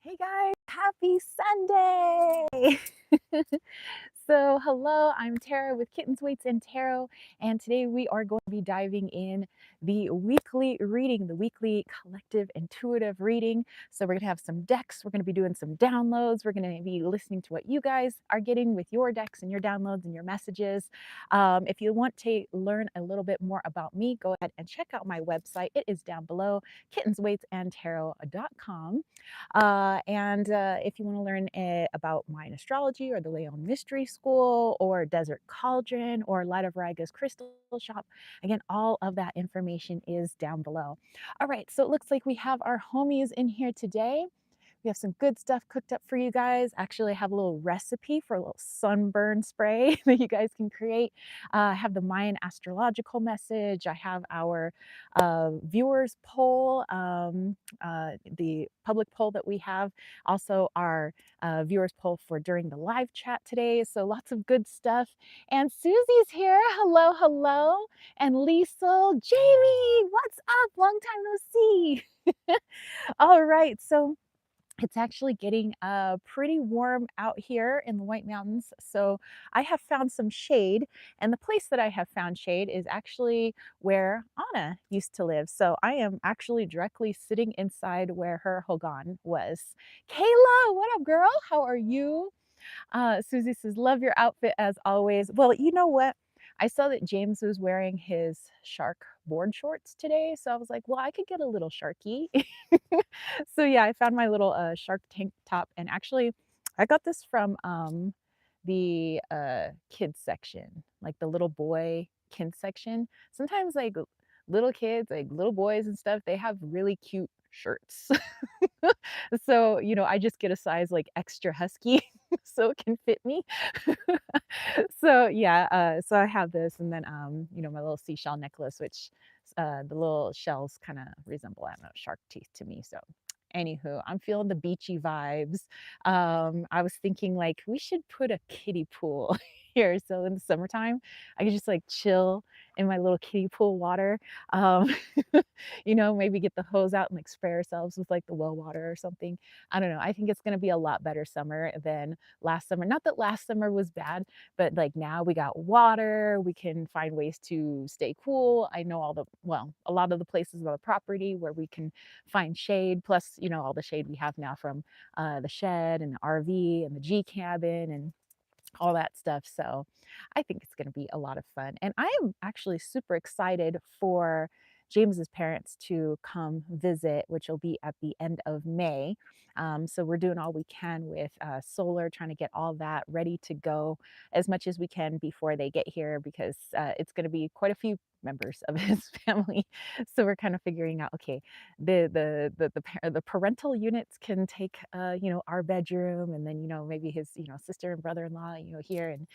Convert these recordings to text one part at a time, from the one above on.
Hey guys, happy Sunday! So, hello, I'm Tara with Kittens, Weights, and Tarot, and today we are going to be diving in the weekly reading, the weekly collective intuitive reading. So, we're going to have some decks, we're going to be doing some downloads, we're going to be listening to what you guys are getting with your decks and your downloads and your messages. If you want to learn a little bit more about me, go ahead and check out my website. It is down below, kittensweightsandtarot.com. If you want to learn about Mayan astrology or the Leon Mystery School or Desert Cauldron or Light of Raga's Crystal Shop, again, all of that information is down below. All right, so it looks like we have our homies in here today. We have some good stuff cooked up for you guys. Actually, I have a little recipe for a little sunburn spray that you guys can create. I have the Mayan astrological message. I have our viewers poll, the public poll that we have. Also, our viewers poll for during the live chat today. So lots of good stuff. And Susie's here. Hello, hello. And Liesel, Jamie, what's up? Long time no see. All right, so it's actually getting pretty warm out here in the White Mountains. So I have found some shade, and the place that I have found shade is actually where Anna used to live. So I am actually directly sitting inside where her hogan was. Kayla, what up, girl? How are you? Susie says, love your outfit as always. Well, you know what? I saw that James was wearing his shark board shorts today. So I was like, well, I could get a little sharky. So yeah, I found my little shark tank top. And actually, I got this from the kids section, like the little boy kids section. Sometimes like little kids, like little boys and stuff, they have really cute shirts. So, I just get a size like extra husky so it can fit me. So yeah, so I have this and then my little seashell necklace, which the little shells kind of resemble, I don't know, shark teeth to me. So anywho, I'm feeling the beachy vibes. I was thinking like we should put a kiddie pool here. So in the summertime, I could just like chill in my little kiddie pool water. Um, maybe get the hose out and like spray ourselves with like the well water or something. I don't know. I think it's going to be a lot better summer than last summer. Not that last summer was bad, but like now we got water, we can find ways to stay cool. I know a lot of the places on the property where we can find shade, plus, all the shade we have now from the shed and the RV and the G cabin and all that stuff. So I think it's going to be a lot of fun. And I am actually super excited for James's parents to come visit, which will be at the end of May. So we're doing all we can with solar, trying to get all that ready to go as much as we can before they get here, because it's going to be quite a few members of his family. So we're kind of figuring out, okay, the parental units can take our bedroom, and then maybe his sister and brother-in-law here, and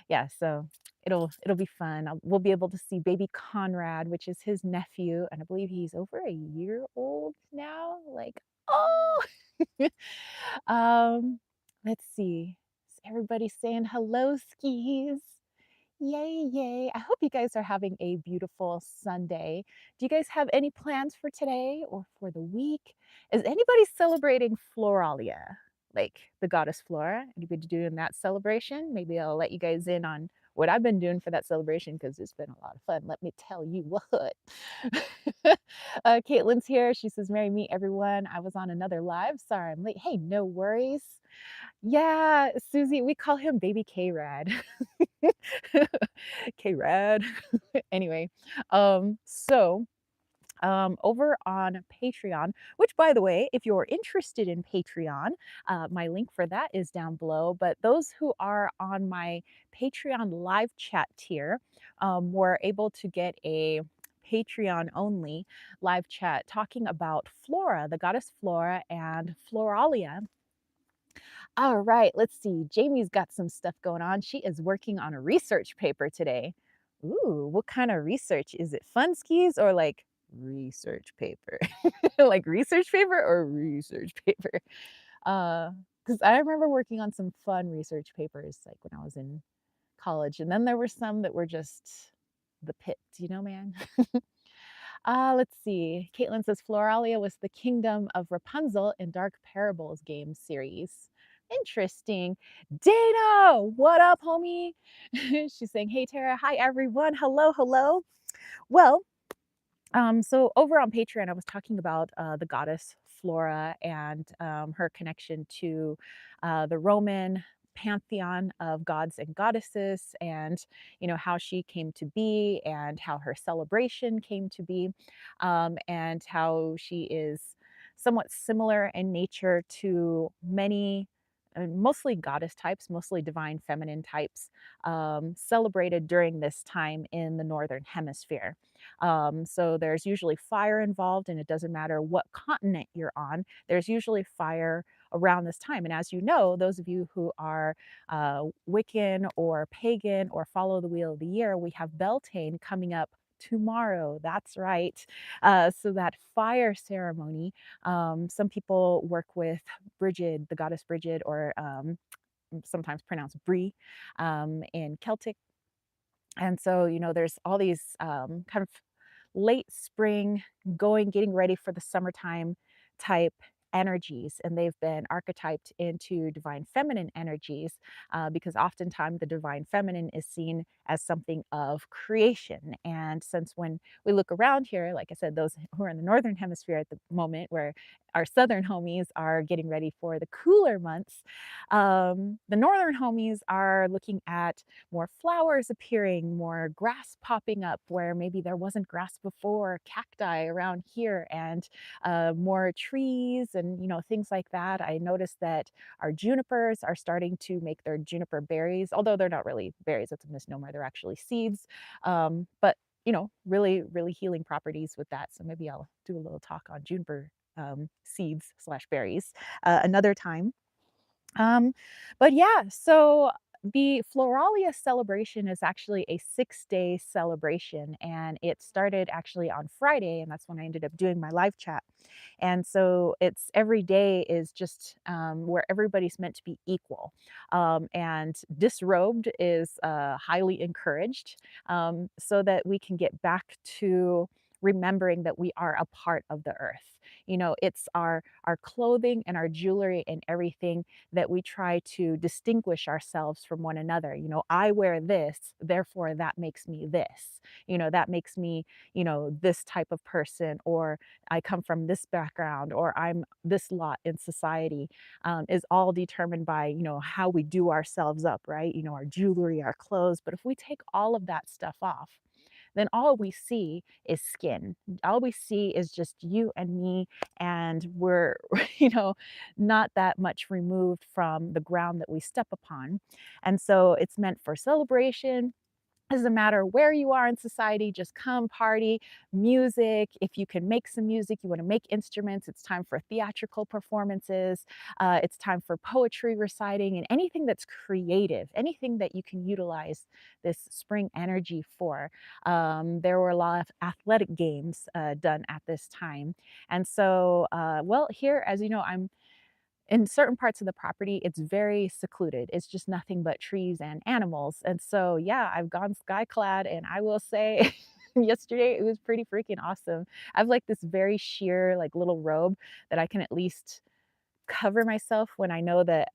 yeah, so it'll be fun. We'll be able to see baby Conrad, which is his nephew, and I believe he's over a year old now. Like, oh. um let's see, is everybody saying hello, skis? Yay, yay. I hope you guys are having a beautiful Sunday. Do you guys have any plans for today or for the week? Is anybody celebrating Floralia, like the goddess Flora? Anybody doing that celebration? Maybe I'll let you guys in on what I've been doing for that celebration, because it's been a lot of fun. Let me tell you what. Caitlin's here. She says, Merry meet everyone. I was on another live. Sorry I'm late. Hey, no worries. Yeah, Susie, we call him Baby K-Rad. K-Rad. Anyway, over on Patreon, which, by the way, if you're interested in Patreon, my link for that is down below. But those who are on my Patreon live chat tier were able to get a Patreon only live chat talking about Flora, the goddess Flora, and Floralia. All right, let's see. Jamie's got some stuff going on. She is working on a research paper today. Ooh, what kind of research? Is it fun skis or like research paper? Like research paper or research paper? Because I remember working on some fun research papers like when I was in college, and then there were some that were just the pit, man. Let's see. Caitlin says Floralia was the kingdom of Rapunzel in Dark Parables game series. Interesting. Dana, what up, homie? She's saying, hey, Tara. Hi, everyone. Hello, hello. Well, so over on Patreon, I was talking about the goddess Flora and her connection to the Roman pantheon of gods and goddesses, and how she came to be, and how her celebration came to be, and how she is somewhat similar in nature to many. Mostly goddess types, mostly divine feminine types, celebrated during this time in the Northern Hemisphere. So there's usually fire involved, and it doesn't matter what continent you're on, there's usually fire around this time. And as you know, those of you who are Wiccan or pagan or follow the wheel of the year, we have Beltane coming up tomorrow. That's right. So that fire ceremony, some people work with Brigid, the goddess Brigid, or sometimes pronounced Brie in Celtic. And so, there's all these kind of late spring, getting ready for the summertime type energies, and they've been archetyped into divine feminine energies, because oftentimes the divine feminine is seen as something of creation. And since when we look around here, like I said, those who are in the northern hemisphere at the moment, where our southern homies are getting ready for the cooler months, the northern homies are looking at more flowers appearing, more grass popping up where maybe there wasn't grass before, cacti around here, and more trees and things like that. I noticed that our junipers are starting to make their juniper berries, although they're not really berries. It's a misnomer. They're actually seeds, but really, really healing properties with that. So maybe I'll do a little talk on juniper seeds slash berries another time. Um, but yeah, so the Floralia celebration is actually a 6-day celebration, and it started actually on Friday, and that's when I ended up doing my live chat. And so it's every day is just where everybody's meant to be equal, and disrobed is highly encouraged, so that we can get back to remembering that we are a part of the earth. It's our clothing and our jewelry and everything that we try to distinguish ourselves from one another. I wear this, therefore that makes me this. That makes me, this type of person, or I come from this background, or I'm this lot in society, is all determined by, how we do ourselves up, right? Our jewelry, our clothes. But if we take all of that stuff off, then all we see is skin. All we see is just you and me, and we're, not that much removed from the ground that we step upon. And so it's meant for celebration. Doesn't matter where you are in society, just come party, music. If you can make some music, you want to make instruments, it's time for theatrical performances. It's time for poetry reciting and anything that's creative, anything that you can utilize this spring energy for. There were a lot of athletic games done at this time. And so, well, here, as you know, I'm in certain parts of the property, it's very secluded. It's just nothing but trees and animals. And so, yeah, I've gone sky clad, and I will say, yesterday it was pretty freaking awesome. I have like this very sheer, like little robe that I can at least cover myself when I know that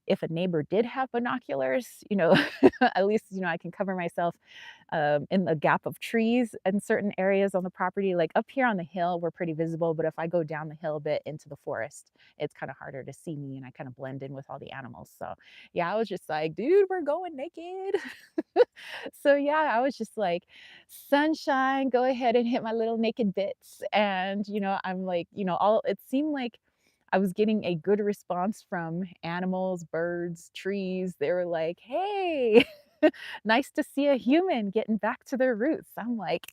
if a neighbor did have binoculars, at least, I can cover myself in the gap of trees in certain areas on the property. Like up here on the hill, we're pretty visible, but if I go down the hill a bit into the forest, it's kind of harder to see me, and I kind of blend in with all the animals. So yeah, I was just like, dude, we're going naked. So yeah, I was just like, sunshine, go ahead and hit my little naked bits. And I'm like, all it seemed like I was getting a good response from animals, birds, trees. They were like, hey, nice to see a human getting back to their roots. I'm like,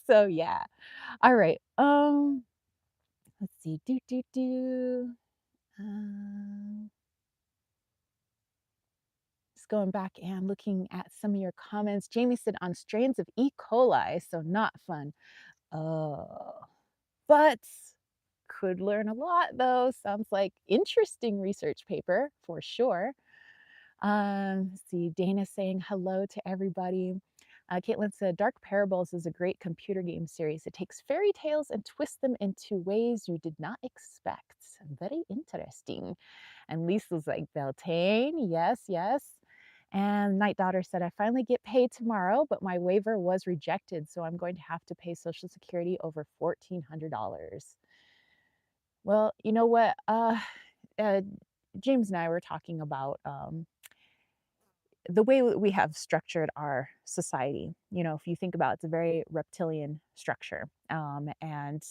so yeah. All right. Let's see. Um, just going back and looking at some of your comments. Jamie said on strains of E. coli, so not fun. Oh, but could learn a lot though. Sounds like interesting research paper for sure. Let's see, Dana saying hello to everybody. Caitlin said, Dark Parables is a great computer game series. It takes fairy tales and twists them into ways you did not expect. Very interesting. And Lisa's like, Beltane, yes, yes. And Night Daughter said, I finally get paid tomorrow, but my waiver was rejected, so I'm going to have to pay Social Security over $1,400. Well, you know what? Uh, James and I were talking about the way we have structured our society. You know, if you think about it, it's a very reptilian structure, and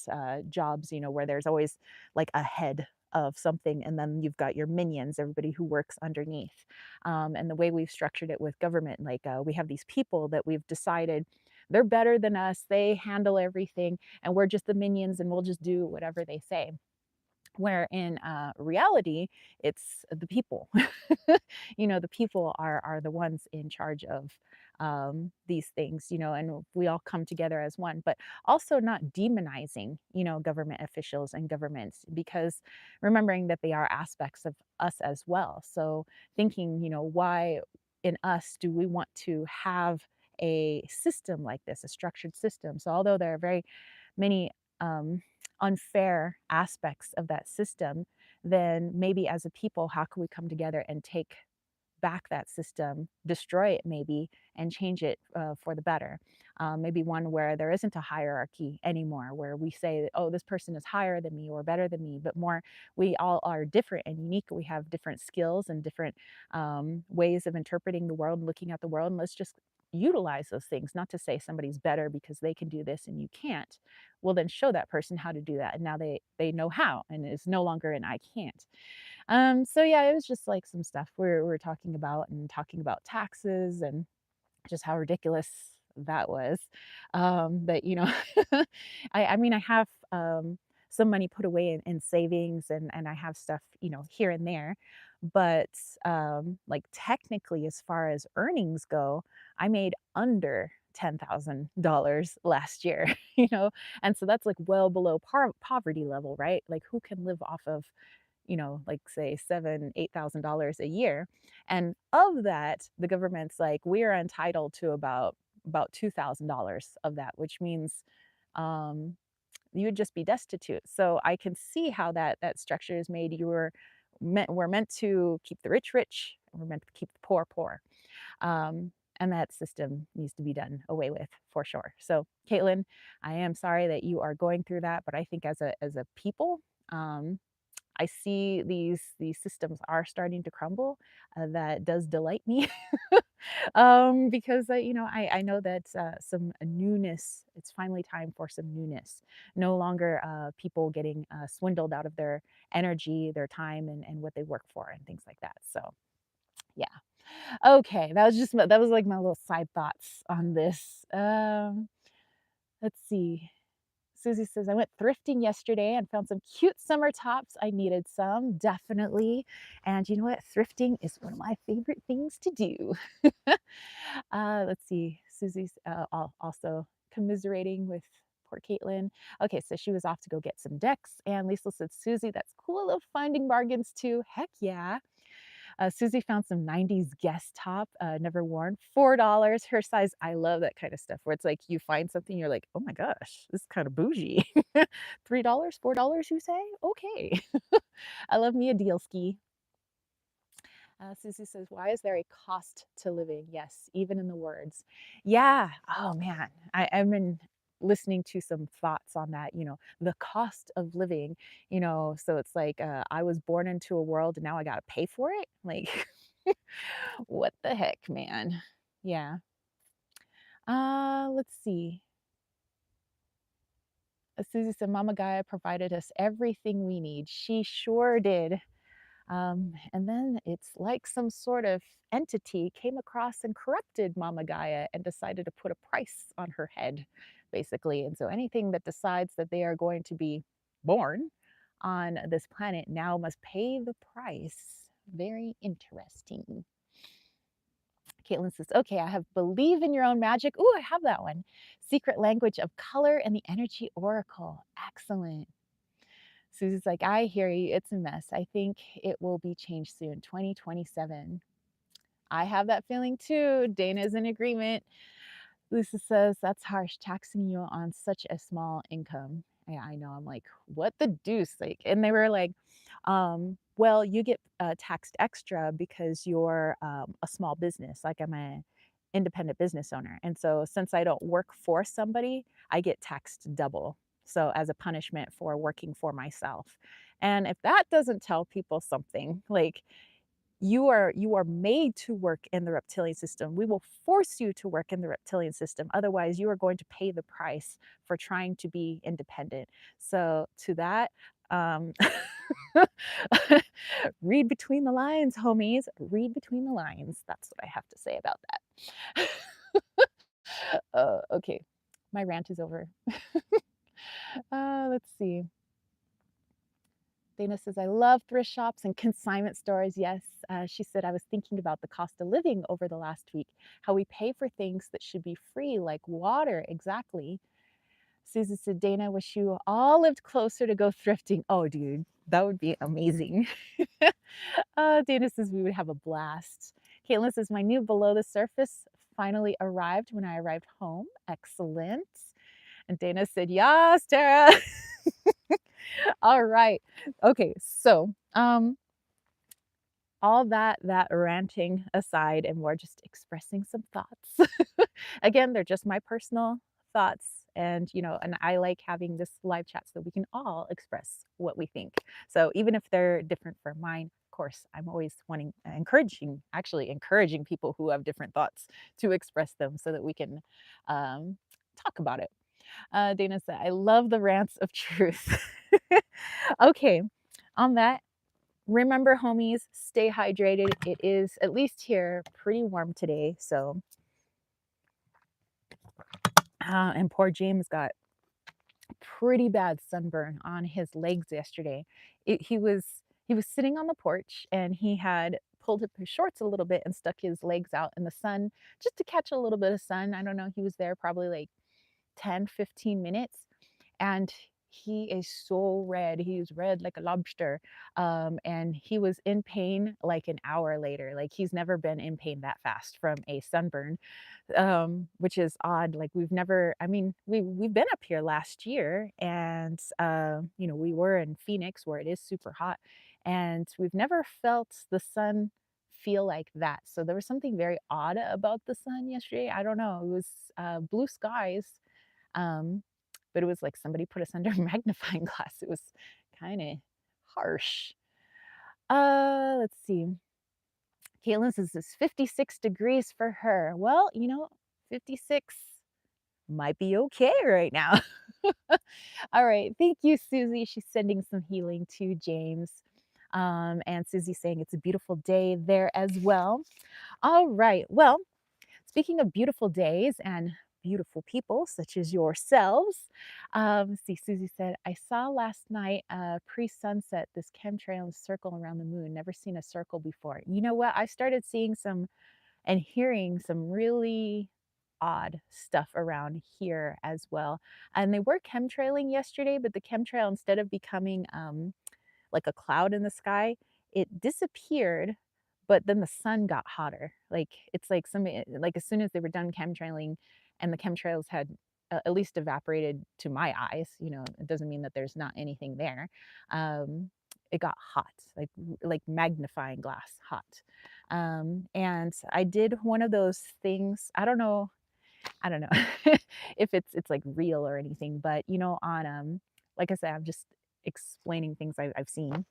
jobs, you know, where there's always like a head of something, and then you've got your minions, everybody who works underneath. And the way we've structured it with government, like we have these people that we've decided they're better than us, they handle everything, and we're just the minions, and we'll just do whatever they say, where in reality it's the people. You know, the people are the ones in charge of these things, you know, and we all come together as one, but also not demonizing, you know, government officials and governments, because remembering that they are aspects of us as well. So thinking, you know, why in us do we want to have a system like this, a structured system? So although there are very many um, unfair aspects of that system, then maybe as a people, how can we come together and take back that system, destroy it maybe, and change it for the better? Maybe one where there isn't a hierarchy anymore, where we say, oh, this person is higher than me or better than me, but more we all are different and unique. We have different skills and different ways of interpreting the world and looking at the world. And let's just utilize those things, not to say somebody's better because they can do this and you can't. Well, then show that person how to do that, and now they know how, and it's no longer an I can't. So yeah, it was just like some stuff we're talking about, and talking about taxes and just how ridiculous that was. But you know, I mean, I have some money put away in savings, and I have stuff, you know, here and there. But like technically, as far as earnings go, I made under $10,000 last year, you know, and so that's like well below poverty level, right? Like who can live off of, you know, like say $7,000, $8,000 a year. And of that, the government's like, we are entitled to about $2,000 of that, which means um, you would just be destitute. So I can see how that structure is made. We're meant to keep the rich rich, and we're meant to keep the poor poor. Um, and that system needs to be done away with for sure. So, Caitlin, I am sorry that you are going through that, but I think as a people, um, I see these systems are starting to crumble. That does delight me, because you know, I know that some newness. It's finally time for some newness. No longer people getting swindled out of their energy, their time, and what they work for, and things like that. So yeah. Okay, that was like my little side thoughts on this. Let's see. Susie says, I went thrifting yesterday and found some cute summer tops. I needed some, definitely. And you know what? Thrifting is one of my favorite things to do. Let's see. Susie's also commiserating with poor Caitlin. Okay, so she was off to go get some decks. And Lisa said, Susie, that's cool. I love finding bargains too. Heck yeah. Susie found some 90s Guess top, never worn, $4, her size. I love that kind of stuff where it's like you find something, you're like, oh my gosh, this is kind of bougie. $3, $4, you say? Okay. I love me a deal ski. Susie says, why is there a cost to living? Yes, even in the words. Yeah. Oh man, I've been listening to some thoughts on that, you know, the cost of living, you know, so it's like I was born into a world and now I got to pay for it. Like, what the heck, man? Yeah. Let's see. Susie said, Mama Gaia provided us everything we need. She sure did. And then it's like some sort of entity came across and corrupted Mama Gaia and decided to put a price on her head, basically. And so anything that decides that they are going to be born on this planet now must pay the price. Very interesting. Caitlin says, okay, I have believe in your own magic. Ooh, I have that one. Secret language of color and the energy oracle. Excellent. Susie's like, I hear you. It's a mess. I think it will be changed soon, 2027. I have that feeling too. Dana's in agreement. Lisa says, "That's harsh, taxing you on such a small income." Yeah, I know. I'm like, "What the deuce?" Like, and they were like, "Well, you get taxed extra because you're a small business. Like I'm a independent business owner, and so since I don't work for somebody, I get taxed double. So as a punishment for working for myself." And if that doesn't tell people something, like you are made to work in the reptilian system. We will force you to work in the reptilian system. Otherwise, you are going to pay the price for trying to be independent. So to that, um, read between the lines, homies. Read between the lines. That's what I have to say about that. Okay, my rant is over. Let's see. Dana says, "I love thrift shops and consignment stores." Yes, she said, "I was thinking about the cost of living over the last week, how we pay for things that should be free, like water." Exactly. Susan said, "Dana, wish you all lived closer to go thrifting." Oh, dude, that would be amazing. Dana says, "We would have a blast." Caitlin says, "My new below the surface finally arrived when I arrived home." Excellent. And Dana said, "Yes, Tara." All right. Okay, so all that ranting aside, and we're just expressing some thoughts. Again, they're just my personal thoughts, and and I like having this live chat so we can all express what we think. So even if they're different from mine, of course, I'm always wanting, actually encouraging people who have different thoughts to express them so that we can talk about it. Dana said, "I love the rants of truth." Okay, on that, remember, homies, stay hydrated. It is, at least here, pretty warm today. So, and poor James got pretty bad sunburn on his legs yesterday. He was sitting on the porch and he had pulled up his shorts a little bit and stuck his legs out in the sun just to catch a little bit of sun. I don't know. He was there probably like 10, 15 minutes. And he is so red. He's red like a lobster. And he was in pain like an hour later. Like he's never been in pain that fast from a sunburn, which is odd. Like we've never, I mean, we've been up here last year, and we were in Phoenix where it is super hot, and we've never felt the sun feel like that. So there was something very odd about the sun yesterday. I don't know. It was blue skies, um, but it was like somebody put us under a magnifying glass. It was kind of harsh. Let's see. Caitlin says it's 56 degrees for her. Well, 56 might be okay right now. All right. Thank you, Susie. She's sending some healing to James. And Susie saying it's a beautiful day there as well. All right. Well, speaking of beautiful days and beautiful people such as yourselves, let's see, Susie said, "I saw last night pre-sunset this chemtrail circle around the moon. Never seen a circle before." You know what? I started seeing some and hearing some really odd stuff around here as well. And they were chemtrailing yesterday, but the chemtrail, instead of becoming like a cloud in the sky, it disappeared, but then the sun got hotter. Like it's like somebody, like as soon as they were done chemtrailing and the chemtrails had at least evaporated to my eyes, it doesn't mean that there's not anything there. It got hot, like magnifying glass hot. And I did one of those things. I don't know if it's like real or anything, but on like I said, I'm just explaining things I've seen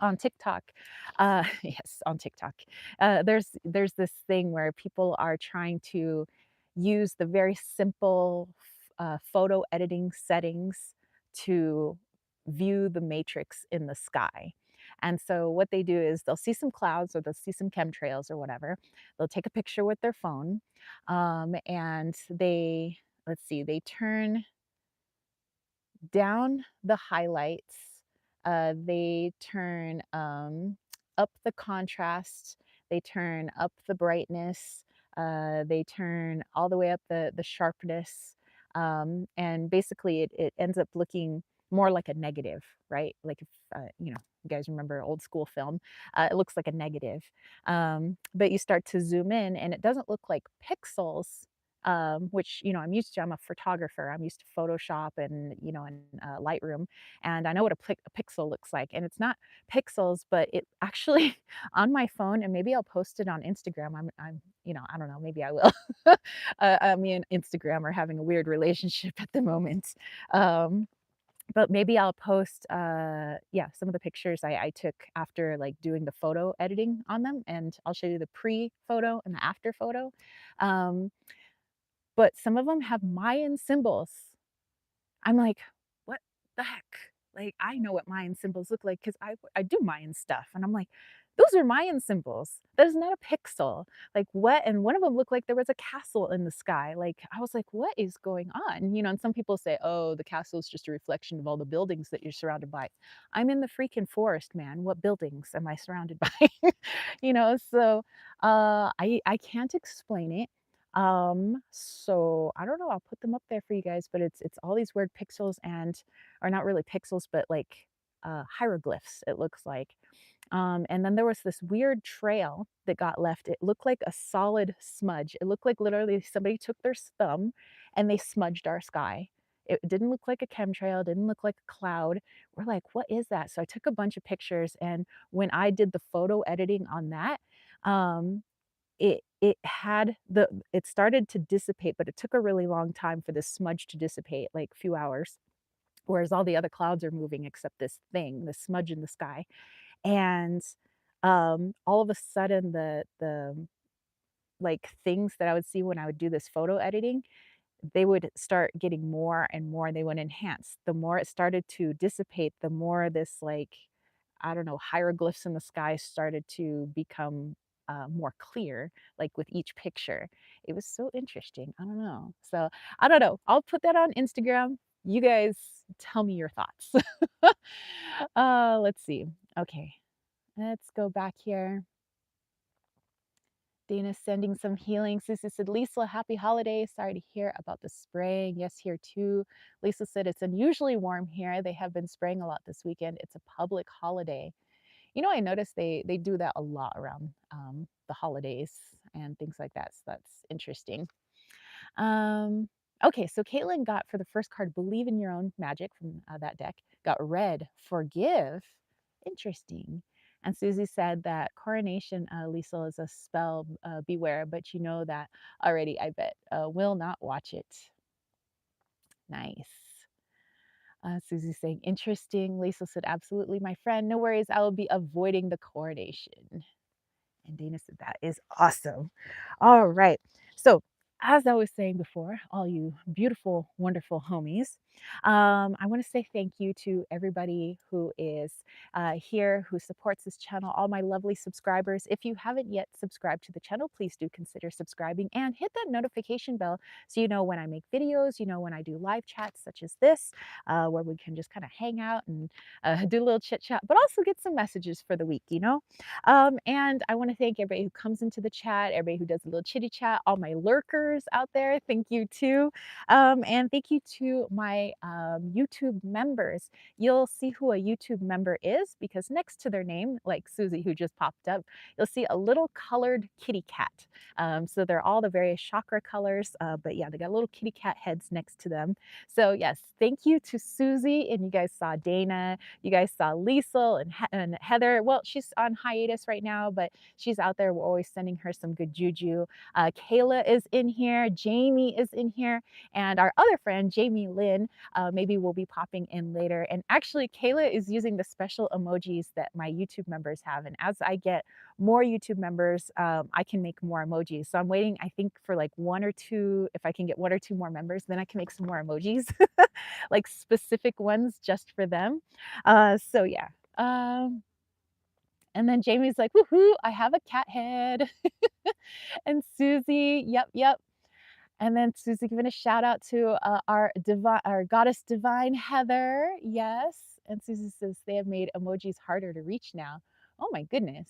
on TikTok. Yes, on TikTok. There's this thing where people are trying to use the very simple photo editing settings to view the matrix in the sky. And so what they do is they'll see some clouds or they'll see some chemtrails or whatever. They'll take a picture with their phone, and let's see, they turn down the highlights. They turn up the contrast. They turn up the brightness. They turn all the way up the sharpness. And basically, it ends up looking more like a negative, right? Like if you guys remember old school film, it looks like a negative. But you start to zoom in, and it doesn't look like pixels which, I'm used to. I'm a photographer. I'm used to Photoshop and, and Lightroom, and I know what a pixel looks like. And it's not pixels, but it actually on my phone, and maybe I'll post it on Instagram. I don't know, maybe I will. Me and Instagram are having a weird relationship at the moment. Um, but maybe I'll post, yeah, some of the pictures I took after like doing the photo editing on them, and I'll show you the pre photo and the after photo. Um, but some of them have Mayan symbols. I'm like, "What the heck?" Like, I know what Mayan symbols look like because I do Mayan stuff, and I'm like, "Those are Mayan symbols. That is not a pixel." Like, what? And one of them looked like there was a castle in the sky. Like, I was like, "What is going on?" And some people say, "Oh, the castle is just a reflection of all the buildings that you're surrounded by." I'm in the freaking forest, man. What buildings am I surrounded by? So, I can't explain it. So I don't know, I'll put them up there for you guys, but it's all these weird pixels and or not really pixels, but like hieroglyphs, it looks like. And then there was this weird trail that got left. It looked like a solid smudge. It looked like literally somebody took their thumb and they smudged our sky. It didn't look like a chemtrail, didn't look like a cloud. We're like, what is that? So I took a bunch of pictures, and when I did the photo editing on that, um, it started to dissipate, but it took a really long time for this smudge to dissipate, like, few hours, whereas all the other clouds are moving except this smudge in the sky, and, all of a sudden, like, things that I would see when I would do this photo editing, they would start getting more and more, they would enhance. The more it started to dissipate, the more this, like, I don't know, hieroglyphs in the sky started to become more clear, like with each picture. It was so interesting. I don't know. So I don't know. I'll put that on Instagram. You guys tell me your thoughts. Let's see. Okay, let's go back here. Dana's sending some healing. Susie said, Lisa, happy holidays. Sorry to hear about the spraying. Yes, here too. Lisa said, it's unusually warm here. They have been spraying a lot this weekend. It's a public holiday. I noticed they do that a lot around the holidays and things like that. So that's interesting. Um, okay, so Caitlin got for the first card, Believe in Your Own Magic from that deck, got red, Forgive. Interesting. And Susie said that Coronation, Liesel, is a spell, beware, but you know that already, I bet. Will not watch it. Nice. Susie saying, interesting. Liesel said, absolutely, my friend. No worries, I will be avoiding the coronation. And Dana said, that is awesome. All right. So, as I was saying before, all you beautiful, wonderful homies, I want to say thank you to everybody who is here, who supports this channel, all my lovely subscribers. If you haven't yet subscribed to the channel, please do consider subscribing and hit that notification bell so you know when I make videos, you know when I do live chats such as this, where we can just kind of hang out and do a little chit chat, but also get some messages for the week. And I want to thank everybody who comes into the chat, everybody who does a little chitty chat, all my lurkers out there. Thank you too. And thank you to my YouTube members. You'll see who a YouTube member is because next to their name, like Susie, who just popped up, you'll see a little colored kitty cat. So they're all the various chakra colors, but yeah, they got little kitty cat heads next to them. So yes, thank you to Susie, and you guys saw Dana, you guys saw Liesel and Heather. Well, she's on hiatus right now, but she's out there. We're always sending her some good juju. Kayla is in here. Jamie is in here. And our other friend, Jamie Lynn, maybe will be popping in later. And actually, Kayla is using the special emojis that my YouTube members have. And as I get more YouTube members, I can make more emojis. So I'm waiting, I think, for like one or two. If I can get one or two more members, then I can make some more emojis, like specific ones just for them. So yeah. Um, and then Jamie's like, woohoo, I have a cat head. And Susie, yep, yep. And then Susie giving a shout out to our goddess divine Heather. Yes. And Susie says they have made emojis harder to reach now. Oh my goodness.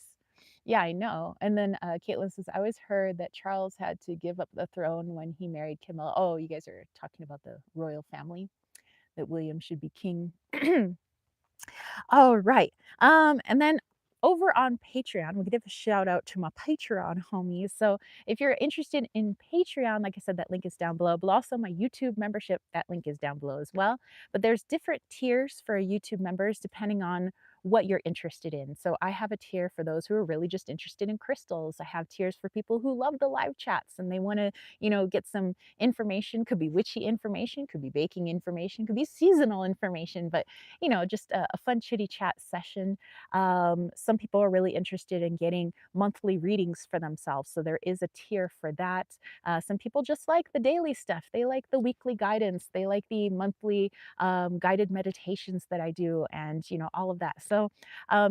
Yeah, I know. And then Caitlin says, I always heard that Charles had to give up the throne when he married Camilla. Oh, you guys are talking about the royal family, that William should be king. All right. And then over on Patreon, we give a shout out to my Patreon homies. So if you're interested in Patreon, like I said, that link is down below, but also my YouTube membership, that link is down below as well. But there's different tiers for YouTube members depending on what you're interested in. So I have a tier for those who are really just interested in crystals. I have tiers for people who love the live chats and they want to, get some information, could be witchy information, could be baking information, could be seasonal information, but just a fun chitty chat session. Some people are really interested in getting monthly readings for themselves. So there is a tier for that. Some people just like the daily stuff. They like the weekly guidance. They like the monthly guided meditations that I do and, all of that. So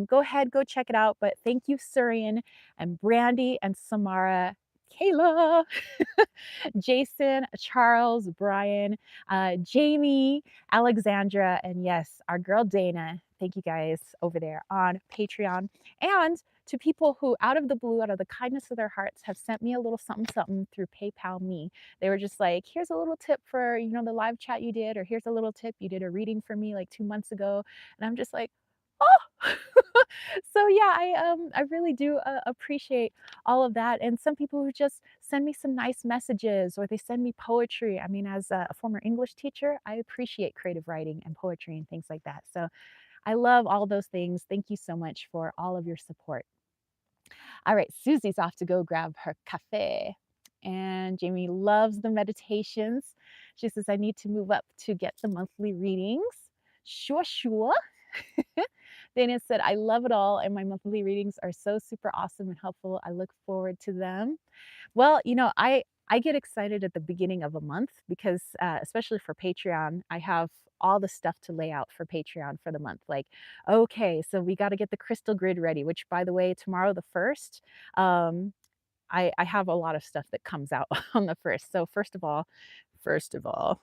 go ahead, go check it out. But thank you, Surian and Brandy and Samara. Kayla, Jason, Charles, Brian, Jamie, Alexandra, and yes, our girl Dana. Thank you guys over there on Patreon. And to people who, out of the blue, out of the kindness of their hearts, have sent me a little something something through PayPal Me. They were just like, here's a little tip for, the live chat you did, or here's a little tip. You did a reading for me like 2 months ago. And I'm just like, oh. So yeah, I really do appreciate all of that. And some people who just send me some nice messages or they send me poetry. I mean, as a former English teacher, I appreciate creative writing and poetry and things like that. So I love all those things. Thank you so much for all of your support. All right, Susie's off to go grab her cafe. And Jamie loves the meditations. She says, I need to move up to get the monthly readings. Sure, sure. Dana said, I love it all, and my monthly readings are so super awesome and helpful. I look forward to them. Well, I get excited at the beginning of a month because, especially for Patreon, I have all the stuff to lay out for Patreon for the month. Like, okay, so we got to get the crystal grid ready, which, by the way, tomorrow the 1st, um, I have a lot of stuff that comes out on the 1st. So first of all,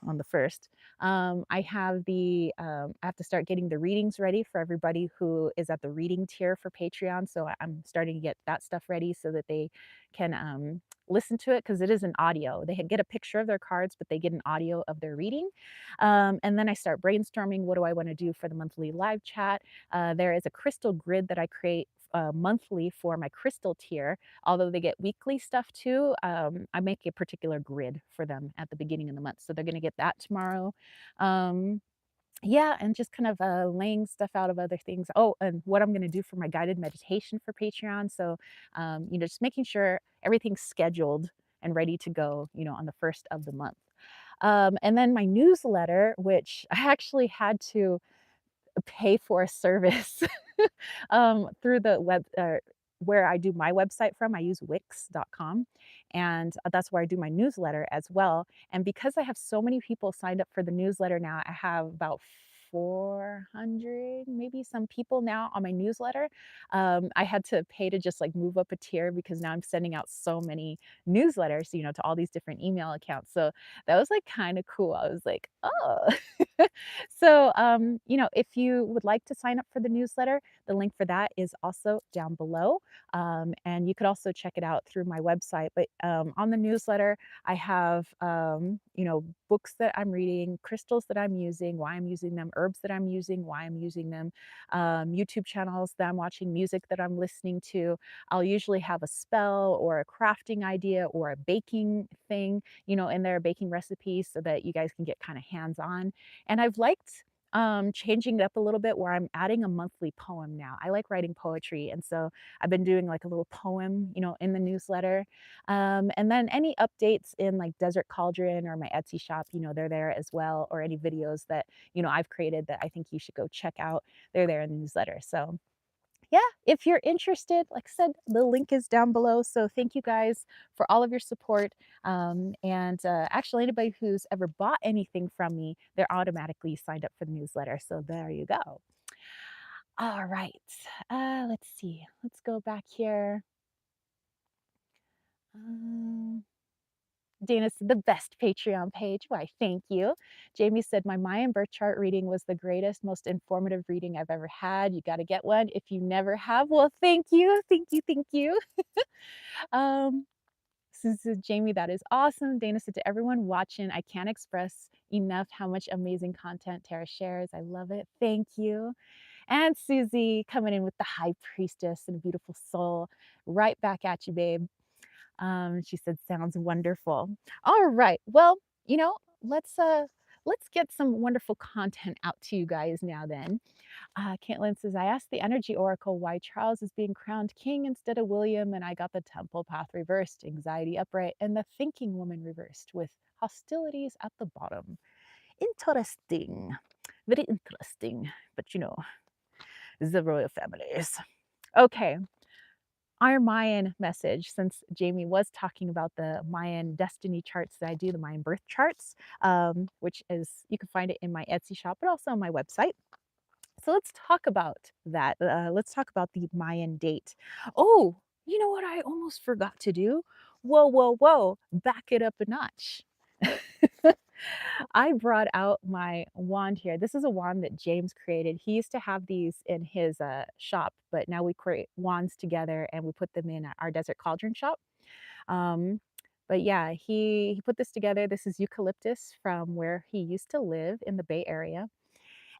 on the 1st, I have to start getting the readings ready for everybody who is at the reading tier for Patreon. So I'm starting to get that stuff ready so that they can listen to it because it is an audio. They get a picture of their cards, but they get an audio of their reading. And then I start brainstorming, what do I want to do for the monthly live chat? There is a crystal grid that I create monthly for my crystal tier, although they get weekly stuff too. I make a particular grid for them at the beginning of the month, so they're going to get that tomorrow. um, yeah, and just kind of laying stuff out of other things. Oh, and what I'm going to do for my guided meditation for Patreon. So just making sure everything's scheduled and ready to go, on the 1st of the month. And then my newsletter, which I actually had to pay for a service through the web, where I do my website from. I use Wix.com, and that's where I do my newsletter as well. And because I have so many people signed up for the newsletter now, I have about 400, maybe some people now on my newsletter. I had to pay to just like move up a tier because now I'm sending out so many newsletters, to all these different email accounts. So that was like kind of cool. I was like, oh. So, if you would like to sign up for the newsletter, the link for that is also down below. And you could also check it out through my website. But on the newsletter, I have, books that I'm reading, crystals that I'm using, why I'm using them, herbs that I'm using, why I'm using them, YouTube channels that I'm watching, music that I'm listening to. I'll usually have a spell or a crafting idea or a baking thing, in their baking recipes so that you guys can get kind of hands on. And I've liked changing it up a little bit where I'm adding a monthly poem now. I like writing poetry. And so I've been doing like a little poem, in the newsletter. And then any updates in like Desert Cauldron or my Etsy shop, they're there as well. Or any videos that, I've created that I think you should go check out. They're there in the newsletter. So yeah, if you're interested, like I said, the link is down below. So thank you guys for all of your support. And actually, anybody who's ever bought anything from me, they're automatically signed up for the newsletter. So there you go. All right. Let's see. Let's go back here. Um, Dana said, the best Patreon page. Why, thank you. Jamie said, my Mayan birth chart reading was the greatest, most informative reading I've ever had. You got to get one if you never have. Well, thank you. Thank you. Thank you. um, says Jamie, that is awesome. Dana said, to everyone watching, I can't express enough how much amazing content Tara shares. I love it. Thank you. And Susie coming in with the high priestess and a beautiful soul. Right back at you, babe. She said, "Sounds wonderful." All right. Well, you know, let's uh let's get some wonderful content out to you guys now then. Caitlin says, I asked the energy oracle why Charles is being crowned king instead of William, and I got the temple path reversed, anxiety upright, and the thinking woman reversed with hostilities at the bottom. Interesting. Very interesting. But the royal families. Okay, our Mayan message, since Jamie was talking about the Mayan destiny charts that I do, the Mayan birth charts, which is, you can find it in my Etsy shop, but also on my website. So let's talk about that. Let's talk about the Mayan date. Oh, you know what I almost forgot to do? Whoa, whoa, whoa, back it up a notch. I brought out my wand here. This is a wand that James created. He used to have these in his shop, but now we create wands together and we put them in our Desert Cauldron shop. Um, but yeah, he put this together. This is eucalyptus from where he used to live in the Bay Area.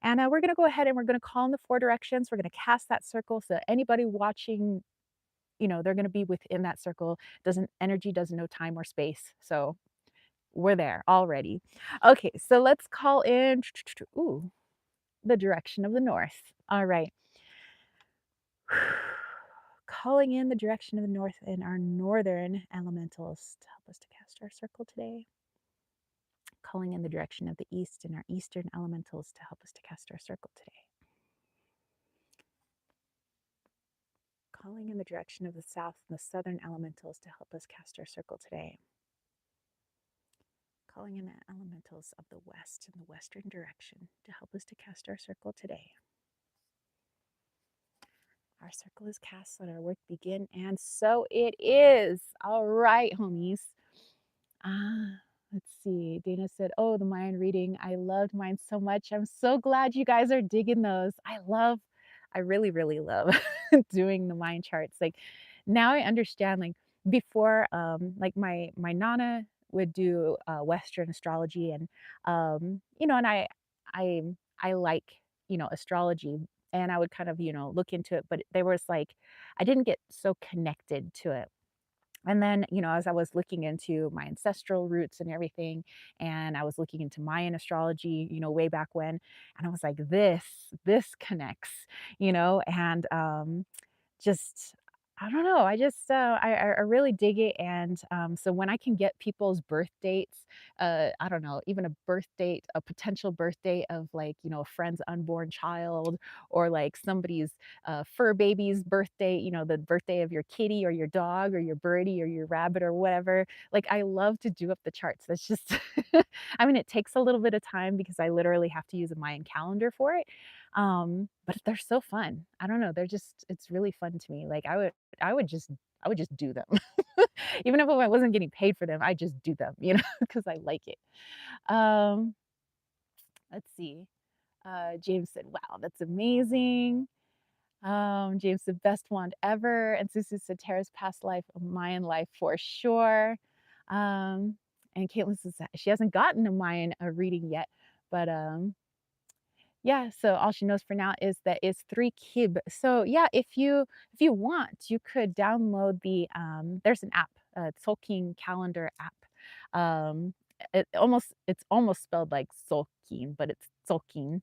And we're going to go ahead and we're going to call in the four directions. We're going to cast that circle so anybody watching, they're going to be within that circle. Doesn't energy doesn't know time or space. So we're there already. Okay, so let's call in ooh, the direction of the north. All right. Calling in the direction of the north in our northern elementals to help us to cast our circle today. Calling in the direction of the east in our eastern elementals to help us to cast our circle today. Calling in the direction of the south and the southern elementals to help us cast our circle today. Calling in the elementals of the west in the western direction to help us to cast our circle today. Our circle is cast, let our work begin, and so it is. All right, homies. Let's see. Dana said, "Oh, the Mayan reading. I loved mine so much. I'm so glad you guys are digging those. I really, really love doing the Mayan charts. Like now I understand, like before, like my Nana would do Western astrology and and I I like, astrology and I would kind of, look into it, but there was like I didn't get so connected to it. And then, as I was looking into my ancestral roots and everything, and I was looking into Mayan astrology, way back when, and I was like, this connects, and just I don't know. I just I really dig it, and so when I can get people's birth dates, I don't know, even a birth date, a potential birth date of like a friend's unborn child, or like somebody's fur baby's birthday, the birthday of your kitty or your dog or your birdie or your rabbit or whatever. Like I love to do up the charts. That's just, I mean, it takes a little bit of time because I literally have to use a Mayan calendar for it. But they're so fun. I don't know. It's really fun to me. Like I would just I would just do them. Even if I wasn't getting paid for them, I just do them, because I like it. Um, let's see. James said, "Wow, that's amazing." James said, "Best wand ever." And Susu said, "Tara's past life, a Mayan life for sure." Um, and Caitlin says that she hasn't gotten a Mayan reading yet, but yeah, so all she knows for now is that it's 3 kib. So yeah, if you want, you could download there's an app, a Tzolk'in calendar app. Um, it's almost spelled like Tzolk'in, but it's Tzolk'in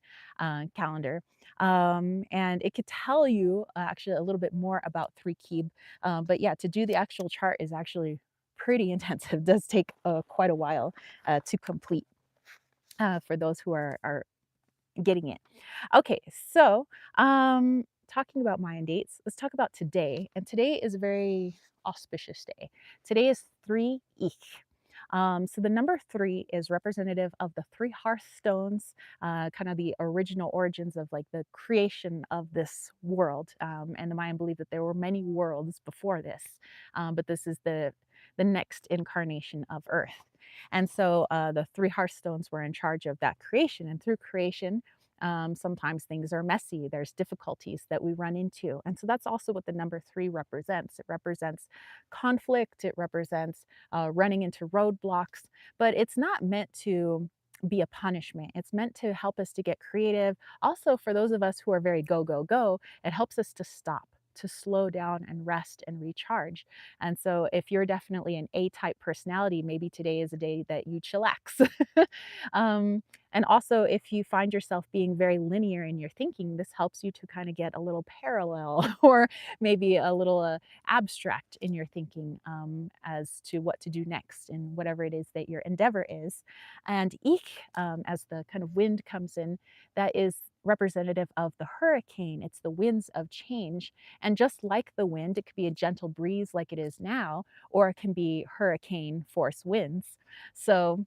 calendar. And it could tell you actually a little bit more about 3 kib. But yeah, to do the actual chart is actually pretty intensive. It does take quite a while to complete for those who are getting it. Okay, so talking about Mayan dates, let's talk about today. And today is a very auspicious day. Today is 3 Ich. So the number 3 is representative of the 3 hearthstones, kind of the original origins of like the creation of this world. And the Mayan believe that there were many worlds before this, but this is the next incarnation of Earth. And so the 3 hearthstones were in charge of that creation. And through creation, sometimes things are messy. There's difficulties that we run into. And so that's also what the number 3 represents. It represents conflict, it represents running into roadblocks, but it's not meant to be a punishment. It's meant to help us to get creative. Also, for those of us who are very go, go, go, it helps us to stop, to slow down and rest and recharge. And so, if you're definitely an A type personality, maybe today is a day that you chillax. um, and also, if you find yourself being very linear in your thinking, this helps you to kind of get a little parallel or maybe a little abstract in your thinking as to what to do next in whatever it is that your endeavor is. And ik, as the kind of wind comes in, that is representative of the hurricane. It's the winds of change. And just like the wind, it could be a gentle breeze like it is now, or it can be hurricane force winds. So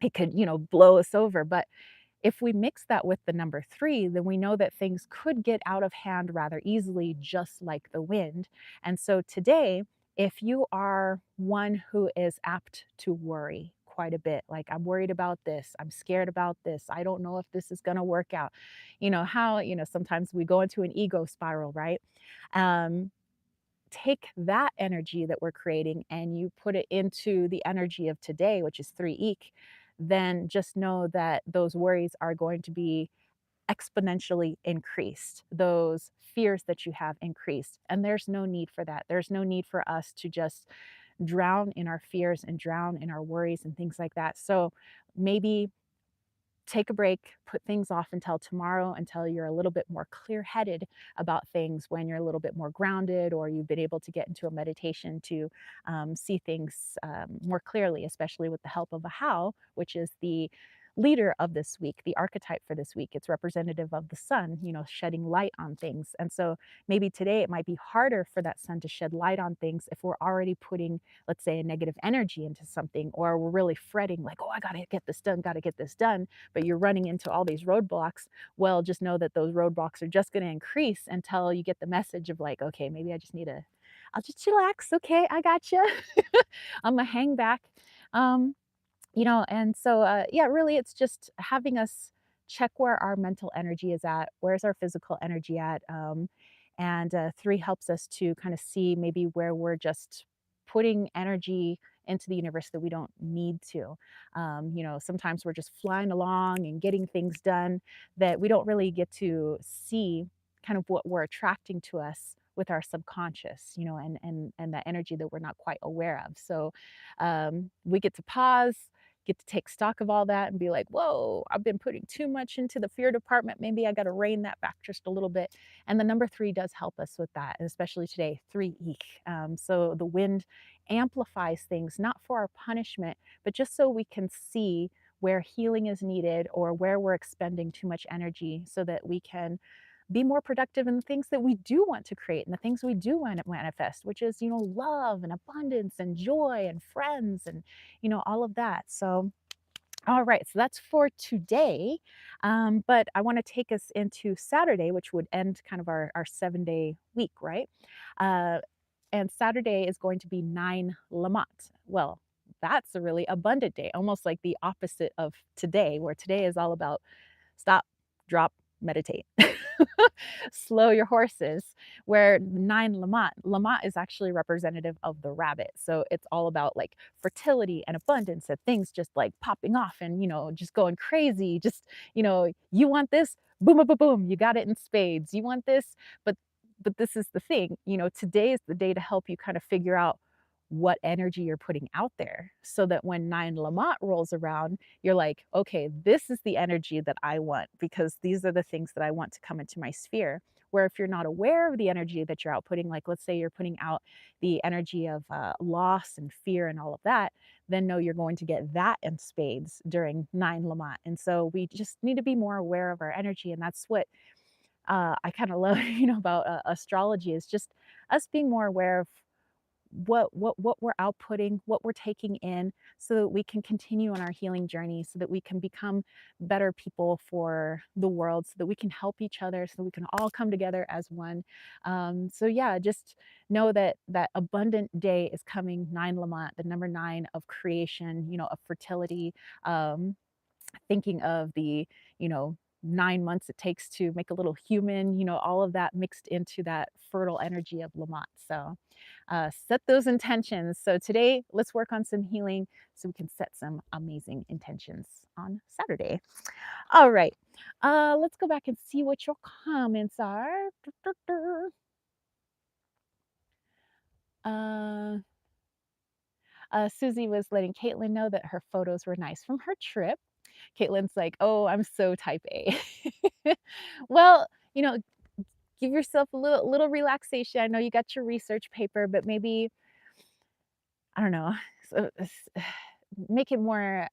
it could, blow us over. But if we mix that with the number 3, then we know that things could get out of hand rather easily, just like the wind. And so today, if you are one who is apt to worry quite a bit, like I'm worried about this, I'm scared about this, I don't know if this is going to work out. Sometimes we go into an ego spiral, right? Um, Take that energy that we're creating and you put it into the energy of today, which is 3 eek, then just know that those worries are going to be exponentially increased. Those fears that you have increased. And there's no need for that. There's no need for us to just drown in our fears and drown in our worries and things like that. So maybe take a break, put things off until tomorrow, until you're a little bit more clear headed about things, when you're a little bit more grounded, or you've been able to get into a meditation to see things more clearly, especially with the help of a how, which is the leader of this week, the archetype for this week. It's representative of the sun, shedding light on things. And so maybe today it might be harder for that sun to shed light on things if we're already putting, let's say, a negative energy into something, or we're really fretting like, oh, I got to get this done, got to get this done, but you're running into all these roadblocks. Well, just know that those roadblocks are just going to increase until you get the message of like, okay, maybe I'll just chillax. Okay, I got you. I'm gonna hang back. Um, and so yeah, really, it's just having us check where our mental energy is at, where's our physical energy at, and 3 helps us to kind of see maybe where we're just putting energy into the universe that we don't need to. Sometimes we're just flying along and getting things done that we don't really get to see kind of what we're attracting to us with our subconscious, and that energy that we're not quite aware of. So we get to pause, get to take stock of all that and be like, whoa, I've been putting too much into the fear department. Maybe I got to rein that back just a little bit. And the number 3 does help us with that, and especially today, 3 eek. So the wind amplifies things, not for our punishment, but just so we can see where healing is needed or where we're expending too much energy so that we can be more productive in the things that we do want to create and the things we do want to manifest, which is, love and abundance and joy and friends and, all of that. So, all right, so that's for today. But I want to take us into Saturday, which would end kind of our 7-day week, right? Uh, and Saturday is going to be 9 Lamont. Well, that's a really abundant day, almost like the opposite of today, where today is all about stop, drop, meditate. Slow your horses. Where 9 Lamont, Lamont is actually representative of the rabbit. So it's all about like fertility and abundance and things just like popping off and, just going crazy. Just, you want this, boom, boom, boom, boom, you got it in spades. You want this, but this is the thing, today is the day to help you kind of figure out what energy you're putting out there so that when 9 Lamont rolls around, you're like, okay, this is the energy that I want because these are the things that I want to come into my sphere. Where if you're not aware of the energy that you're outputting, like let's say you're putting out the energy of loss and fear and all of that, then no, you're going to get that in spades during 9 Lamont. And so we just need to be more aware of our energy. And that's what I kind of love, about astrology is just us being more aware of what we're outputting, what we're taking in, so that we can continue on our healing journey, so that we can become better people for the world, so that we can help each other, so that we can all come together as one. So yeah, just know that that abundant day is coming. 9 Lamont, the number 9 of creation, of fertility. Thinking of the, you know, 9 months it takes to make a little human, all of that mixed into that fertile energy of Lamont. So set those intentions. So today, let's work on some healing so we can set some amazing intentions on Saturday. All right. Let's go back and see what your comments are. Uh, Susie was letting Caitlin know that her photos were nice from her trip. Caitlin's like, "Oh, I'm so type A." Well, give yourself a little relaxation. I know you got your research paper, but maybe I don't know. So, make it more,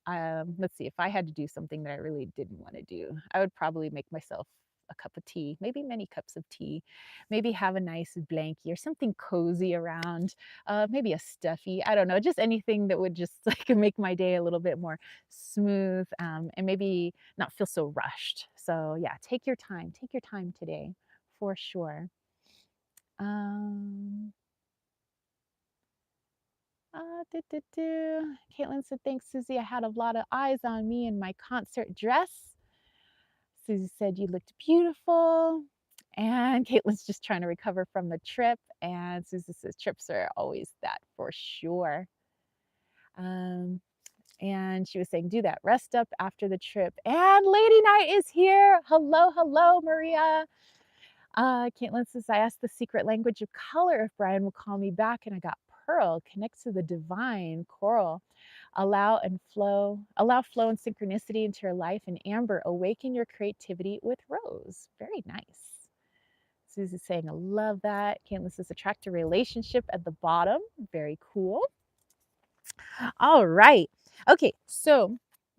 let's see, if I had to do something that I really didn't want to do, I would probably make myself a cup of tea, maybe many cups of tea, maybe have a nice blankie or something cozy around, maybe a stuffy, I don't know, just anything that would just like make my day a little bit more smooth, and maybe not feel so rushed. So yeah, take your time today for sure. Um, Caitlin said, "Thanks, Susie. I had a lot of eyes on me in my concert dress." Susie said, "You looked beautiful." And Caitlin's just trying to recover from the trip. And Susie says, "Trips are always that for sure." Um, and she was saying, "Do that. Rest up after the trip." And Lady Night is here. Hello, hello, Maria. Caitlin says, "I asked the secret language of color if Brian will call me back, and I got Pearl. Connects to the divine coral. Allow flow and synchronicity into your life. And Amber, awaken your creativity with Rose." Very nice. Susie's saying, "I love that." Caitlin says, "Attract a relationship" at the bottom. Very cool. All right. Okay, so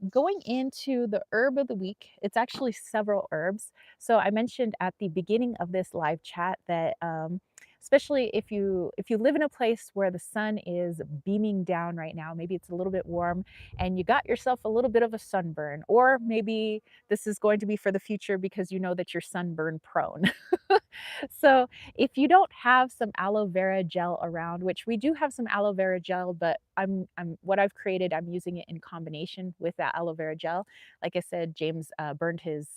going into the herb of the week, it's actually several herbs. So I mentioned at the beginning of this live chat that especially if you live in a place where the sun is beaming down right now, maybe it's a little bit warm and you got yourself a little bit of a sunburn, or maybe this is going to be for the future because you know that you're sunburn prone. So if you don't have some aloe vera gel around, which we do have some aloe vera gel, but I'm what I've created, I'm using it in combination with that aloe vera gel. Like I said, James burned his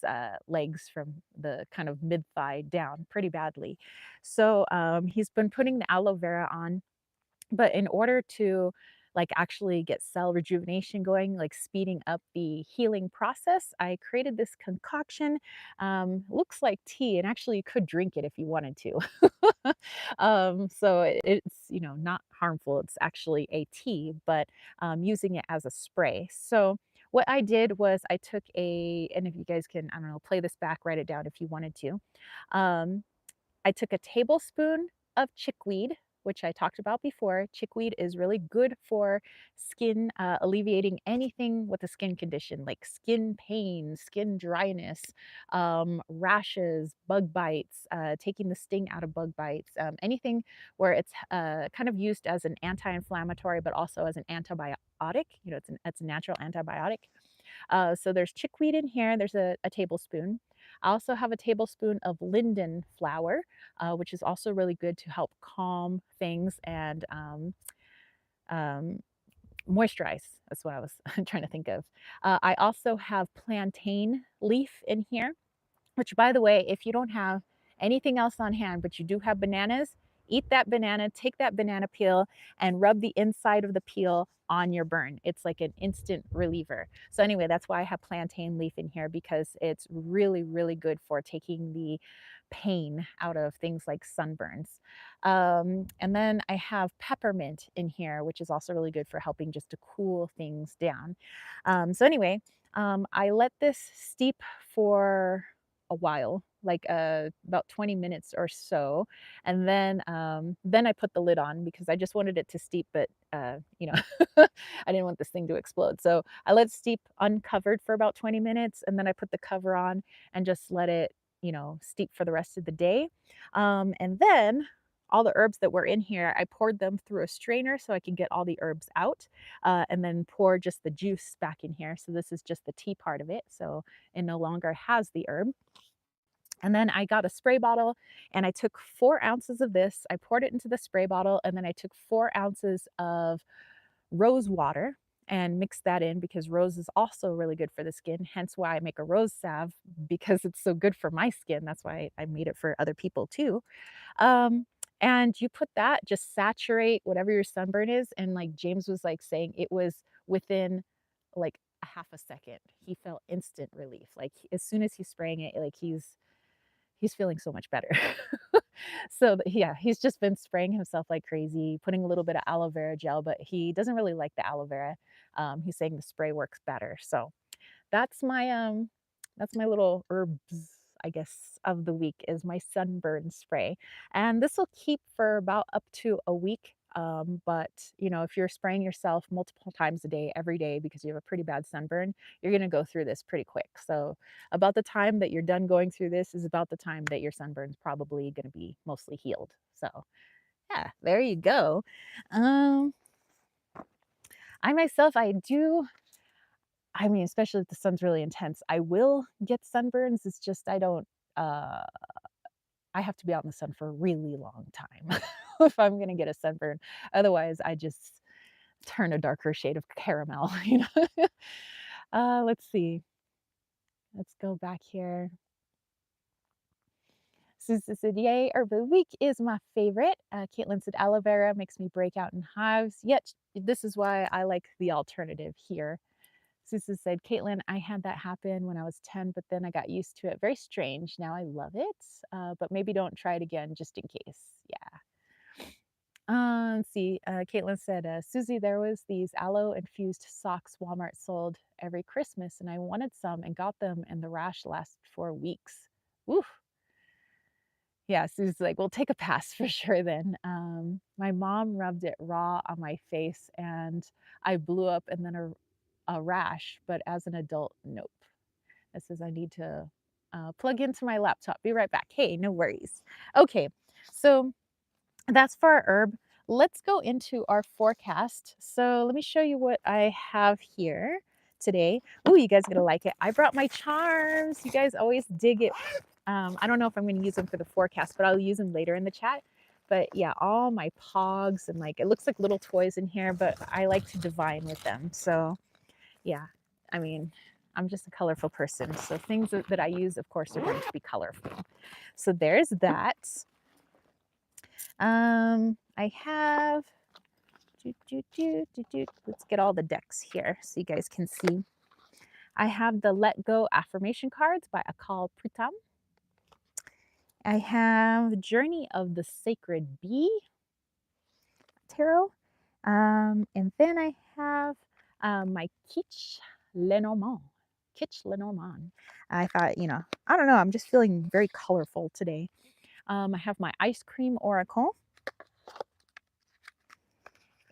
legs from the kind of mid thigh down pretty badly. So he's been putting the aloe vera on, but in order to like actually get cell rejuvenation going, like speeding up the healing process, I created this concoction. Looks like tea, and actually you could drink it if you wanted to. So it's not harmful. It's actually a tea, but using it as a spray. So what I did was I took and if you guys can, I don't know, play this back, write it down if you wanted to. Um, I took a tablespoon of chickweed, which I talked about before. Chickweed is really good for skin, alleviating anything with a skin condition like skin pain, skin dryness, rashes, bug bites, taking the sting out of bug bites, anything where it's kind of used as an anti-inflammatory, but also as an antibiotic. It's a natural antibiotic. So there's chickweed in here. There's a tablespoon. I also have a tablespoon of linden flower, which is also really good to help calm things and um, moisturize. That's what I was trying to think of. I also have plantain leaf in here, which, by the way, if you don't have anything else on hand, but you do have bananas, eat that banana, take that banana peel, and rub the inside of the peel on your burn. It's like an instant reliever. So, anyway, that's why I have plantain leaf in here, because it's really, really good for taking the pain out of things like sunburns. And then I have peppermint in here, which is also really good for helping just to cool things down. So, anyway, I let this steep for a while, like about 20 minutes or so, and then I put the lid on because I just wanted it to steep, but I didn't want this thing to explode. So I let it steep uncovered for about 20 minutes, and then I put the cover on and just let it steep for the rest of the day. And then all the herbs that were in here, I poured them through a strainer so I can get all the herbs out, and then pour just the juice back in here. So this is just the tea part of it. So it no longer has the herb. And then I got a spray bottle and I took 4 ounces of this. I poured it into the spray bottle, and then I took 4 ounces of rose water. and mix that in because rose is also really good for the skin. Hence why I make a rose salve because it's so good for my skin. That's why I made it for other people too. Um, and you put that, just saturate whatever your sunburn is. And like James was like saying, it was within like a half a second. He felt instant relief. Like as soon as he's spraying it, like he's feeling so much better. So yeah, he's just been spraying himself like crazy, putting a little bit of aloe vera gel, but he doesn't really like the aloe vera. He's saying the spray works better. So that's my little herbs, I guess, of the week is my sunburn spray. And this will keep for about up to a week. But you know, if you're spraying yourself multiple times a day, every day, because you have a pretty bad sunburn, you're gonna go through this pretty quick. So about the time that you're done going through this is about the time that your sunburn's probably gonna be mostly healed. So yeah, there you go. Um, I myself, I mean, especially if the sun's really intense, I will get sunburns. It's just uh I have to be out in the sun for a really long time if I'm gonna get a sunburn. Otherwise, I just turn a darker shade of caramel, you know? Let's see. Let's go back here. Susan said, "Yay, herb of the week is my favorite." Caitlin said, "Aloe vera makes me break out in hives." Yet, this is why I like the alternative here. Susan said, "Caitlin, I had that happen when I was 10, but then I got used to it. Very strange. Now I love it, but maybe don't try it again just in case." Yeah. Let's see. Caitlin said, "Susie, there was these aloe infused socks Walmart sold every Christmas, and I wanted some and got them, and the rash lasted for weeks." Oof. Yeah, Susie's like, "Well, take a pass for sure then." My mom rubbed it raw on my face, and I blew up and then a rash, but as an adult, nope. It says I need to plug into my laptop. Be right back. Hey, no worries. Okay, so that's for our herb. Let's go into our forecast. So let me show you what I have here today. Oh, you guys are gonna like it. I brought my charms. You guys always dig it. I don't know if I'm gonna use them for the forecast, but I'll use them later in the chat. But yeah, all my pogs and like it looks like little toys in here, but I like to divine with them. So yeah, I mean, I'm just a colorful person. So things that I use, of course, are going to be colorful. So there's that. I have, let's get all the decks here so you guys can see. I have the Let Go affirmation cards by Akal Pritam. I have Journey of the Sacred Bee tarot. And then I have my Kitsch Lenormand. Kitsch Lenormand. I thought, you know, I don't know, I'm just feeling very colorful today. I have my Ice Cream Oracle.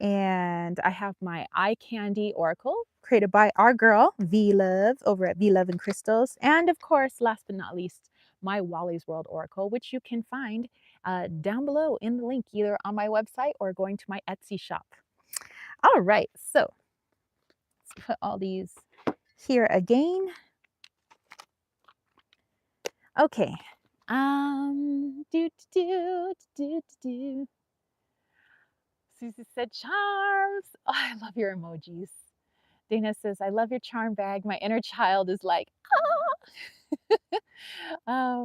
And I have my Eye Candy Oracle created by our girl, V Love, over at V Love and Crystals. And of course, last but not least, my Wally's World Oracle, which you can find down below in the link, either on my website or going to my Etsy shop. All right, so let's put all these here again. Okay. Do, do, do, do, do. Susie said charms. Oh, I love your emojis. Dana says, "I love your charm bag." My inner child is like, ah.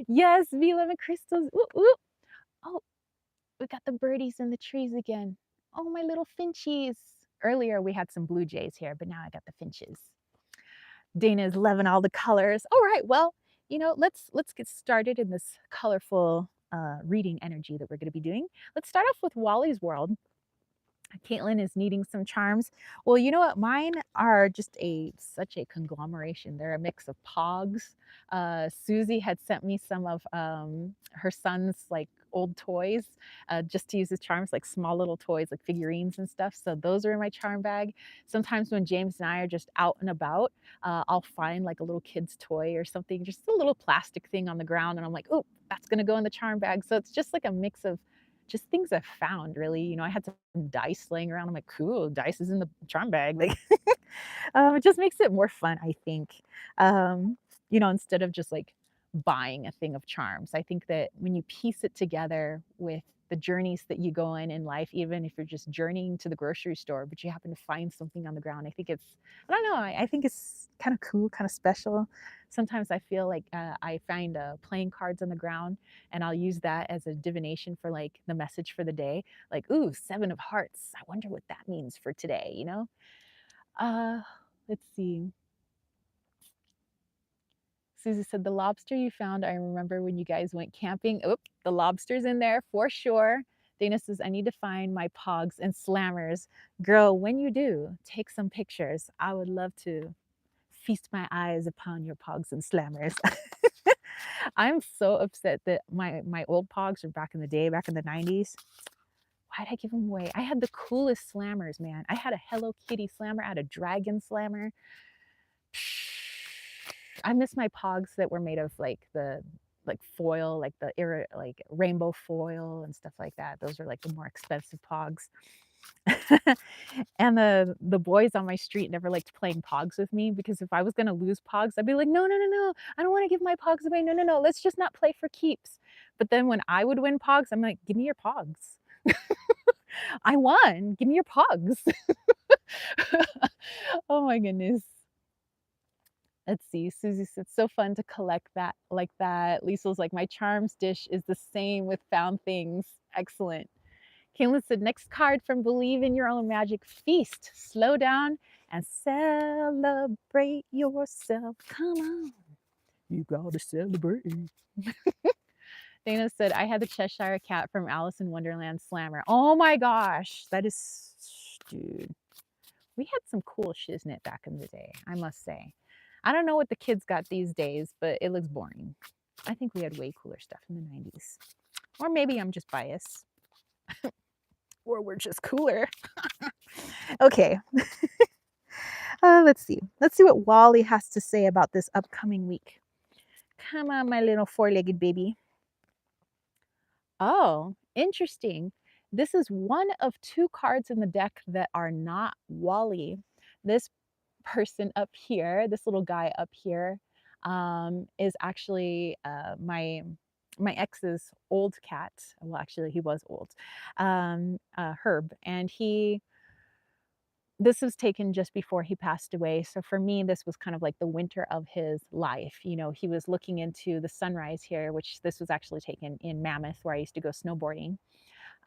Yes, we live in crystals. Ooh, ooh. Oh, we got the birdies in the trees again. Oh, my little finchies. Earlier we had some blue jays here, but now I got the finches. Dana is loving all the colors. All right, well, you know, let's get started in this colorful reading energy that we're going to be doing. Let's start off with Wally's World. Caitlin is needing some charms. Well, you know what? Mine are just such a conglomeration. They're a mix of pogs. Susie had sent me some of her son's like old toys just to use as charms, like small little toys, like figurines and stuff. So those are in my charm bag. Sometimes when James and I are just out and about, I'll find like a little kid's toy or something, just a little plastic thing on the ground, and I'm like, oh, that's gonna go in the charm bag. So it's just like a mix of just things I've found, really. You know, I had some dice laying around. I'm like, cool, dice is in the charm bag. Like, it just makes it more fun, I think. You know, instead of just like buying a thing of charms, I think that when you piece it together with the journeys that you go in life, even if you're just journeying to the grocery store, but you happen to find something on the ground. I think it's, I don't know, I think it's kind of cool, kind of special. Sometimes I feel like I find playing cards on the ground, and I'll use that as a divination for like the message for the day. Like, ooh, 7 of Hearts. I wonder what that means for today, you know? Uh, let's see. Susie said, the lobster you found, I remember when you guys went camping. Oop, the lobster's in there for sure. Dana says, I need to find my pogs and slammers. Girl, when you do, take some pictures. I would love to feast my eyes upon your pogs and slammers. I'm so upset that my old pogs are back in the day, back in the 90s. Why'd I give them away? I had the coolest slammers, man. I had a Hello Kitty slammer, I had a dragon slammer. I miss my pogs that were made of like the like foil, like the like rainbow foil and stuff like that. Those are like the more expensive pogs. And the boys on my street never liked playing pogs with me because if I was gonna lose pogs, I'd be like, no, no, no, no, I don't want to give my pogs away. No, no, no, let's just not play for keeps. But then when I would win pogs, I'm like, give me your pogs. I won. Give me your pogs. Oh my goodness. Let's see. Susie said, so fun to collect that like that. Lisa's like, my charms dish is the same with found things. Excellent. Caitlin said, next card from Believe in Your Own Magic Feast. Slow down and celebrate yourself. Come on. You gotta celebrate. Dana said, I had the Cheshire Cat from Alice in Wonderland Slammer. Oh my gosh. That is, dude. We had some cool shiznit back in the day, I must say. I don't know what the kids got these days, but it looks boring. I think we had way cooler stuff in the 90s. Or maybe I'm just biased. Or we're just cooler. Okay. Let's see. Let's see what Wally has to say about this upcoming week. Come on, my little four-legged baby. Oh, interesting. This is one of 2 cards in the deck that are not Wally. This person up here, this little guy up here, is actually my ex's old cat. Well, actually, he was old, Herb, and this was taken just before he passed away. So for me, this was kind of like the winter of his life. You know, he was looking into the sunrise here, which this was actually taken in Mammoth, where I used to go snowboarding.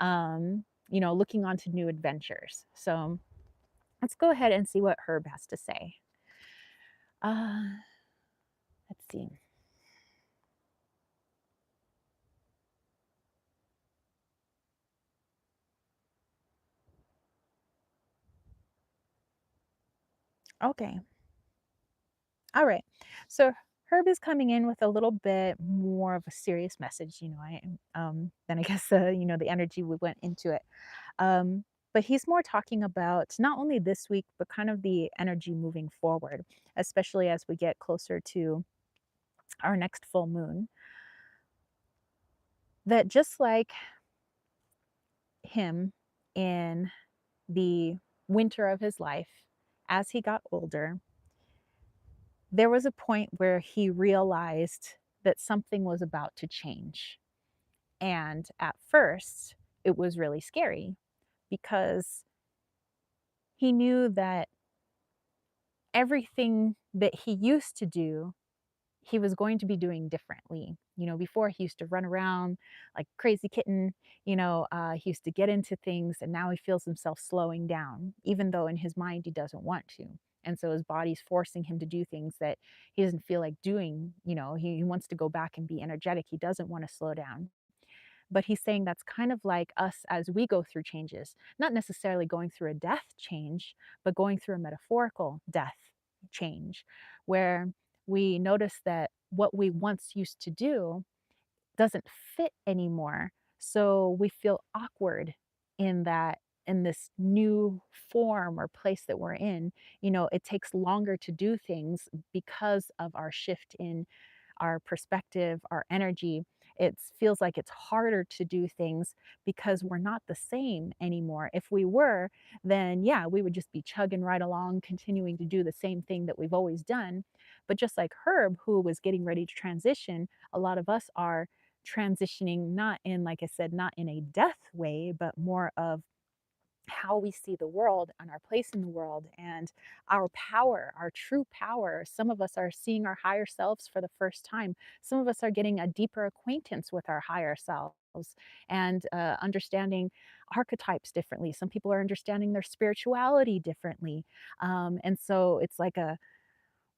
You know, looking on to new adventures. So let's go ahead and see what Herb has to say. Uh, let's see. Okay. All right. So Herb is coming in with a little bit more of a serious message, you know, than I guess, you know, the energy we went into it. Um, but he's more talking about not only this week, but kind of the energy moving forward, especially as we get closer to our next full moon. That just like him in the winter of his life, as he got older, there was a point where he realized that something was about to change. And at first, it was really scary because he knew that everything that he used to do, he was going to be doing differently. You know, before he used to run around like crazy kitten, you know, he used to get into things, and now he feels himself slowing down, even though in his mind he doesn't want to. And so his body's forcing him to do things that he doesn't feel like doing. You know, he wants to go back and be energetic. He doesn't want to slow down. But he's saying that's kind of like us as we go through changes, not necessarily going through a death change, but going through a metaphorical death change, where we notice that what we once used to do doesn't fit anymore. So we feel awkward in that, in this new form or place that we're in. You know, it takes longer to do things because of our shift in our perspective, our energy. It feels like it's harder to do things because we're not the same anymore. If we were, then yeah, we would just be chugging right along, continuing to do the same thing that we've always done. But just like Herb, who was getting ready to transition, a lot of us are transitioning, not in, like I said, not in a death way, but more of how we see the world and our place in the world and our power, our true power. Some of us are seeing our higher selves for the first time. Some of us are getting a deeper acquaintance with our higher selves and understanding archetypes differently. Some people are understanding their spirituality differently. And so it's like a,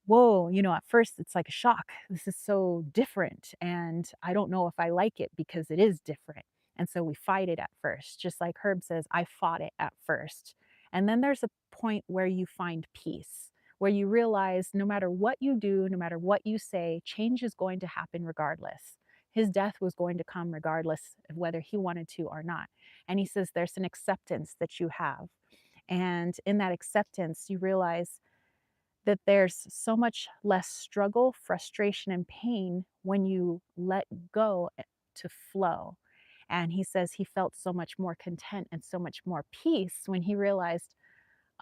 whoa, at first it's like a shock. This is so different. And I don't know if I like it because it is different. And so we fight it at first. Just like Herb says, I fought it at first. And then there's a point where you find peace, where you realize no matter what you do, no matter what you say, change is going to happen regardless. His death was going to come regardless of whether he wanted to or not. And he says there's an acceptance that you have. And in that acceptance, you realize that there's so much less struggle, frustration, and pain when you let go to flow. And he says he felt so much more content and so much more peace when he realized,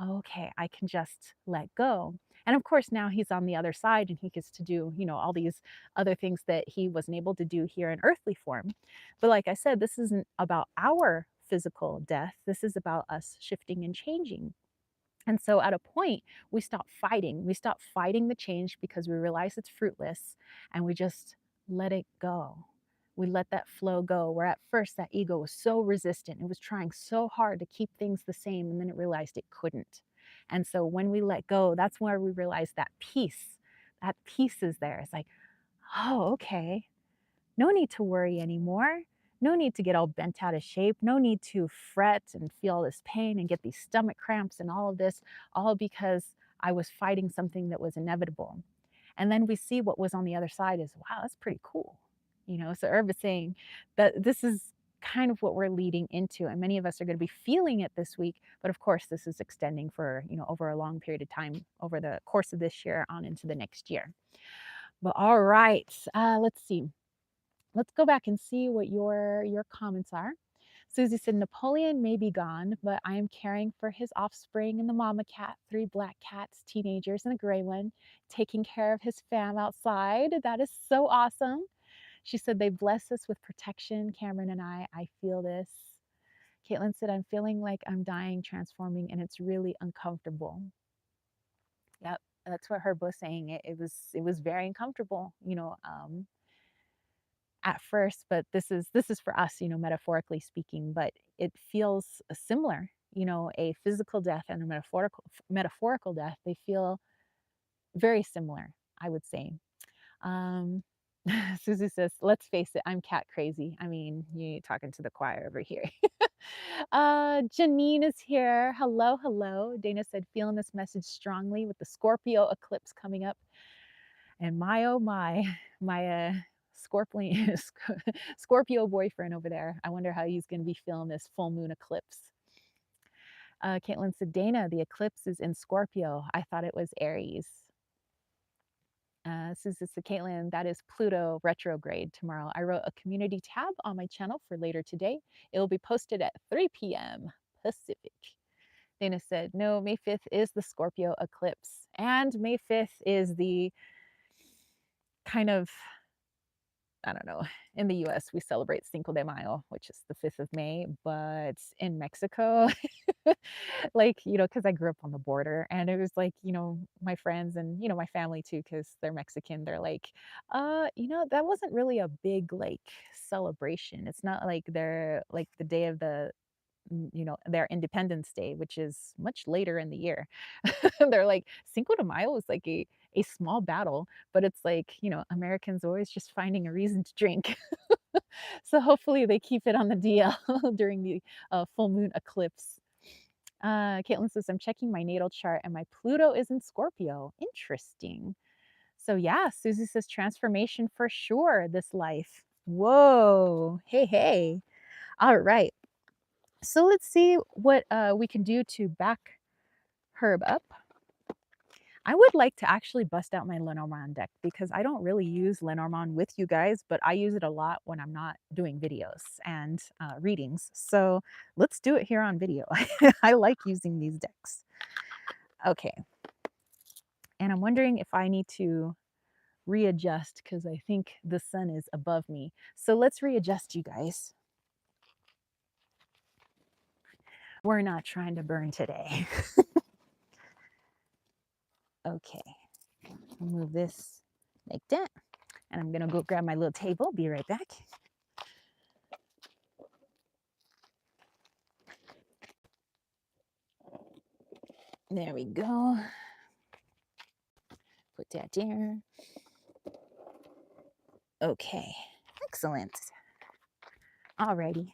oh, okay, I can just let go. And of course, now he's on the other side and he gets to do, all these other things that he wasn't able to do here in earthly form. But like I said, this isn't about our physical death. This is about us shifting and changing. And so at a point, we stop fighting. We stop fighting the change because we realize it's fruitless and we just let it go. We let that flow go. Where at first that ego was so resistant, it was trying so hard to keep things the same, and then it realized it couldn't. And so when we let go, that's where we realize that peace. That peace is there. It's like, oh, okay, no need to worry anymore. No need to get all bent out of shape. No need to fret and feel this pain and get these stomach cramps and all of this, all because I was fighting something that was inevitable. And then we see what was on the other side is, wow, that's pretty cool. So Herb is saying that this is kind of what we're leading into. And many of us are going to be feeling it this week. But of course, this is extending for, over a long period of time over the course of this year on into the next year. But all right, let's see. Let's go back and see what your comments are. Susie said, Napoleon may be gone, but I am caring for his offspring and the mama cat, 3 black cats, teenagers, and a gray one, taking care of his fam outside. That is so awesome. She said, they bless us with protection, Cameron and I feel this. Caitlin said, I'm feeling like I'm dying, transforming, and it's really uncomfortable. Yep, that's what Herb was saying. It was very uncomfortable, at first, but this is for us, metaphorically speaking, but it feels similar. A physical death and a metaphorical death, they feel very similar, I would say. um Susie says, let's face it, I'm cat crazy. I mean, you talking to the choir over here. Janine is here. Hello, hello. Dana said, feeling this message strongly with the Scorpio eclipse coming up. And my, oh my, my Scorpio, Scorpio boyfriend over there. I wonder how he's going to be feeling this full moon eclipse. Caitlin said, Dana, the eclipse is in Scorpio. I thought it was Aries. Susan said, Caitlin, that is Pluto retrograde tomorrow. I wrote a community tab on my channel for later today. It will be posted at 3 p.m. Pacific. Dana said, no, May 5th is the Scorpio eclipse. And May 5th is the kind of, I don't know, in the US, we celebrate Cinco de Mayo, which is the 5th of May, but in Mexico, like, because I grew up on the border and it was like, my friends and, my family too, because they're Mexican, they're like, that wasn't really a big like celebration. It's not like they're like the day of their Independence Day, which is much later in the year. They're like, Cinco de Mayo is like a small battle, but it's like, Americans always just finding a reason to drink. So hopefully they keep it on the DL during the full moon eclipse. Caitlin says, I'm checking my natal chart and my Pluto is in Scorpio. Interesting. So yeah, Susie says transformation for sure this life. Whoa. Hey, hey. All right. So let's see what we can do to back Herb up. I would like to actually bust out my Lenormand deck because I don't really use Lenormand with you guys, but I use it a lot when I'm not doing videos and readings. So let's do it here on video. I like using these decks. Okay. And I'm wondering if I need to readjust because I think the sun is above me. So let's readjust, you guys. We're not trying to burn today. Okay, move this like that. And I'm gonna go grab my little table. Be right back. There we go. Put that there. Okay, excellent. Alrighty.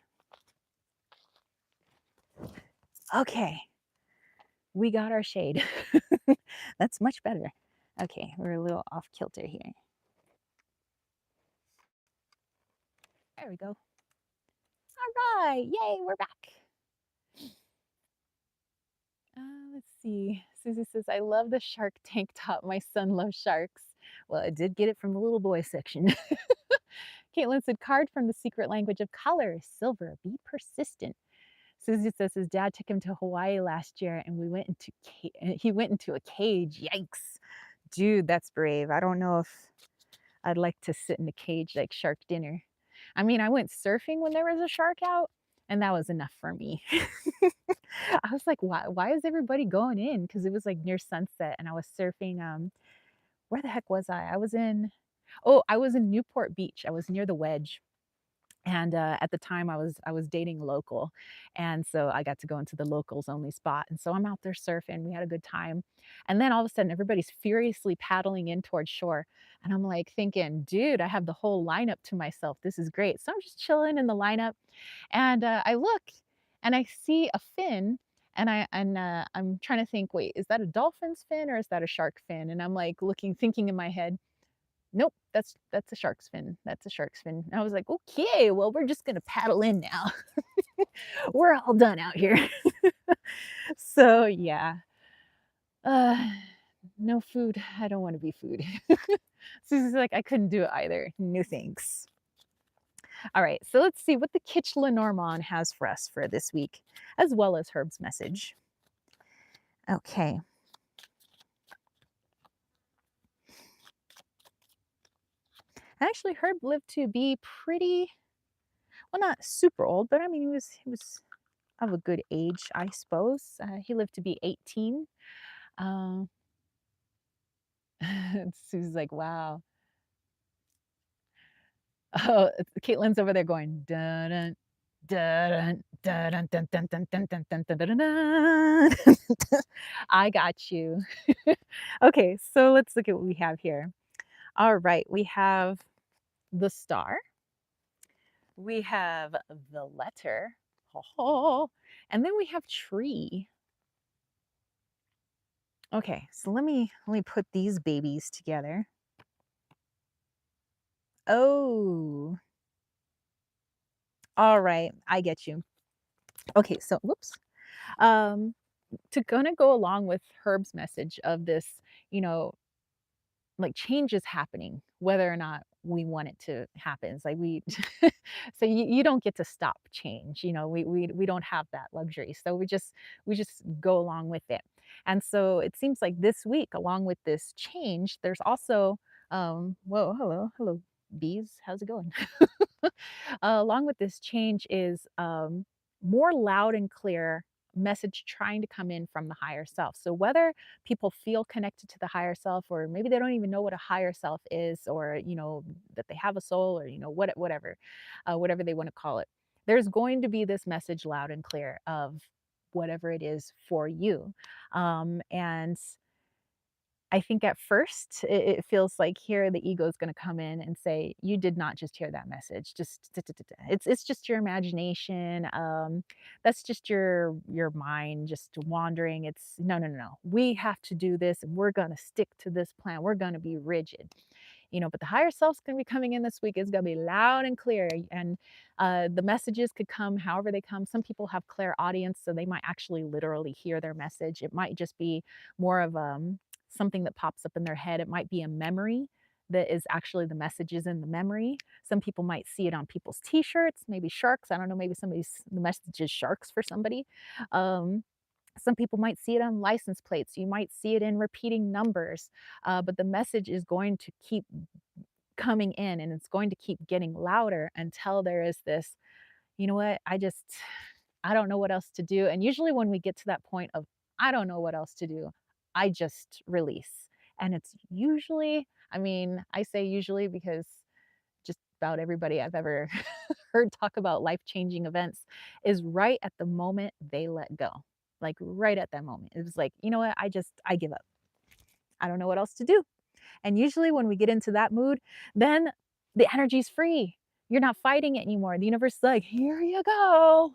Okay, we got our shade. That's much better. Okay, we're a little off kilter here. There we go. All right, yay, we're back. Let's see. Susie says, I love the shark tank top. My son loves sharks. Well, I did get it from the little boy section. Caitlin said, card from the secret language of color, silver, be persistent. Susie says his dad took him to Hawaii last year and he went into a cage. Yikes. Dude, that's brave. I don't know if I'd like to sit in a cage like shark dinner. I mean, I went surfing when there was a shark out, and that was enough for me. I was like, why is everybody going in? Because it was like near sunset and I was surfing. Where the heck was I? I was in Newport Beach. I was near the Wedge. And at the time, I was dating a local, and so I got to go into the locals only spot. And so I'm out there surfing. We had a good time, and then all of a sudden, everybody's furiously paddling in towards shore, and I'm like thinking, "Dude, I have the whole lineup to myself. This is great." So I'm just chilling in the lineup, and I look, and I see a fin, and I'm trying to think, wait, is that a dolphin's fin or is that a shark fin? And I'm like looking, thinking in my head, nope, that's a shark's fin. That's a shark's fin. And I was like, okay, well, we're just gonna paddle in now. We're all done out here. So yeah. Uh no food. I don't want to be food. Susie's like, I couldn't do it either. No thanks. All right, so let's see what the Kitch Lenormand has for us for this week, as well as Herb's message. Okay. Actually, Herb lived to be pretty, well, not super old, but I mean, he was of a good age, I suppose. He lived to be 18. Uh, Sue's like, wow. Oh, Caitlin's over there going, dun dun dun dun dun dun dun dun dun dun dun dun dun. I got you. Okay, so let's look at what we have here. All right, we have the star. We have the letter. Oh, and then we have tree. Okay, so let me put these babies together. Oh, all right, I get you. Okay, so whoops. Um, to kind of go along with Herb's message of this, you know, like change is happening, whether or not we want it to happen. It's like we, so you don't get to stop change. We don't have that luxury. So we just go along with it. And so it seems like this week, along with this change, there's also whoa, hello, bees, how's it going? Along with this change is more loud and clear message trying to come in from the higher self. So whether people feel connected to the higher self, or maybe they don't even know what a higher self is, or that they have a soul, or whatever they want to call it, there's going to be this message loud and clear of whatever it is for you. And I think at first it feels like here the ego is going to come in and say, "You did not just hear that message. Just it's just your imagination. That's just your mind just wandering. It's no, no, no, no. We have to do this, and we're going to stick to this plan. We're going to be rigid." But the higher self's going to be coming in this week. It's going to be loud and clear, and the messages could come however they come. Some people have clairaudience, so they might actually literally hear their message. It might just be more of something that pops up in their head. It might be a memory that is actually the messages in the memory. Some people might see it on people's t-shirts, maybe sharks. I don't know, maybe the message is sharks for somebody. Some people might see it on license plates. You might see it in repeating numbers, but the message is going to keep coming in and it's going to keep getting louder until there is this, you know what, I don't know what else to do. And usually when we get to that point of, I don't know what else to do, I just release. And it's usually, I mean, I say usually because just about everybody I've ever heard talk about life changing events is right at the moment they let go. Like right at that moment. It was like, you know what? I give up. I don't know what else to do. And usually when we get into that mood, then the energy's free. You're not fighting it anymore. The universe is like, here you go,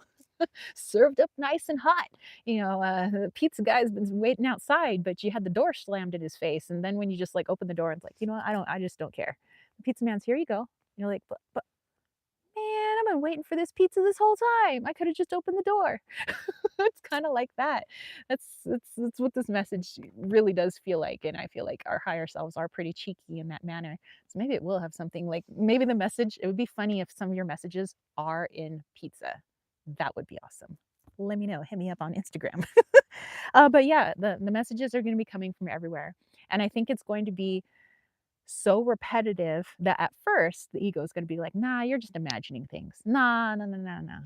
served up nice and hot. The pizza guy's been waiting outside, but you had the door slammed in his face. And then when you just like open the door, it's like, you know what? I just don't care. The pizza man's here you go. You're like, but man, I've been waiting for this pizza this whole time. I could have just opened the door. It's kind of like that. That's what this message really does feel like. And I feel like our higher selves are pretty cheeky in that manner. So maybe it will have something like maybe the message, it would be funny if some of your messages are in pizza. That would be awesome. Let me know. Hit me up on Instagram. But yeah, the messages are going to be coming from everywhere. And I think it's going to be so repetitive that at first the ego is going to be like, nah, you're just imagining things. Nah, no, no, no, no.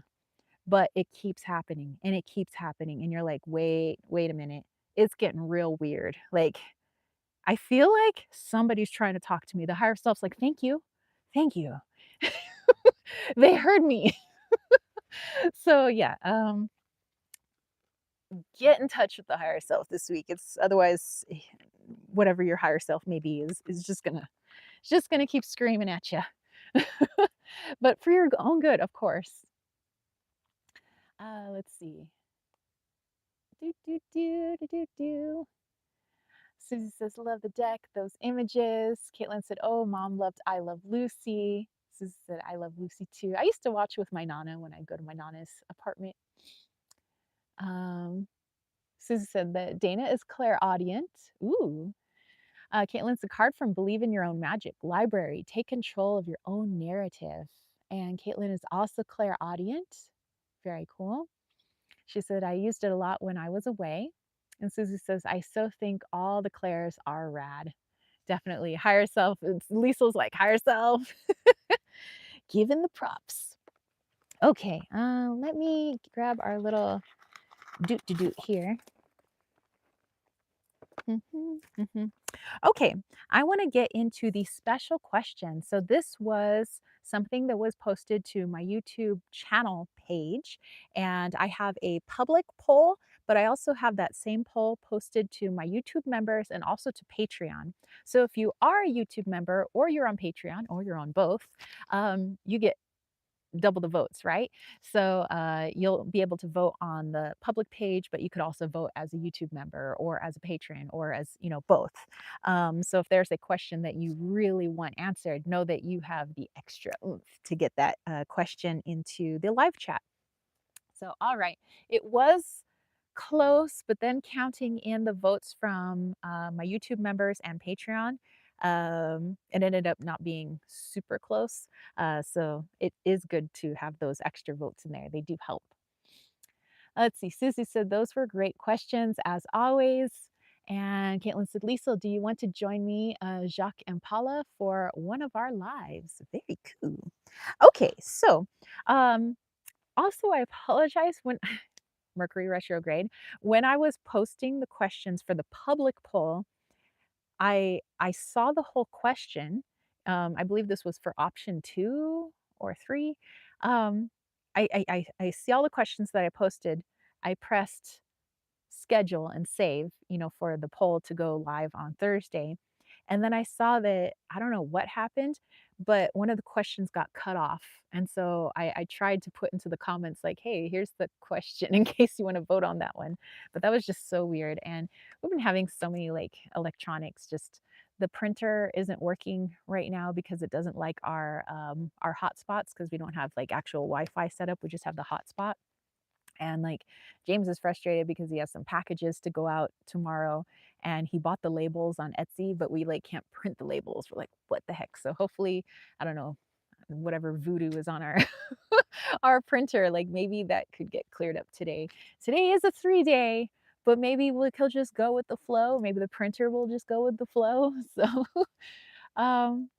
But it keeps happening and it keeps happening. And you're like, wait a minute. It's getting real weird. Like, I feel like somebody's trying to talk to me. The higher self's like, thank you. Thank you. They heard me. So yeah, get in touch with the higher self this week. It's otherwise whatever your higher self maybe is just gonna keep screaming at you. But for your own good, of course. Let's see. Do, do, do, do, do, do. Susie says, love the deck, those images. Caitlin said, oh, mom loved I Love Lucy. Susie said, I love Lucy too. I used to watch with my Nana when I go to my Nana's apartment. Um, Susie said that Dana is clairaudient. Ooh. Caitlin's a card from Believe in Your Own Magic. Library, take control of your own narrative. And Caitlin is also clairaudient. Very cool. She said, I used it a lot when I was away. And Susie says, I so think all the Claires are rad. Definitely. Higher self. Lisa's like, higher self. Given the props. Okay, let me grab our little doot here. Okay, I want to get into the special question. So, this was something that was posted to my YouTube channel page, and I have a public poll, but I also have that same poll posted to my YouTube members and also to Patreon. So, if you are a YouTube member or you're on Patreon or you're on both, you get double the votes, right? So you'll be able to vote on the public page, but you could also vote as a YouTube member or as a patron or as, both. So if there's a question that you really want answered, know that you have the extra oomph to get that question into the live chat. So, all right, it was close, but then counting in the votes from my YouTube members and Patreon, it ended up not being super close. So it is good to have those extra votes in there. They do help. Let's see. Susie said those were great questions as always. And Caitlin said, Lisa, do you want to join me, Jacques and Paula, for one of our lives? Very cool. Okay, so also I apologize when Mercury retrograde. When I was posting the questions for the public poll, I saw the whole question. I believe this was for option 2 or 3. Um, I see all the questions that I posted. I pressed schedule and save, for the poll to go live on Thursday. And then I saw that I don't know what happened, but one of the questions got cut off. And so I tried to put into the comments, like, hey, here's the question in case you want to vote on that one. But that was just so weird. And we've been having so many like electronics, just the printer isn't working right now because it doesn't like our hotspots because we don't have like actual Wi-Fi set up. We just have the hotspot. And like James is frustrated because he has some packages to go out tomorrow and he bought the labels on Etsy, but we like can't print the labels. We're like, what the heck? So hopefully, I don't know, whatever voodoo is on our our printer, like maybe that could get cleared up today. Today is a 3-day, but maybe he'll just go with the flow. Maybe the printer will just go with the flow. So, um,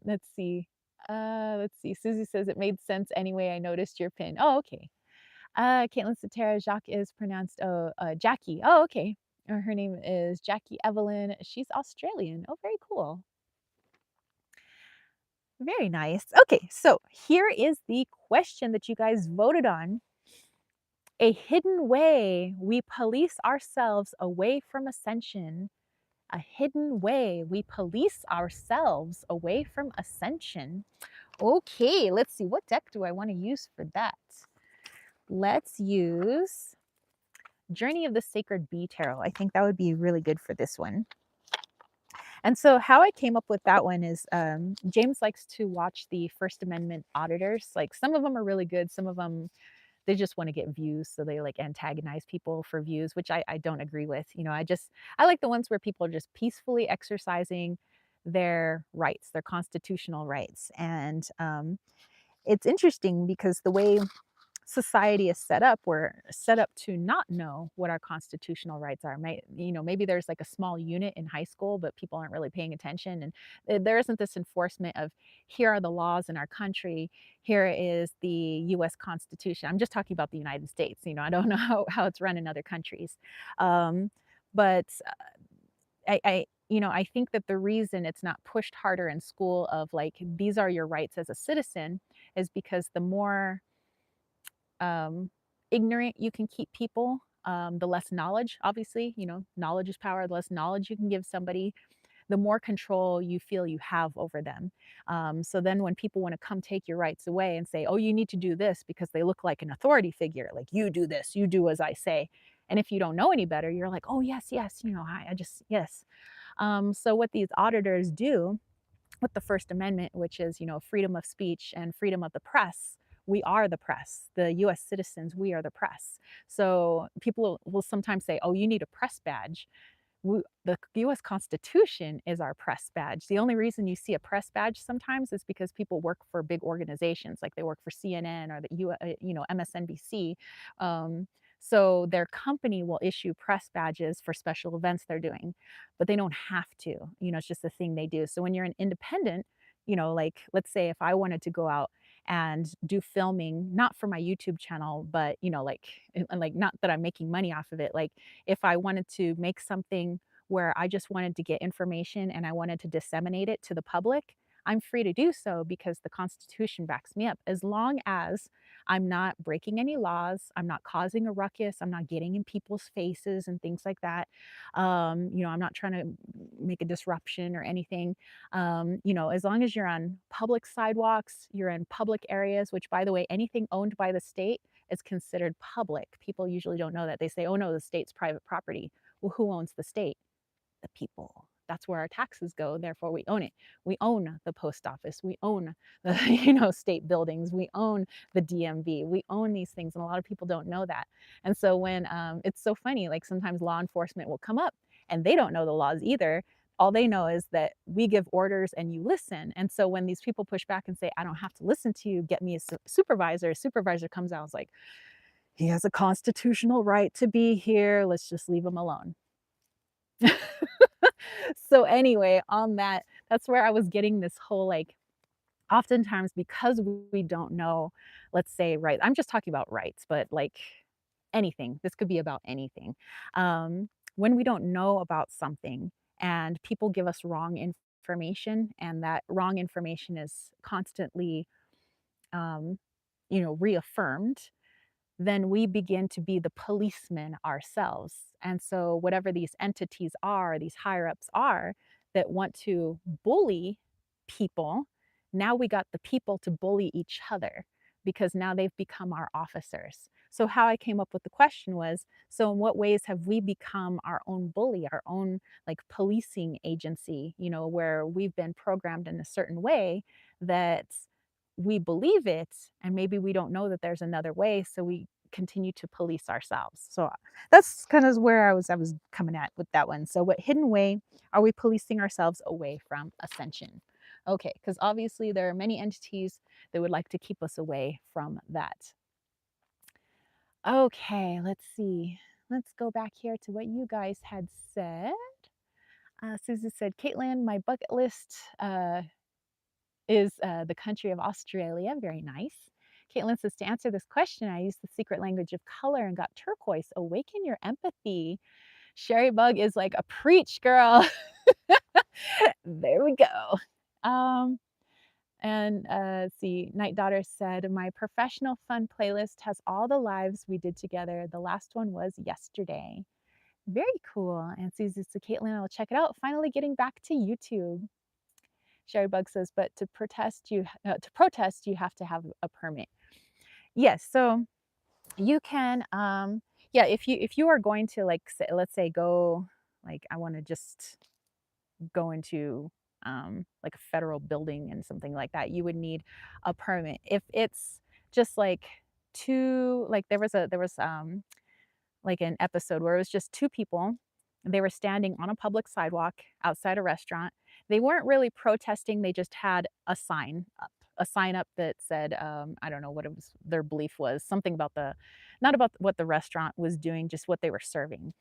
let's see. Let's see. Susie says it made sense anyway. I noticed your pin. Oh, okay. Caitlin Satara, Jacques is pronounced Jackie. Oh, okay. Her name is Jackie Evelyn. She's Australian. Oh, very cool. Very nice. Okay, so here is the question that you guys voted on. A hidden way we police ourselves away from ascension. A hidden way we police ourselves away from ascension. Okay, let's see. What deck do I want to use for that? Let's use Journey of the Sacred Bee Tarot. I think that would be really good for this one. And so how I came up with that one is James likes to watch the First Amendment auditors. Like some of them are really good. Some of them, they just want to get views. So they like antagonize people for views, which I don't agree with. You know, I like the ones where people are just peacefully exercising their rights, their constitutional rights. And it's interesting because the way society is set up, we're set up to not know what our constitutional rights are. You know, maybe there's like a small unit in high school, but people aren't really paying attention. And there isn't this enforcement of here are the laws in our country, here is the US Constitution. I'm just talking about the United States. You know, I don't know how it's run in other countries. But you know, I think that the reason it's not pushed harder in school of like, these are your rights as a citizen is because the more um, ignorant you can keep people, the less knowledge, obviously, you know, knowledge is power. The less knowledge you can give somebody, the more control you feel you have over them. So then when people want to come take your rights away and say, oh, you need to do this because they look like an authority figure, like you do this, you do as I say. And if you don't know any better, you're like, oh, yes, yes, you know, I just, yes. So what these auditors do with the First Amendment, which is, you know, freedom of speech and freedom of the press. We are the press. The US citizens, we are the press. So people will sometimes say, oh, you need a press badge. The US Constitution is our press badge. The only reason you see a press badge sometimes is because people work for big organizations, like they work for CNN or you know, MSNBC. Um, so their company will issue press badges for special events they're doing, but they don't have to. You know, it's just a thing they do. So when you're an independent, you know, like let's say if I wanted to go out and do filming, not for my YouTube channel, but you know, like not that I'm making money off of it, like if I wanted to make something where I just wanted to get information and I wanted to disseminate it to the public, I'm free to do so because the Constitution backs me up. As long as I'm not breaking any laws, I'm not causing a ruckus, I'm not getting in people's faces and things like that. You know, I'm not trying to make a disruption or anything. You know, as long as you're on public sidewalks, you're in public areas, which by the way, anything owned by the state is considered public. People usually don't know that. They say, oh no, the state's private property. Well, who owns the state? The people. That's where our taxes go. Therefore, we own it. We own the post office. We own the you know state buildings. We own the DMV. We own these things, and a lot of people don't know that. And so when it's so funny, like sometimes law enforcement will come up and they don't know the laws either. All they know is that we give orders and you listen. And so when these people push back and say, I don't have to listen to you, get me a supervisor comes out and is like, he has a constitutional right to be here. Let's just leave him alone. So anyway, on that, that's where I was getting this whole like, oftentimes because we don't know, let's say, right, I'm just talking about rights, but like anything, this could be about anything. When we don't know about something and people give us wrong information, and that wrong information is constantly, um, you know, reaffirmed, then we begin to be the policemen ourselves. And so, whatever these entities are, these higher ups are that want to bully people, now we got the people to bully each other because now they've become our officers. So, how I came up with the question was, so in what ways have we become our own bully, our own like policing agency, you know, where we've been programmed in a certain way that we believe it, and maybe we don't know that there's another way, so we continue to police ourselves. So that's kind of where I was coming at with that one. So what hidden way are we policing ourselves away from ascension? Okay, because obviously there are many entities that would like to keep us away from that. Okay, let's see. let's go back here to what you guys had said. Susie said, Caitlin, my bucket list is the country of Australia. Very nice. Caitlin says, to answer this question, I used the secret language of color and got turquoise. Awaken your empathy. Sherry Bug is like a preach, girl. There we go. And see, Night Daughter said, my professional fun playlist has all the lives we did together. The last one was yesterday. Very cool. And Susie said, Caitlin, I'll check it out. Finally getting back to YouTube. Sherry Bug says, but to protest, you have to have a permit. Yes, so you can, yeah, if you are going to like, say, let's say go, like I want to just go into like a federal building and something like that, you would need a permit. If it's just like like there was like an episode where it was just two people. They were standing on a public sidewalk outside a restaurant. They weren't really protesting, they just had a sign up that said, I don't know what it was, their belief was something about not about what the restaurant was doing, just what they were serving.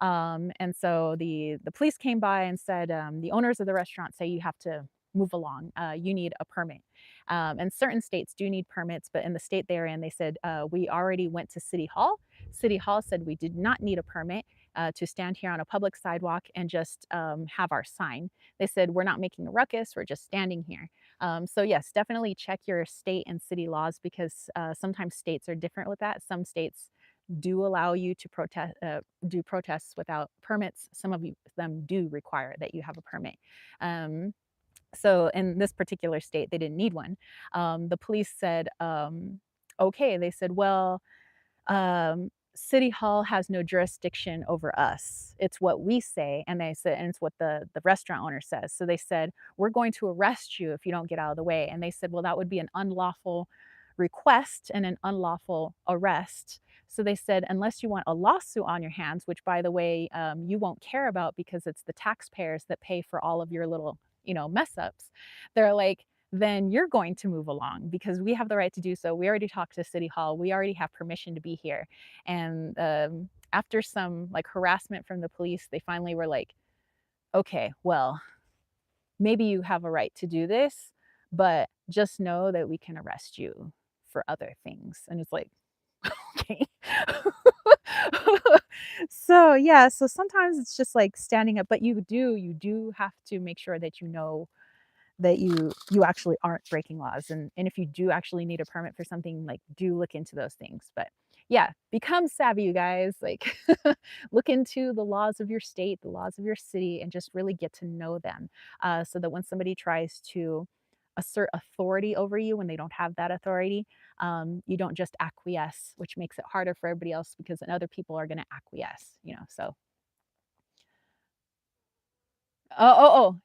And so the police came by and said, the owners of the restaurant say you have to move along. You need a permit. And certain states do need permits, but in the state they're in, they said, we already went to City Hall. City Hall said we did not need a permit to stand here on a public sidewalk and just have our sign. They said, we're not making a ruckus, we're just standing here. So yes, definitely check your state and city laws, because sometimes states are different with that. Some states do allow you to do protests without permits. Some of them do require that you have a permit. So in this particular state, they didn't need one. The police said, okay, they said, well, City Hall has no jurisdiction over us. It's what we say. And they said, and it's what the restaurant owner says. So they said, we're going to arrest you if you don't get out of the way. And they said, well, that would be an unlawful request and an unlawful arrest. So they said, unless you want a lawsuit on your hands, which by the way, you won't care about because it's the taxpayers that pay for all of your little, mess ups. They're like, then you're going to move along because we have the right to do so. We already talked to City Hall. We already have permission to be here. And after some like harassment from the police, they finally were like, okay, well, maybe you have a right to do this, but just know that we can arrest you for other things. And it's like, okay. So yeah, so sometimes it's just like standing up, but you do have to make sure that you know that you actually aren't breaking laws. And if you do actually need a permit for something, like do look into those things. But yeah, become savvy, you guys. Like look into the laws of your state, the laws of your city, and just really get to know them, so that when somebody tries to assert authority over you when they don't have that authority, you don't just acquiesce, which makes it harder for everybody else because then other people are going to acquiesce. So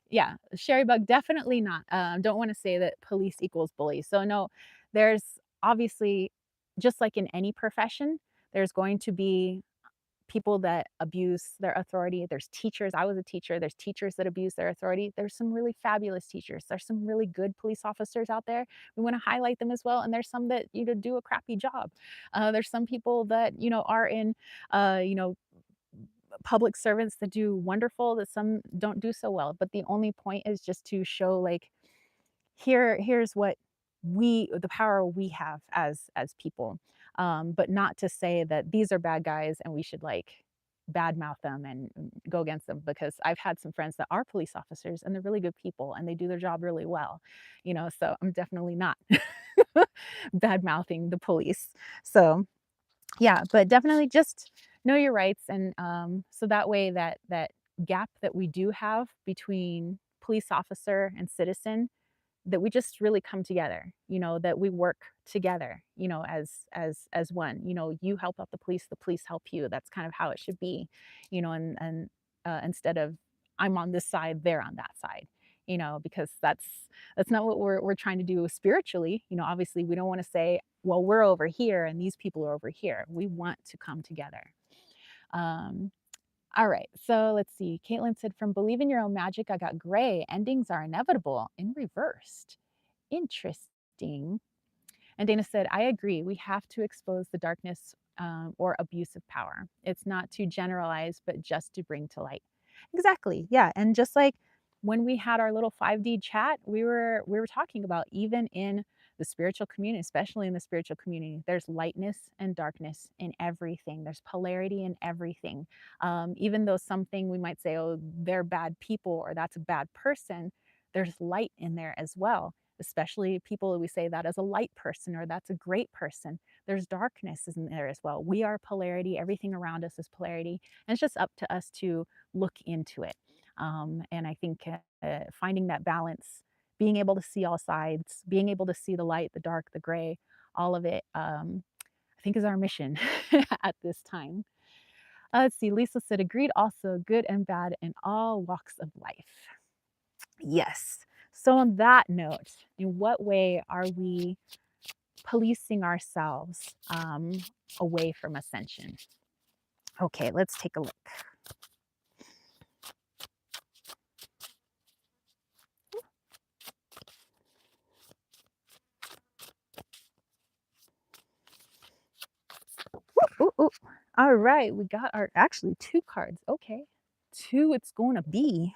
yeah, Sherry Bug, definitely not. Don't want to say that police equals bully. So no, there's obviously, just like in any profession, there's going to be people that abuse their authority. There's teachers. I was a teacher. There's teachers that abuse their authority. There's some really fabulous teachers. There's some really good police officers out there. We want to highlight them as well. And there's some that do a crappy job. There's some people that are in uh, you know public servants that do wonderful, that some don't do so well. But the only point is just to show, like, here's what the power we have as people, but not to say that these are bad guys and we should like badmouth them and go against them, because I've had some friends that are police officers and they're really good people and they do their job really well. So I'm definitely not bad mouthing the police. So yeah, but definitely just know your rights, and so that way that gap that we do have between police officer and citizen, that we just really come together, that we work together, as one. You help out the police help you. That's kind of how it should be, and instead of I'm on this side, they're on that side, because that's not what we're trying to do spiritually. Obviously we don't want to say, well, we're over here and these people are over here. We want to come together. Um, all right, so let's see. Caitlin said, from believe in your own magic, I got gray. Endings are inevitable in reversed. Interesting. And Dana said, I agree. We have to expose the darkness or abuse of power. It's not to generalize, but just to bring to light. Exactly. Yeah. And just like when we had our little 5D chat, we were talking about even in the spiritual community, especially in the spiritual community, there's lightness and darkness in everything. There's polarity in everything. Even though something we might say, oh, they're bad people or that's a bad person, there's light in there as well. Especially people we say that as a light person or that's a great person. There's darkness in there as well. We are polarity. Everything around us is polarity, and it's just up to us to look into it. And I think finding that balance, being able to see all sides, being able to see the light, the dark, the gray, all of it, I think is our mission at this time. Let's see. Lisa said, agreed also, good and bad in all walks of life. Yes. So, on that note, in what way are we policing ourselves away from ascension? Okay, let's take a look. Ooh, ooh. All right, we got our actually two cards. Okay, two it's going to be.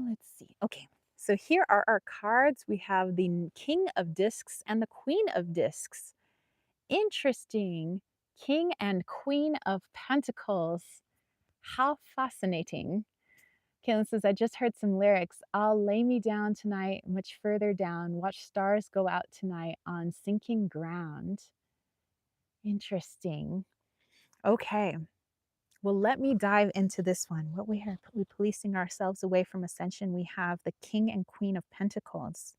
Let's see. Okay, so here are our cards. We have the King of Discs and the Queen of Discs. Interesting. King and Queen of Pentacles. How fascinating. Kaylin says, I just heard some lyrics. I'll lay me down tonight, much further down. Watch stars go out tonight on sinking ground. Interesting. Okay. Well, let me dive into this one. What we are we policing ourselves away from ascension. We have the King and Queen of Pentacles.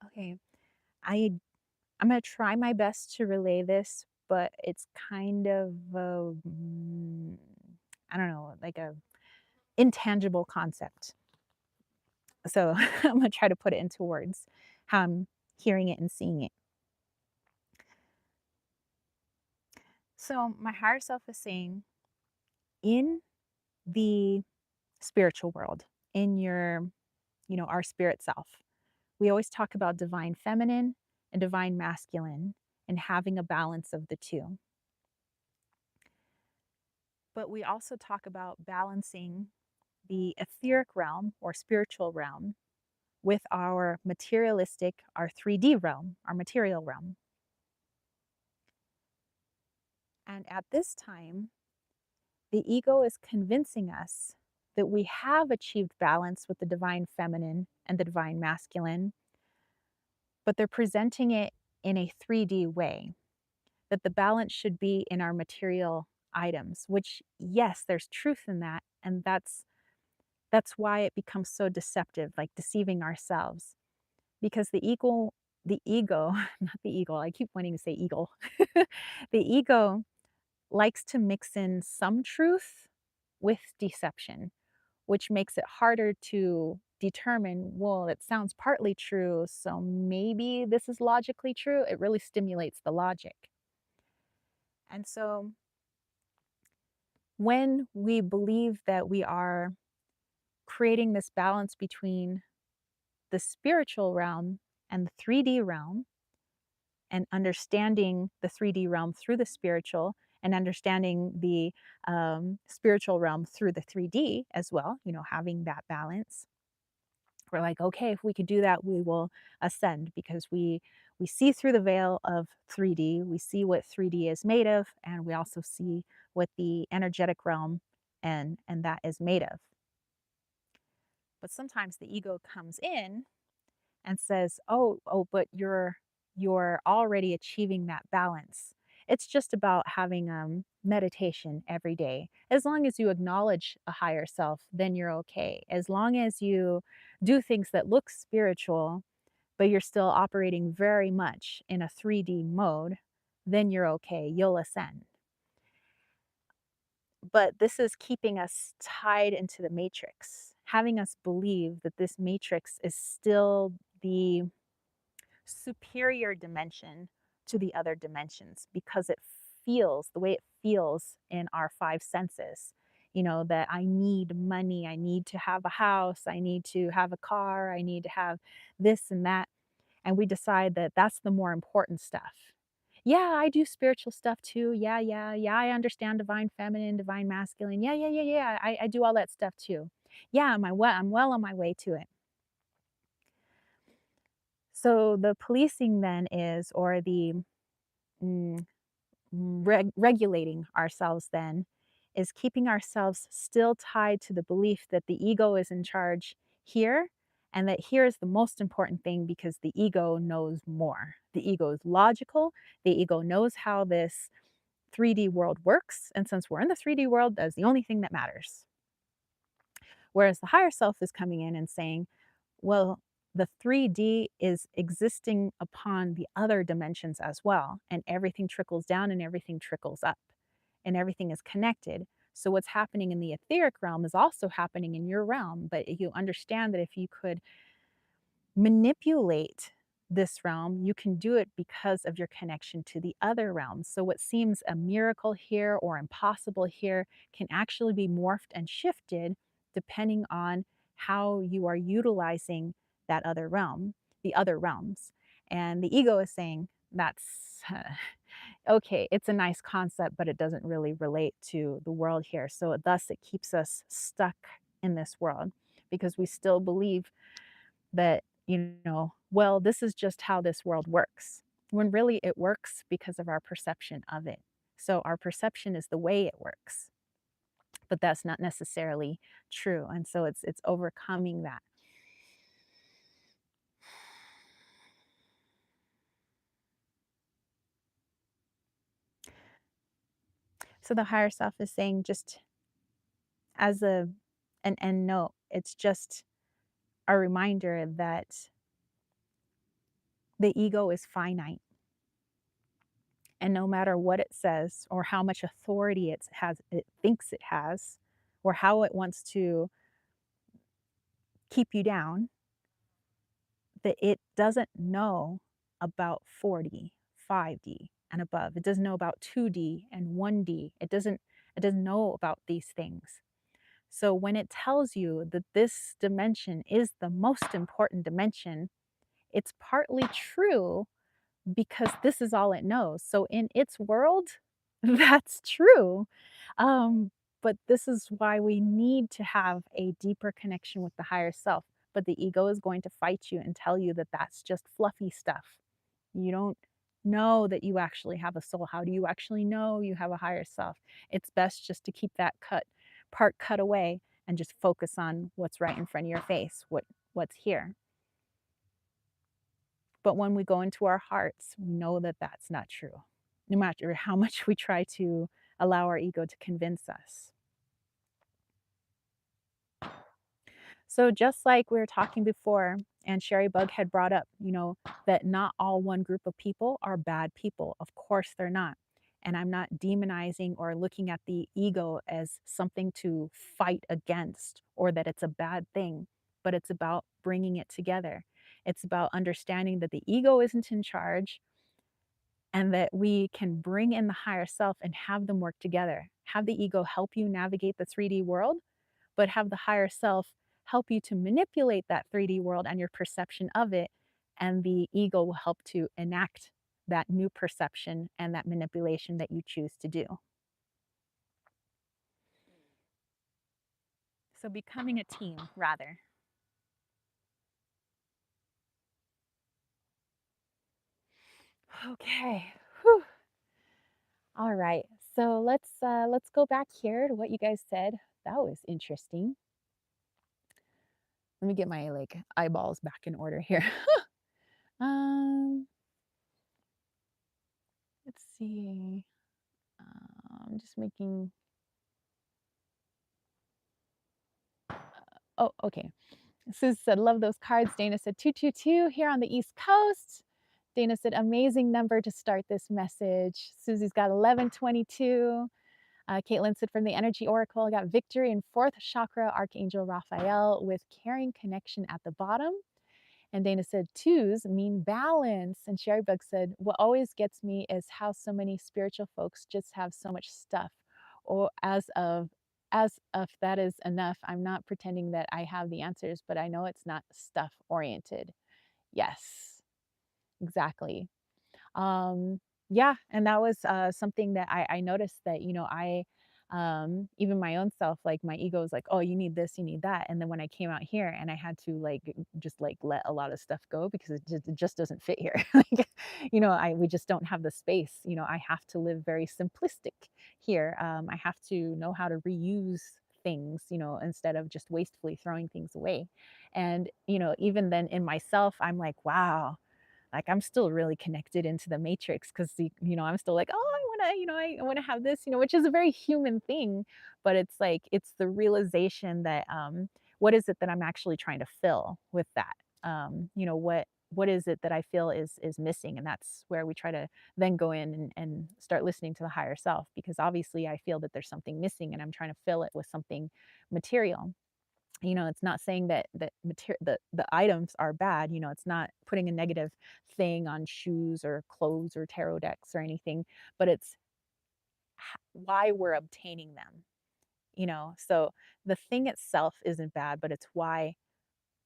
Okay. I I'm gonna try my best to relay this, but it's kind of I don't know, like a intangible concept. So I'm gonna try to put it into words, how I'm hearing it and seeing it. So my higher self is saying in the spiritual world, in your, our spirit self, we always talk about divine feminine and divine masculine and having a balance of the two. But we also talk about balancing the etheric realm or spiritual realm with our materialistic, our 3D realm, our material realm. And at this time, the ego is convincing us that we have achieved balance with the divine feminine and the divine masculine, but they're presenting it in a 3D way, that the balance should be in our material items, which yes, there's truth in that, and that's why it becomes so deceptive, like deceiving ourselves. Because the ego, not the eagle, I keep wanting to say eagle. The ego likes to mix in some truth with deception, which makes it harder to determine, well, it sounds partly true, so maybe this is logically true. It really stimulates the logic. And so when we believe that we are creating this balance between the spiritual realm and the 3D realm, and understanding the 3D realm through the spiritual, and understanding the spiritual realm through the 3D as well, having that balance. We're like, okay, if we could do that, we will ascend because we see through the veil of 3D. We see what 3D is made of, and we also see what the energetic realm and that is made of. But sometimes the ego comes in and says, "Oh, but you're already achieving that balance. It's just about having meditation every day. As long as you acknowledge a higher self, then you're okay. As long as you do things that look spiritual, but you're still operating very much in a 3D mode, then you're okay. You'll ascend." But this is keeping us tied into the matrix. having us believe that this matrix is still the superior dimension to the other dimensions because it feels the way it feels in our five senses. You know, that I need money, I need to have a house, I need to have a car, I need to have this and that. And we decide that that's the more important stuff. Yeah, I do spiritual stuff too. Yeah, yeah, yeah. I understand divine feminine, divine masculine. Yeah, yeah, yeah, yeah. I do all that stuff too. Yeah, I'm well on my way to it. So the policing then is, or the mm, regulating ourselves then, is keeping ourselves still tied to the belief that the ego is in charge here, and that here is the most important thing because the ego knows more. The ego is logical, the ego knows how this 3D world works, and since we're in the 3D world, that's the only thing that matters. Whereas the higher self is coming in and saying, well, the 3D is existing upon the other dimensions as well, and everything trickles down and everything trickles up, and everything is connected. So, what's happening in the etheric realm is also happening in your realm. But you understand that if you could manipulate this realm, you can do it because of your connection to the other realms. So, what seems a miracle here or impossible here can actually be morphed and shifted depending on how you are utilizing that other realm, the other realms. And the ego is saying, that's okay, it's a nice concept, but it doesn't really relate to the world here. So, thus, it keeps us stuck in this world because we still believe that, well, this is just how this world works, when really it works because of our perception of it. So our perception is the way it works, but that's not necessarily true. And so it's overcoming that. So the higher self is saying, just as an end note, it's just a reminder that the ego is finite. And no matter what it says or how much authority it thinks it has, or how it wants to keep you down, that it doesn't know about 4D, 5D and above. It doesn't know about 2D and 1D. It doesn't know about these things. So when it tells you that this dimension is the most important dimension, it's partly true because this is all it knows. So in its world, that's true. Um, but this is why we need to have a deeper connection with the higher self. But the ego is going to fight you and tell you that that's just fluffy stuff. You don't know that you actually have a soul. How do you actually know you have a higher self? It's best just to keep that cut away and just focus on what's right in front of your face, what's here. But when we go into our hearts, we know that that's not true, no matter how much we try to allow our ego to convince us. So, just like we were talking before, and Sherry Bug had brought up, that not all one group of people are bad people. Of course, they're not. And I'm not demonizing or looking at the ego as something to fight against or that it's a bad thing, but it's about bringing it together. It's about understanding that the ego isn't in charge and that we can bring in the higher self and have them work together. Have the ego help you navigate the 3D world, but have the higher self help you to manipulate that 3D world and your perception of it. And the ego will help to enact that new perception and that manipulation that you choose to do. So, becoming a team, rather. Okay. Whew. All right. So let's go back here to what you guys said. That was interesting. Let me get my eyeballs back in order here. um, let's see. I'm just making. Oh, okay. Susie said, "Love those cards." Dana said, "222 here on the East Coast." Dana said, "Amazing number to start this message." Susie's got 1122. Caitlin said, from the Energy Oracle, I got victory in fourth chakra, Archangel Raphael, with caring connection at the bottom. And Dana said, twos mean balance. And Sherry Bug said, what always gets me is how so many spiritual folks just have so much stuff. Or as if that is enough, I'm not pretending that I have the answers, but I know it's not stuff oriented. Yes, exactly. Um, yeah, and that was something that I noticed that, even my own self, like my ego was like, oh, you need this, you need that. And then when I came out here and I had to like just like let a lot of stuff go because it just doesn't fit here. Like, we just don't have the space. I have to live very simplistic here. I have to know how to reuse things, instead of just wastefully throwing things away. And, even then in myself, I'm like, wow, like I'm still really connected into the matrix because I'm still like, oh, I want to have this, which is a very human thing, but it's like it's the realization that what is it that I'm actually trying to fill with that? What is it that I feel is missing? And that's where we try to then go in and start listening to the higher self, because obviously I feel that there's something missing and I'm trying to fill it with something material. It's not saying that the items are bad. It's not putting a negative thing on shoes or clothes or tarot decks or anything, but it's why we're obtaining them. So the thing itself isn't bad, but it's why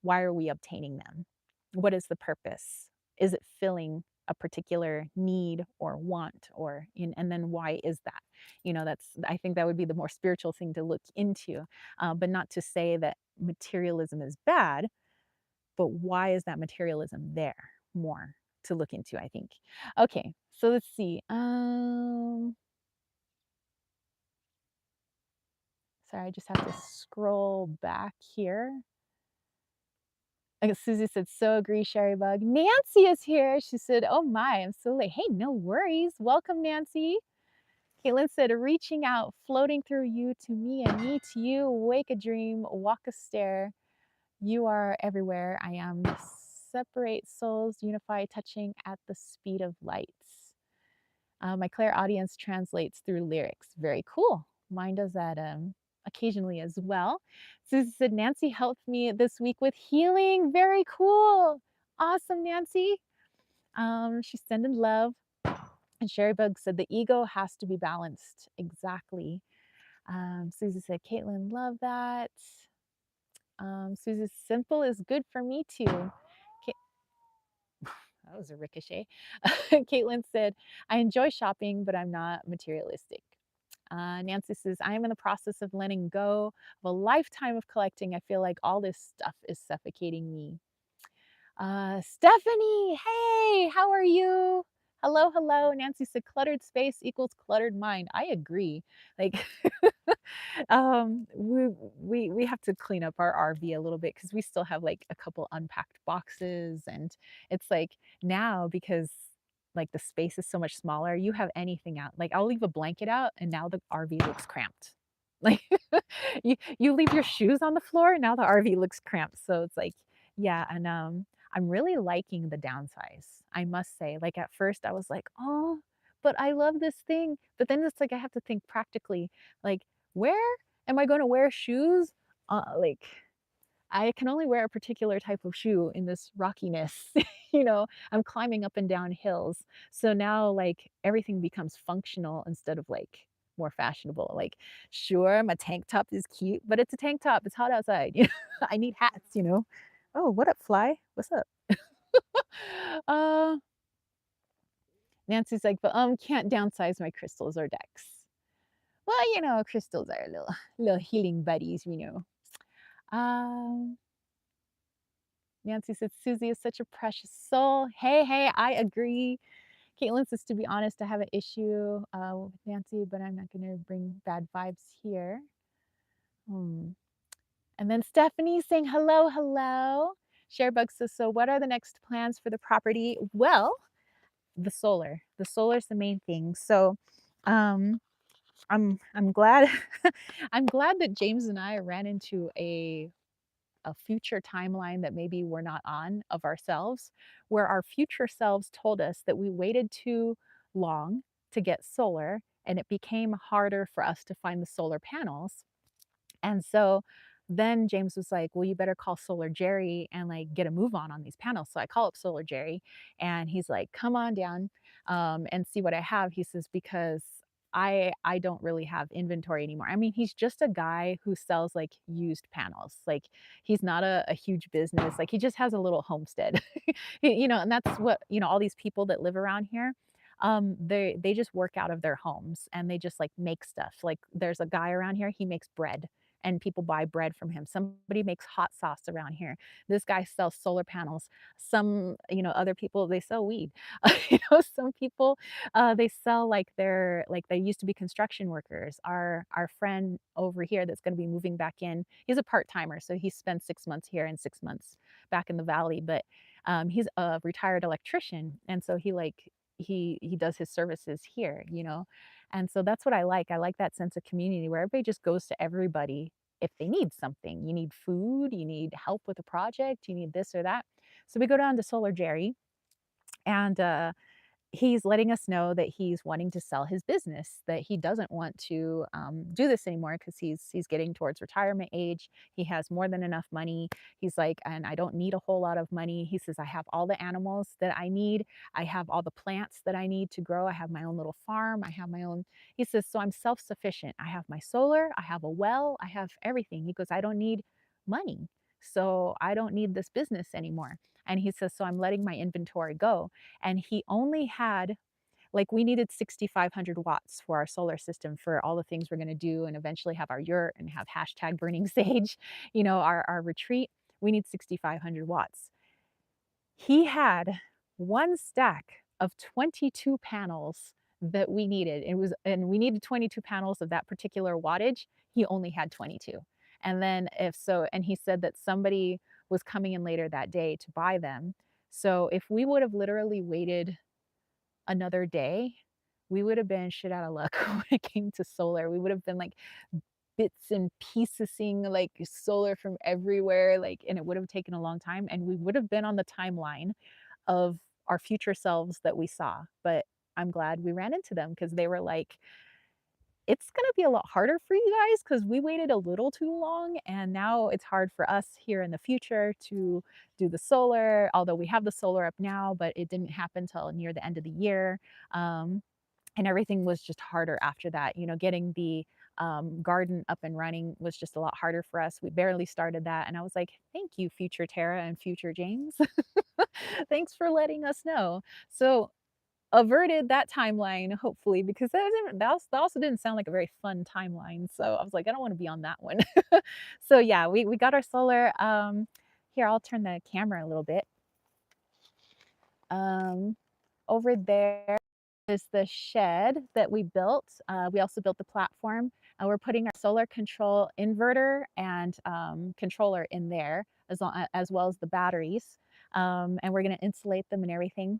are we obtaining them? What is the purpose? Is it filling a particular need or want, and then why is that? That's, I think that would be the more spiritual thing to look into, but not to say that materialism is bad, but why is that materialism there? More to look into, I think. Okay, so let's see. Sorry, I just have to scroll back here. Like Susie said, so agree, Sherry Bug. Nancy is here. She said, oh my, I'm so late. Hey, no worries. Welcome, Nancy. Caitlin said, reaching out, floating through you to me and me to you. Wake a dream, walk a stair. You are everywhere. I am. Separate souls, unify, touching at the speed of lights. My clairaudience translates through lyrics. Very cool. Mine does that occasionally as well. Susie said, Nancy helped me this week with healing. Very cool. Awesome, Nancy. She's sending love. And Sherry Bug said, the ego has to be balanced. Exactly. Susie said, Caitlin, love that. Susie, simple is good for me too. That was a ricochet. Caitlin said, I enjoy shopping, but I'm not materialistic. Nancy says, I am in the process of letting go of a lifetime of collecting. I feel like all this stuff is suffocating me. Stephanie, hey, how are you? Hello, hello. Nancy said, cluttered space equals cluttered mind. I agree. Like, we have to clean up our RV a little bit because we still have like a couple unpacked boxes, and it's like now because like the space is so much smaller, you have anything out. Like I'll leave a blanket out, and now the RV looks cramped. Like you leave your shoes on the floor, now the RV looks cramped. So it's like, yeah, and I'm really liking the downsize. I must say, like at first I was like, oh, but I love this thing. But then it's like I have to think practically, like, where am I going to wear shoes? Like, I can only wear a particular type of shoe in this rockiness. I'm climbing up and down hills. So now, like, everything becomes functional instead of like more fashionable. Like, sure, my tank top is cute, but it's a tank top. It's hot outside. I need hats. Oh, what up, Fly? What's up? uh, Nancy's like, but can't downsize my crystals or decks. Well, crystals are little healing buddies. Um, Nancy said, Susie is such a precious soul. Hey, hey, I agree. Caitlin says, to be honest, I have an issue with Nancy, but I'm not going to bring bad vibes here. And then Stephanie saying, hello, hello. Sharebug says, so what are the next plans for the property? Well, the solar. The solar is the main thing. So um, I'm glad I'm glad that James and I ran into a future timeline that maybe we're not on of ourselves, where our future selves told us that we waited too long to get solar and it became harder for us to find the solar panels. And so then James was like, "Well, you better call Solar Jerry and like get a move on these panels." So I call up Solar Jerry and he's like, "Come on down and see what I have." He says, "Because I don't really have inventory anymore." I mean, he's just a guy who sells like used panels. Like he's not a huge business. Like he just has a little homestead. And that's what, all these people that live around here, they just work out of their homes and they just like make stuff. Like there's a guy around here, he makes bread and people buy bread from him. Somebody makes hot sauce around here. This guy sells solar panels. Some, other people, they sell weed. Some people, they sell like they used to be construction workers. Our friend over here that's going to be moving back in, he's a part timer, so he spends 6 months here and 6 months back in the valley. But he's a retired electrician, and so he does his services here. And so that's what I like. I like that sense of community where everybody just goes to everybody if they need something. You need food, you need help with a project, you need this or that. So we go down to Solar Jerry and he's letting us know that he's wanting to sell his business, that he doesn't want to do this anymore because he's getting towards retirement age. He has more than enough money. He's like, and I don't need a whole lot of money. He says, I have all the animals that I need. I have all the plants that I need to grow. I have my own little farm. I have my own. He says, so I'm self-sufficient. I have my solar. I have a well. I have everything. He goes, I don't need money. So I don't need this business anymore. And he says, so I'm letting my inventory go. And he only had, like, we needed 6,500 watts for our solar system for all the things we're going to do and eventually have our yurt and have hashtag burning sage, our retreat. We need 6,500 watts. He had one stack of 22 panels that we needed. And we needed 22 panels of that particular wattage. He only had 22. And then if so, and he said that somebody was coming in later that day to buy them. So if we would have literally waited another day, we would have been shit out of luck when it came to solar. We would have been like bits and piecesing like solar from everywhere, like, and it would have taken a long time, and we would have been on the timeline of our future selves that we saw. But I'm glad we ran into them because they were like, it's going to be a lot harder for you guys because we waited a little too long. And now it's hard for us here in the future to do the solar, although we have the solar up now, but it didn't happen till near the end of the year. Um, and everything was just harder after that. Getting the garden up and running was just a lot harder for us. We barely started that. And I was like, thank you, future Tara and future James. Thanks for letting us know. So averted that timeline, hopefully, because that also didn't sound like a very fun timeline. So I was like, I don't want to be on that one. So yeah, we got our solar. Here, I'll turn the camera a little bit. Um, Over there is the shed that we built. We also built the platform. We're putting our solar control inverter and controller in there, as well as the batteries. And we're going to insulate them and everything,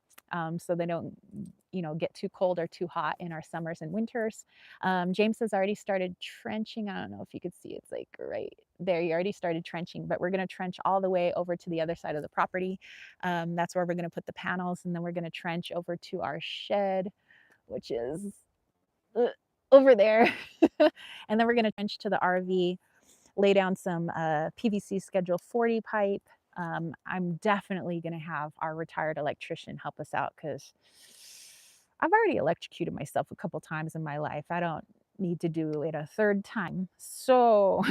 so they don't, get too cold or too hot in our summers and winters. James has already started trenching. I don't know if you could see, it's like right there. You already started trenching, but we're going to trench all the way over to the other side of the property. That's where we're going to put the panels, and then we're going to trench over to our shed, which is uh, over there. And then we're going to trench to the RV, lay down some PVC Schedule 40 pipe. I'm definitely going to have our retired electrician help us out because I've already electrocuted myself a couple times in my life. I don't need to do it a third time. So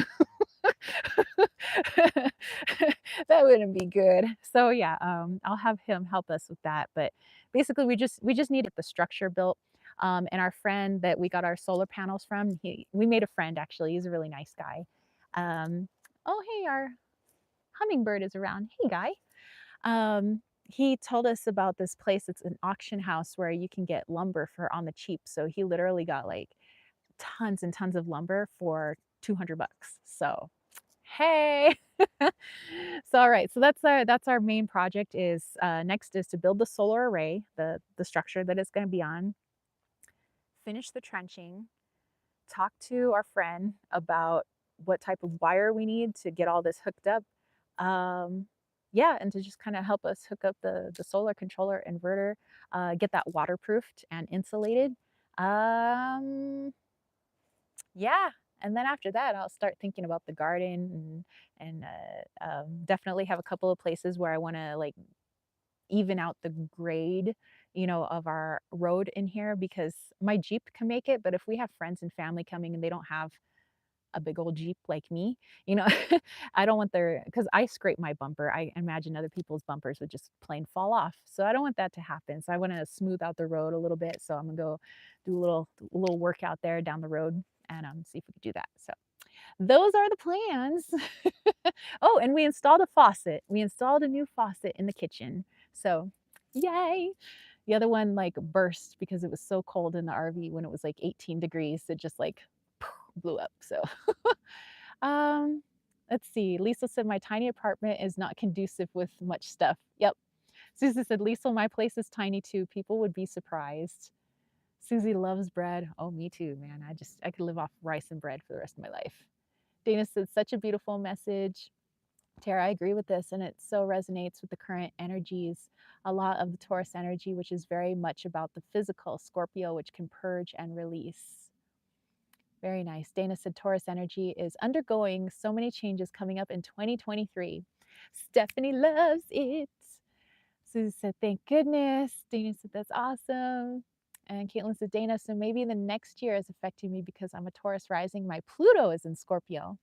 that wouldn't be good. So yeah, I'll have him help us with that. But basically, we just need the structure built. And our friend that we got our solar panels from, we made a friend actually. He's a really nice guy. Oh hey, our hummingbird is around. Hey guy. He told us about this place. It's an auction house where you can get lumber for on the cheap. So he literally got like tons and tons of lumber for 200 bucks. So hey. So all right, so that's our main project is next is to build the solar array, the structure that it's going to be on, finish the trenching, talk to our friend about what type of wire we need to get all this hooked up. Yeah, and to just kind of help us hook up the solar controller inverter, get that waterproofed and insulated. Um, yeah, and then after that, I'll start thinking about the garden and definitely have a couple of places where I wanna, like, even out the grade, of our road in here because my Jeep can make it, but if we have friends and family coming and they don't have a big old Jeep like me, you know, I don't want their because I scrape my bumper. I imagine other people's bumpers would just plain fall off. So I don't want that to happen. So I want to smooth out the road a little bit. So I'm gonna go do a little workout there down the road and see if we can do that. So those are the plans. Oh, and we installed a faucet. We installed a new faucet in the kitchen. So yay. The other one like burst because it was so cold in the RV when it was like 18 degrees. It just like blew up. So um, let's see. Lisa said my tiny apartment is not conducive with much stuff. Yep. Susie said, Lisa, my place is tiny too. People would be surprised. Susie loves bread. Oh, me too, man. I could live off rice and bread for the rest of my life. Dana said, such a beautiful message. Tara, I agree with this, and it so resonates with the current energies. A lot of the Taurus energy, which is very much about the physical, Scorpio, which can purge and release. Very nice. Dana said Taurus energy is undergoing so many changes coming up in 2023. Stephanie loves it. Susie said, thank goodness. Dana said, that's awesome. And Caitlin said, Dana, so maybe the next year is affecting me because I'm a Taurus rising. My Pluto is in Scorpio.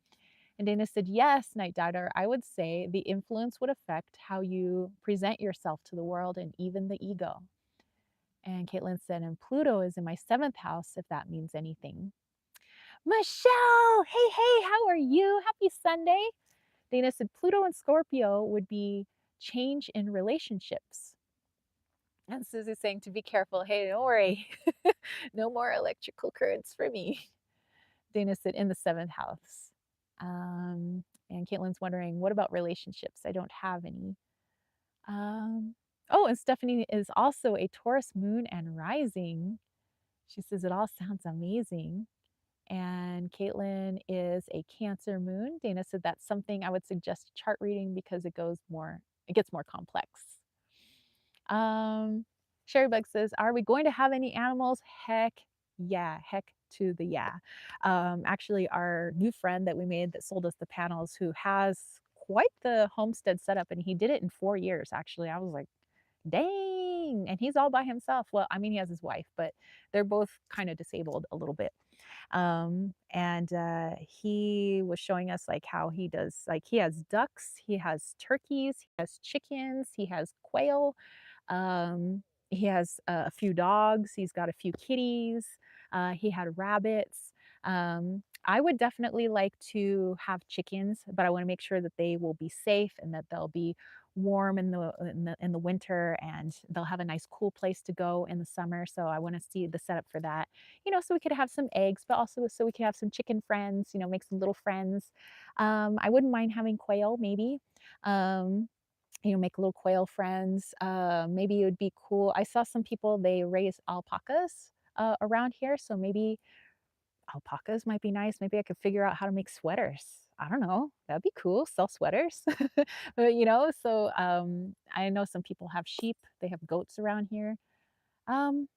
And Dana said, yes, Night Daughter, I would say the influence would affect how you present yourself to the world and even the ego. And Caitlin said, and Pluto is in my seventh house, if that means anything. Michelle, hey, hey, how are you? Happy Sunday. Dana said Pluto and Scorpio would be change in relationships. And Susie's saying to be careful. Hey, don't worry. No more electrical currents for me. Dana said in the seventh house. And Caitlin's wondering, what about relationships? I don't have any. Oh, and Stephanie is also a Taurus moon and rising. She says it all sounds amazing. And Caitlin is a Cancer moon. Dana said that's something I would suggest chart reading because it gets more complex. Um, Sherry Bug says, are we going to have any animals? Heck yeah, heck to the yeah. Actually, our new friend that we made that sold us the panels, who has quite the homestead setup, and he did it in 4 years, actually. I was like, dang. And he's all by himself. Well, I mean, he has his wife, but they're both kind of disabled a little bit. And he was showing us like how he does, like he has ducks, he has turkeys, he has chickens, he has quail, he has a few dogs, he's got a few kitties, he had rabbits. I would definitely like to have chickens, but I want to make sure that they will be safe and that they'll be warm in the winter, and they'll have a nice cool place to go in the summer. So I want to see the setup for that, so we could have some eggs, but also so we could have some chicken friends, make some little friends. I wouldn't mind having quail, maybe. Um, make little quail friends. Maybe it would be cool. I saw some people, they raise alpacas around here. So maybe alpacas might be nice. Maybe I could figure out how to make sweaters. I don't know. That'd be cool. Sell sweaters. So I know some people have sheep, they have goats around here. Um,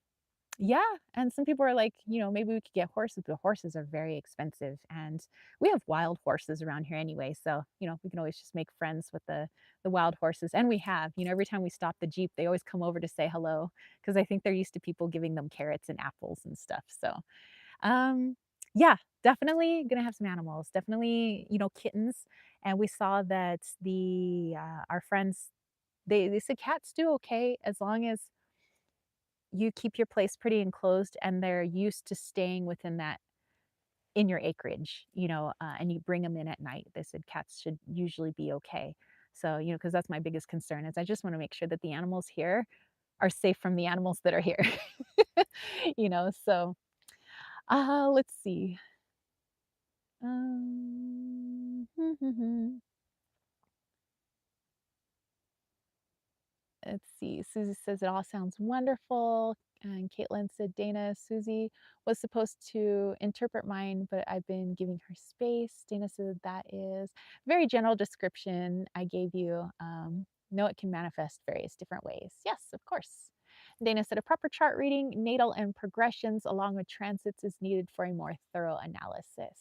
yeah, and some people are like, maybe we could get horses, but horses are very expensive, and we have wild horses around here anyway, so, we can always just make friends with the wild horses, and we have, every time we stop the Jeep, they always come over to say hello because I think they're used to people giving them carrots and apples and stuff. So, um, yeah, definitely gonna have some animals, definitely, kittens, and we saw that our friends, they said cats do okay as long as you keep your place pretty enclosed and they're used to staying within that in your acreage, and you bring them in at night. They said cats should usually be okay. So, because that's my biggest concern is I just want to make sure that the animals here are safe from the animals that are here. So let's see. Um, Let's see. Susie says it all sounds wonderful. And Caitlin said Dana, Susie was supposed to interpret mine, but I've been giving her space. Dana said that is very general description I gave you. No, it can manifest various different ways. Yes, of course. Dana said a proper chart reading, natal and progressions along with transits is needed for a more thorough analysis.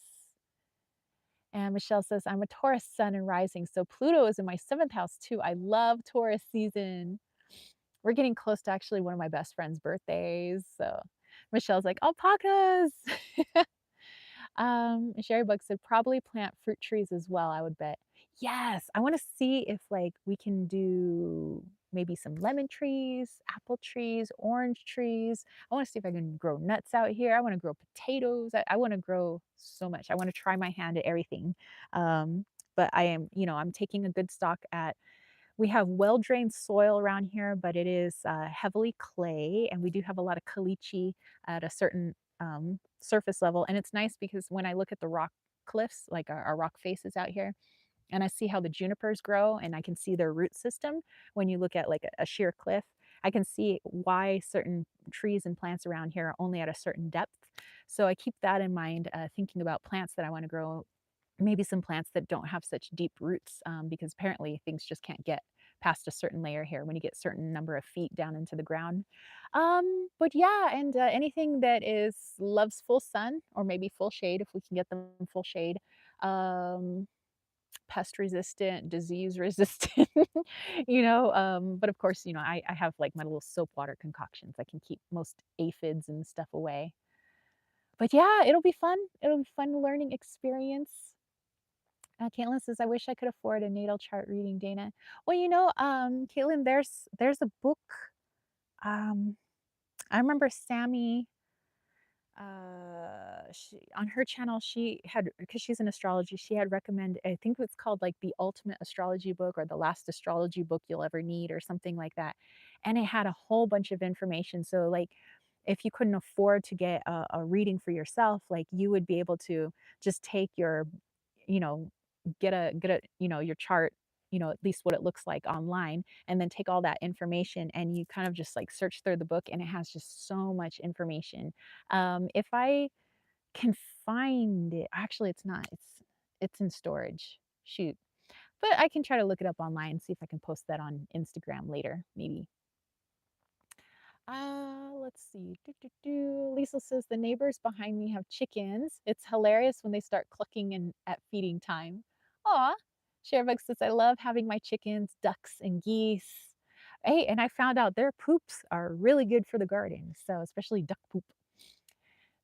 And Michelle says, I'm a Taurus sun and rising, so Pluto is in my seventh house too. I love Taurus season. We're getting close to actually one of my best friend's birthdays. So Michelle's like, alpacas. Sherry Bug said, probably plant fruit trees as well, I would bet. Yes, I want to see if like we can do maybe some lemon trees, apple trees, orange trees. I want to see if I can grow nuts out here. I want to grow potatoes. I want to grow so much. I want to try my hand at everything. But I am, I'm taking a good stock at we have well-drained soil around here, but it is heavily clay, and we do have a lot of caliche at a certain surface level. And it's nice because when I look at the rock cliffs, like our rock faces out here, and I see how the junipers grow, and I can see their root system. When you look at like a sheer cliff, I can see why certain trees and plants around here are only at a certain depth. So I keep that in mind, thinking about plants that I want to grow, maybe some plants that don't have such deep roots, because apparently things just can't get past a certain layer here when you get certain number of feet down into the ground. But yeah, and anything that is loves full sun or maybe full shade if we can get them full shade. Um, Pest resistant, disease resistant, but of course, I have like my little soap water concoctions. I can keep most aphids and stuff away. But yeah, it'll be fun. It'll be fun learning experience. Caitlin says, "I wish I could afford a natal chart reading, Dana." Well, Caitlin, there's a book. Um, I remember Sammy. She on her channel, she had because she's in astrology. She had recommended. I think it's called like the ultimate astrology book or the last astrology book you'll ever need or something like that. And it had a whole bunch of information. So like, if you couldn't afford to get a reading for yourself, like you would be able to just take your you know, get a your chart, at least what it looks like online, and then take all that information and you kind of just like search through the book and it has just so much information. If I can find it, actually it's not, it's in storage. Shoot. But I can try to look it up online, see if I can post that on Instagram later, maybe. Let's see. Lisa says the neighbors behind me have chickens. It's hilarious when they start clucking in at feeding time. Aw. Sharebug says I love having my chickens, ducks, and geese. Hey, and I found out their poops are really good for the garden. So especially duck poop.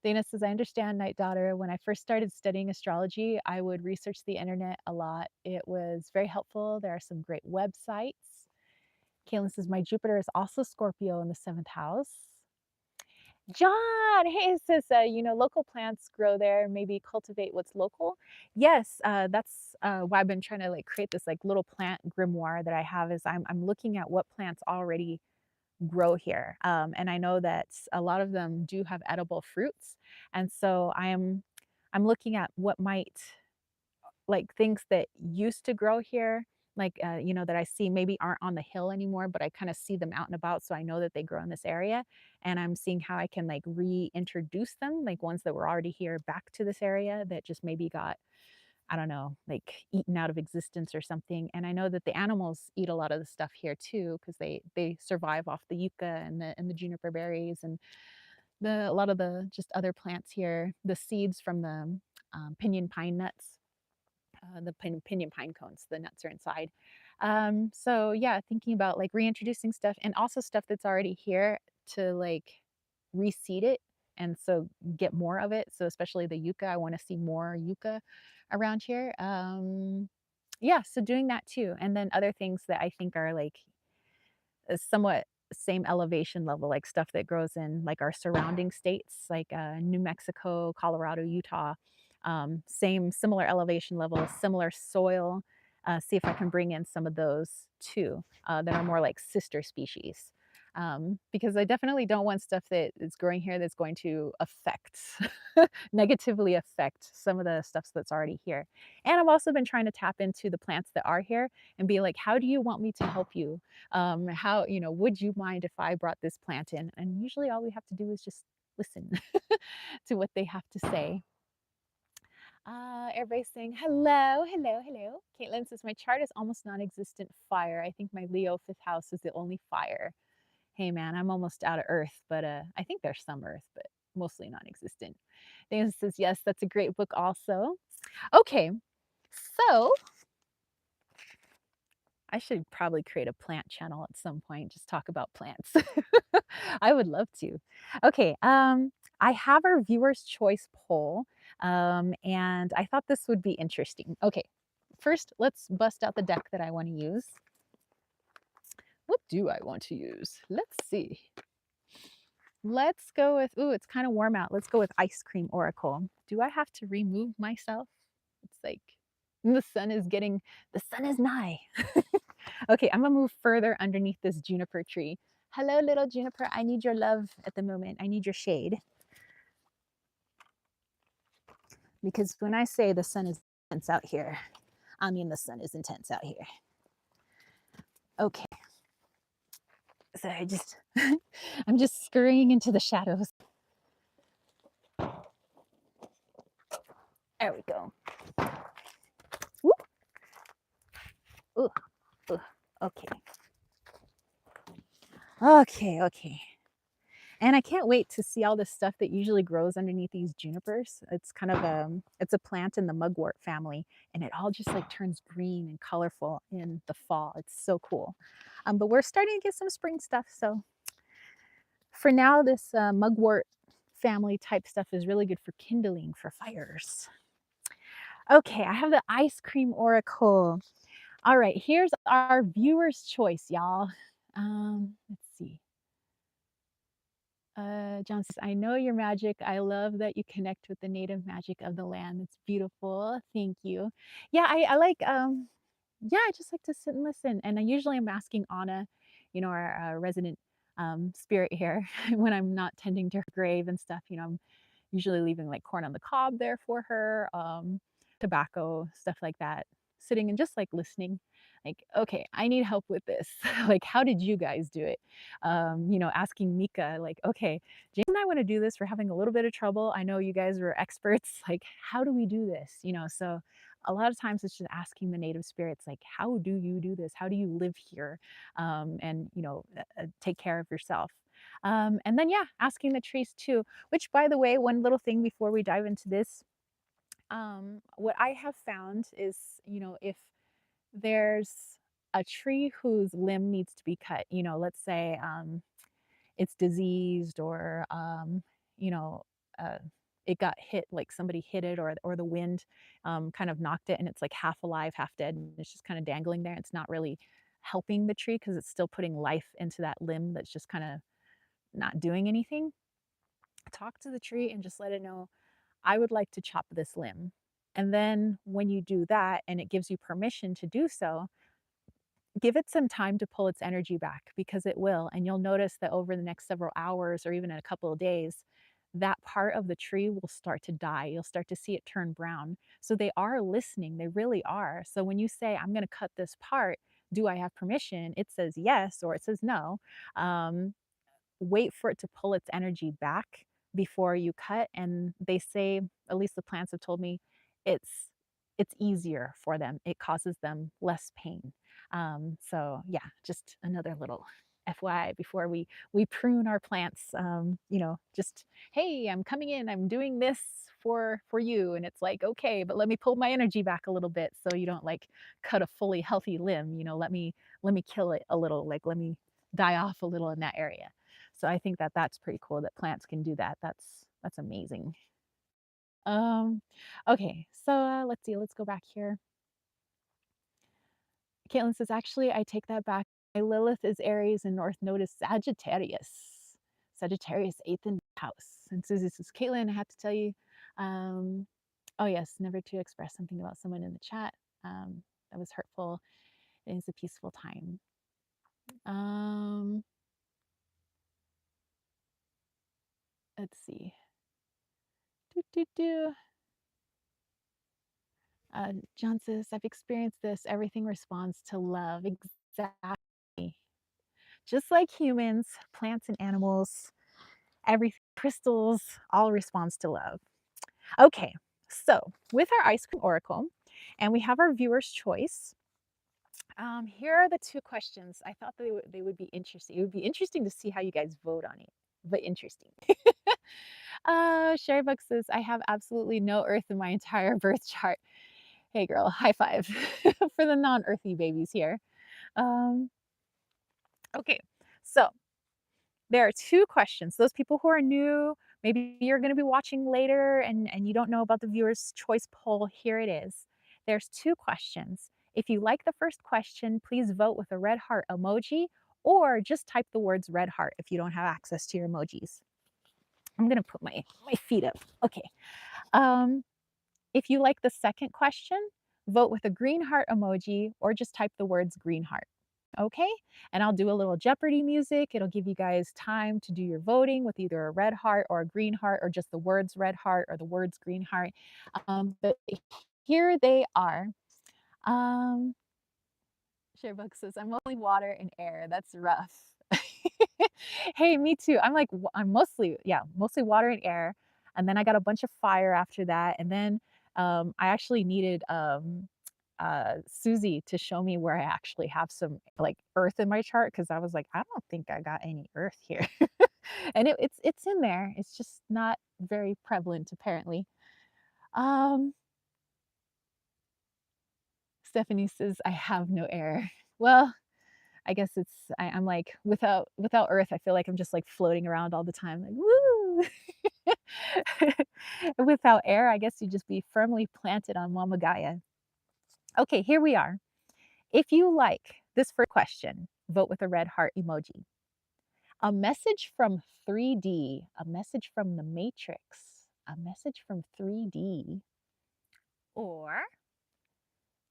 Dana says, I understand, Night Daughter. When I first started studying astrology, I would research the internet a lot. It was very helpful. There are some great websites. Kaylin says, my Jupiter is also Scorpio in the seventh house. John, hey, it says, local plants grow there. Maybe cultivate what's local. Yes, that's why I've been trying to like create this like little plant grimoire that I have. Is I'm looking at what plants already grow here, and I know that a lot of them do have edible fruits, and so I'm looking at what might like things that used to grow here, like, that I see maybe aren't on the hill anymore, but I kind of see them out and about. So I know that they grow in this area. And I'm seeing how I can like reintroduce them, like ones that were already here back to this area that just maybe got, I don't know, like eaten out of existence or something. And I know that the animals eat a lot of the stuff here too, because they survive off the yucca and the juniper berries and a lot of the just other plants here, the seeds from the pinyon pine nuts, the pinyon pine cones, the nuts are inside. So yeah, thinking about like reintroducing stuff and also stuff that's already here to like reseed it and so get more of it. So especially the yucca, I want to see more yucca around here. Yeah, so doing that too. And then other things that I think are like somewhat same elevation level, like stuff that grows in like our surrounding states, like New Mexico, Colorado, Utah. Same similar elevation level, similar soil. See if I can bring in some of those too that are more like sister species. Because I definitely don't want stuff that is growing here that's going to affect, negatively affect some of the stuff that's already here. And I've also been trying to tap into the plants that are here and be like, how do you want me to help you? How, would you mind if I brought this plant in? And usually all we have to do is just listen to what they have to say. Everybody's saying hello, hello, hello. Caitlin says my chart is almost non-existent fire. I think my Leo fifth house is the only fire. Hey man, I'm almost out of Earth, but I think there's some Earth, but mostly non-existent. Dan says, yes, that's a great book also. Okay, so I should probably create a plant channel at some point, just talk about plants. I would love to. Okay, I have our viewers' choice poll, and I thought this would be interesting. Okay, first, let's bust out the deck that I want to use. What do I want to use? Let's see. Let's go with, ooh, it's kind of warm out. Let's go with Ice Cream Oracle. Do I have to remove myself? It's like the sun is getting, the sun is nigh. Okay, I'm gonna move further underneath this juniper tree. Hello, little juniper. I need your love at the moment. I need your shade. Because when I say the sun is intense out here, I mean the sun is intense out here. Okay. So I'm just scurrying into the shadows. There we go. Whoop. Ooh, ooh. Okay. Okay. And I can't wait to see all this stuff that usually grows underneath these junipers. It's kind of it's a plant in the mugwort family, and it all just like turns green and colorful in the fall. It's so cool. But we're starting to get some spring stuff. So for now, this mugwort family type stuff is really good for kindling for fires. Okay, I have the ice cream oracle. All right, here's our viewer's choice, y'all. Let's see. John says, I know your magic. I love that you connect with the native magic of the land. It's beautiful. Thank you. Yeah, I like, yeah, I just like to sit and listen. And I usually am asking Anna, our resident spirit here, when I'm not tending to her grave and stuff, I'm usually leaving like corn on the cob there for her, tobacco, stuff like that, sitting and just like listening. Like, okay, I need help with this. Like, how did you guys do it? Asking Mika, like, okay, James and I want to do this. We're having a little bit of trouble. I know you guys are experts. Like, how do we do this? So a lot of times it's just asking the native spirits, like, how do you do this? How do you live here? And take care of yourself. And then, yeah, asking the trees too, which, by the way, one little thing before we dive into this, what I have found is, if there's a tree whose limb needs to be cut, let's say it's diseased or, you know, uh, it got hit, like somebody hit it or the wind kind of knocked it and it's like half alive, half dead, and it's just kind of dangling there. It's not really helping the tree because it's still putting life into that limb that's just kind of not doing anything. Talk to the tree and just let it know, I would like to chop this limb. And then when you do that and it gives you permission to do so, give it some time to pull its energy back because it will. And you'll notice that over the next several hours or even in a couple of days, that part of the tree will start to die. You'll start to see it turn brown. So they are listening, they really are. So when you say, I'm going to cut this part, do I have permission? It says yes or it says no. Um, Wait for it to pull its energy back before you cut. And they say, at least the plants have told me, it's it's easier for them. It causes them less pain. So yeah, just another little FYI before we prune our plants. Just, hey, I'm coming in. I'm doing this for you, and it's like, okay, but let me pull my energy back a little bit so you don't like cut a fully healthy limb. Let me kill it a little. Like let me die off a little in that area. So I think that that's pretty cool that plants can do that. That's amazing. Um, okay, so let's see. Let's go back here. Caitlin says, actually, I take that back. My Lilith is Aries and North Node is Sagittarius. Sagittarius, eighth in house. And Susie says, Caitlin, I have to tell you, um, oh yes, never to express something about someone in the chat. That was hurtful. It is a peaceful time. Um, let's see. Do, do, do. John says, I've experienced this. Everything responds to love. Exactly. Just like humans, plants and animals, everything, crystals, all responds to love. Okay, so with our ice cream oracle, and we have our viewer's choice, Here are the two questions. I thought they would be interesting. It would be interesting to see how you guys vote on it, but interesting. Sherrybuck says, I have absolutely no earth in my entire birth chart. Hey girl, high five for the non-earthy babies here. Um, okay, so there are two questions. Those people who are new, maybe you're going to be watching later and you don't know about the viewer's choice poll. Here it is. There's two questions. If you like the first question, please vote with a red heart emoji or just type the words red heart if you don't have access to your emojis. I'm going to put my feet up. Okay. Um, if you like the second question, vote with a green heart emoji or just type the words green heart. Okay, and I'll do a little Jeopardy music. It'll give you guys time to do your voting with either a red heart or a green heart or just the words red heart or the words green heart. But here they are. Um, Sherbuck says, I'm mostly water and air. That's rough. Hey, me too. I'm like, I'm mostly, yeah, mostly water and air. And then I got a bunch of fire after that. And then I actually needed Susie to show me where I actually have some like earth in my chart because I was like, I don't think I got any earth here. And it's in there. It's just not very prevalent apparently. Um, Stephanie says, I have no air. Well, I guess I'm like without earth, I feel like I'm just like floating around all the time, like woo. Without air, I guess you just be firmly planted on Mama Gaia. Okay, here we are. If you like this first question, vote with a red heart emoji. A message from 3D, a message from the Matrix, a message from 3D. Or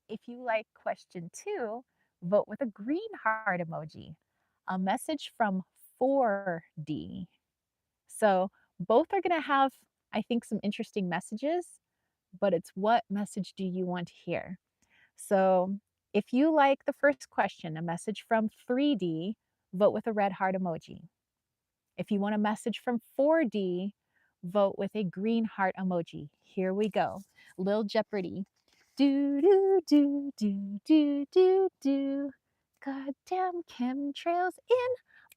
if you like question 2, vote with a green heart emoji, a message from 4D. So both are going to have, I think, some interesting messages, but it's what message do you want to hear? So if you like the first question, a message from 3D, vote with a red heart emoji. If you want a message from 4D, vote with a green heart emoji. Here we go. Lil Jeopardy. Do, do, do, do, do, do, do. Goddamn chemtrails in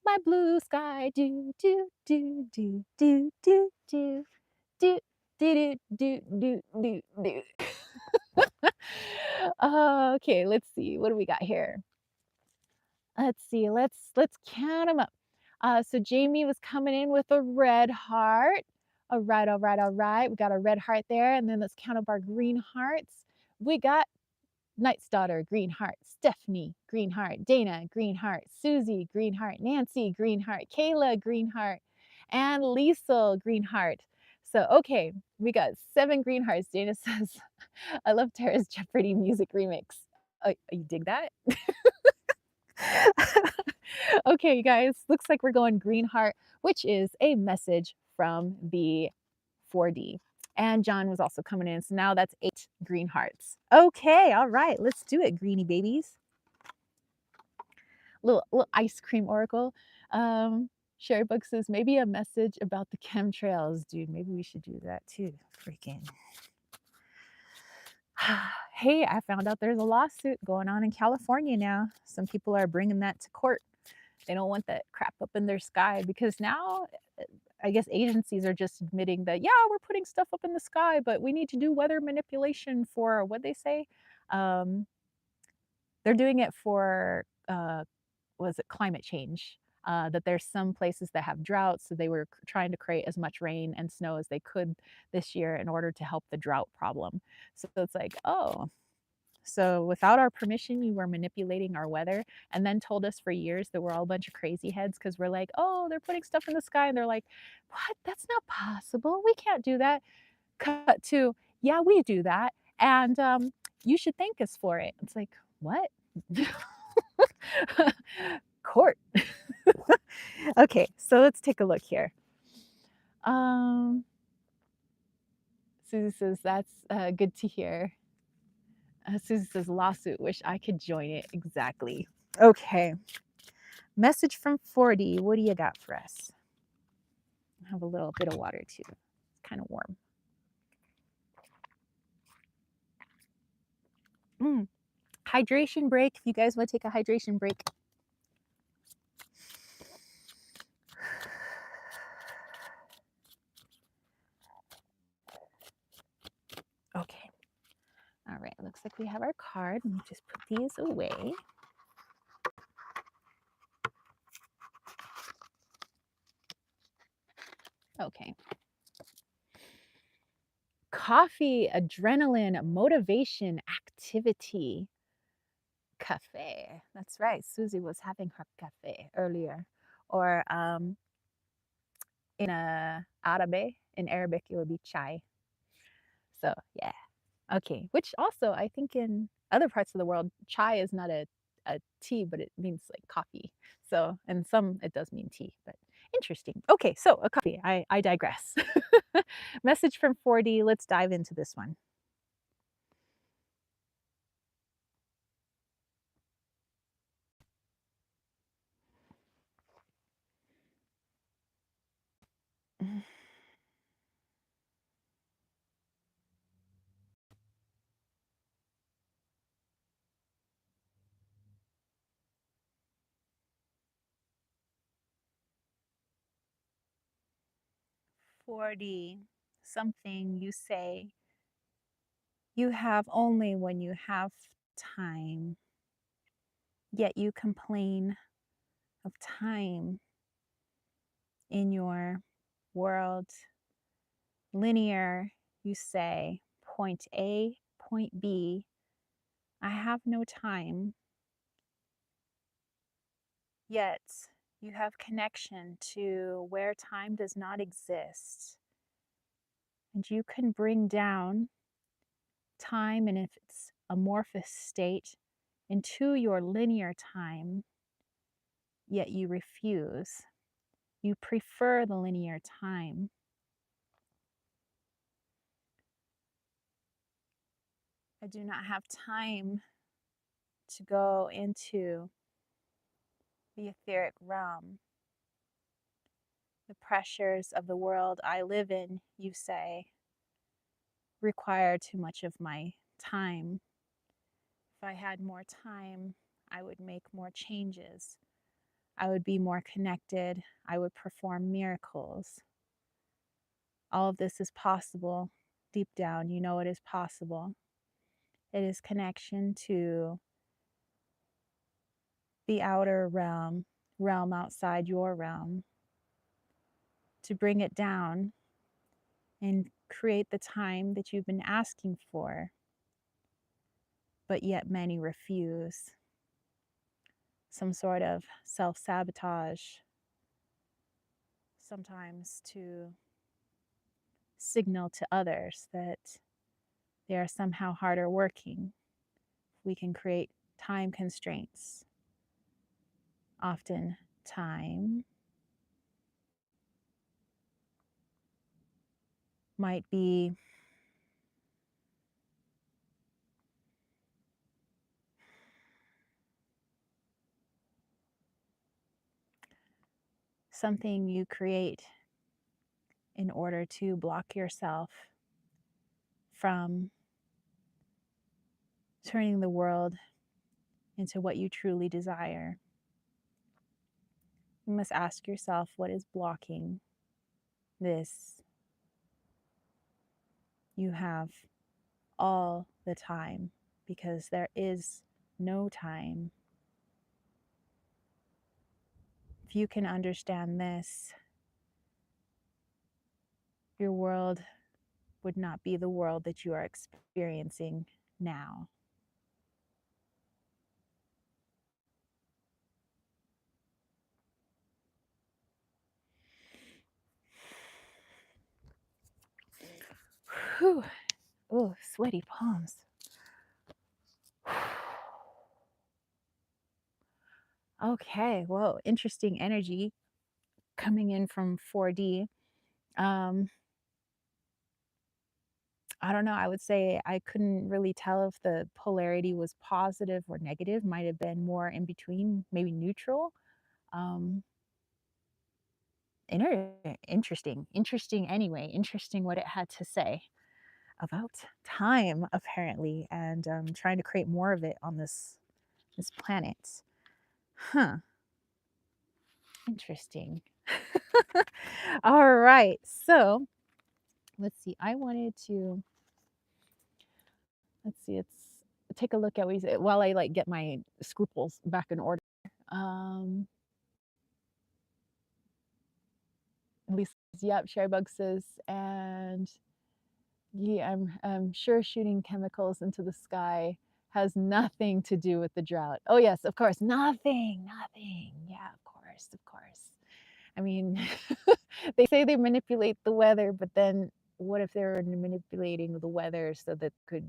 my blue sky. Do, do, do, do, do, do, do. Do, do, do, do, do, do. Okay, let's see. What do we got here? Let's see. Let's count them up. So Jamie was coming in with a red heart. All right, all right, all right. We got a red heart there, and then let's count up our green hearts. We got Knight's daughter, green heart. Stephanie, green heart. Dana, green heart. Susie, green heart. Nancy, green heart. Kayla, green heart. And Liesel, green heart. So, okay, we got 7 green hearts. Dana says, I love Tara's Jeopardy music remix. You dig that? Okay, you guys, looks like we're going green heart, which is a message from the 4D. And John was also coming in. So now that's 8 green hearts. Okay, all right, let's do it, greenie babies. Little ice cream oracle. Sherrybook says, maybe a message about the chemtrails. Dude, maybe we should do that too. Freaking. Hey, I found out there's a lawsuit going on in California now. Some people are bringing that to court. They don't want that crap up in their sky because now I guess agencies are just admitting that, yeah, we're putting stuff up in the sky, but we need to do weather manipulation for what they say. Um, they're doing it for, was it climate change? That there's some places that have droughts, so they were trying to create as much rain and snow as they could this year in order to help the drought problem. So it's like, oh, so without our permission, you were manipulating our weather and then told us for years that we're all a bunch of crazy heads because we're like, oh, they're putting stuff in the sky. And they're like, what? That's not possible. We can't do that. Cut to, yeah, we do that. And you should thank us for it. It's like, what? Court. Okay, so let's take a look here. Susie says, that's good to hear. Susie says, lawsuit, wish I could join it. Exactly. Okay. Message from 4D. What do you got for us? I have a little bit of water too. It's kind of warm. Hydration break. If you guys want to take a hydration break. Okay. All right. Looks like we have our card. Let me just put these away. Okay. Coffee, adrenaline, motivation, activity, cafe. That's right. Susie was having her cafe earlier. Or in in Arabic, it would be chai. So yeah. Okay. Which also, I think in other parts of the world, chai is not a tea, but it means like coffee. So, and some it does mean tea, but interesting. Okay, so a coffee. I digress. Message from 4D. Let's dive into this one. 4D. Something you say you have only when you have time, yet you complain of time in your world. Linear, you say point A, point B. I have no time, yet you have connection to where time does not exist. And you can bring down time in its amorphous state into your linear time, yet you refuse. You prefer the linear time. I do not have time to go into the etheric realm. The pressures of the world I live in, you say, require too much of my time. If I had more time, I would make more changes. I would be more connected. I would perform miracles. All of this is possible. Deep down, you know it is possible. It is connection to the outer realm, realm outside your realm, to bring it down and create the time that you've been asking for, but yet many refuse. Some sort of self sabotage, sometimes to signal to others that they are somehow harder working. We can create time constraints. Often, time might be something you create in order to block yourself from turning the world into what you truly desire. You must ask yourself what is blocking this. You have all the time because there is no time. If you can understand this, your world would not be the world that you are experiencing now. Whew. Oh, sweaty palms. Okay, whoa, interesting energy coming in from 4D. Um, I don't know. I would say I couldn't really tell if the polarity was positive or negative. Might have been more in between, maybe neutral. Um, interesting. Interesting anyway. Interesting what it had to say. about time, apparently, and trying to create more of it on this planet. Huh, interesting. All right, so let's see. I wanted to let's see. It's take a look at what you say while I like get my scruples back in order. Um, at least, yep. Sherrybug says, and yeah, I'm sure shooting chemicals into the sky has nothing to do with the drought. Oh yes, of course, nothing, nothing. Yeah, of course, of course. I mean, they say they manipulate the weather, but then what if they're manipulating the weather so that could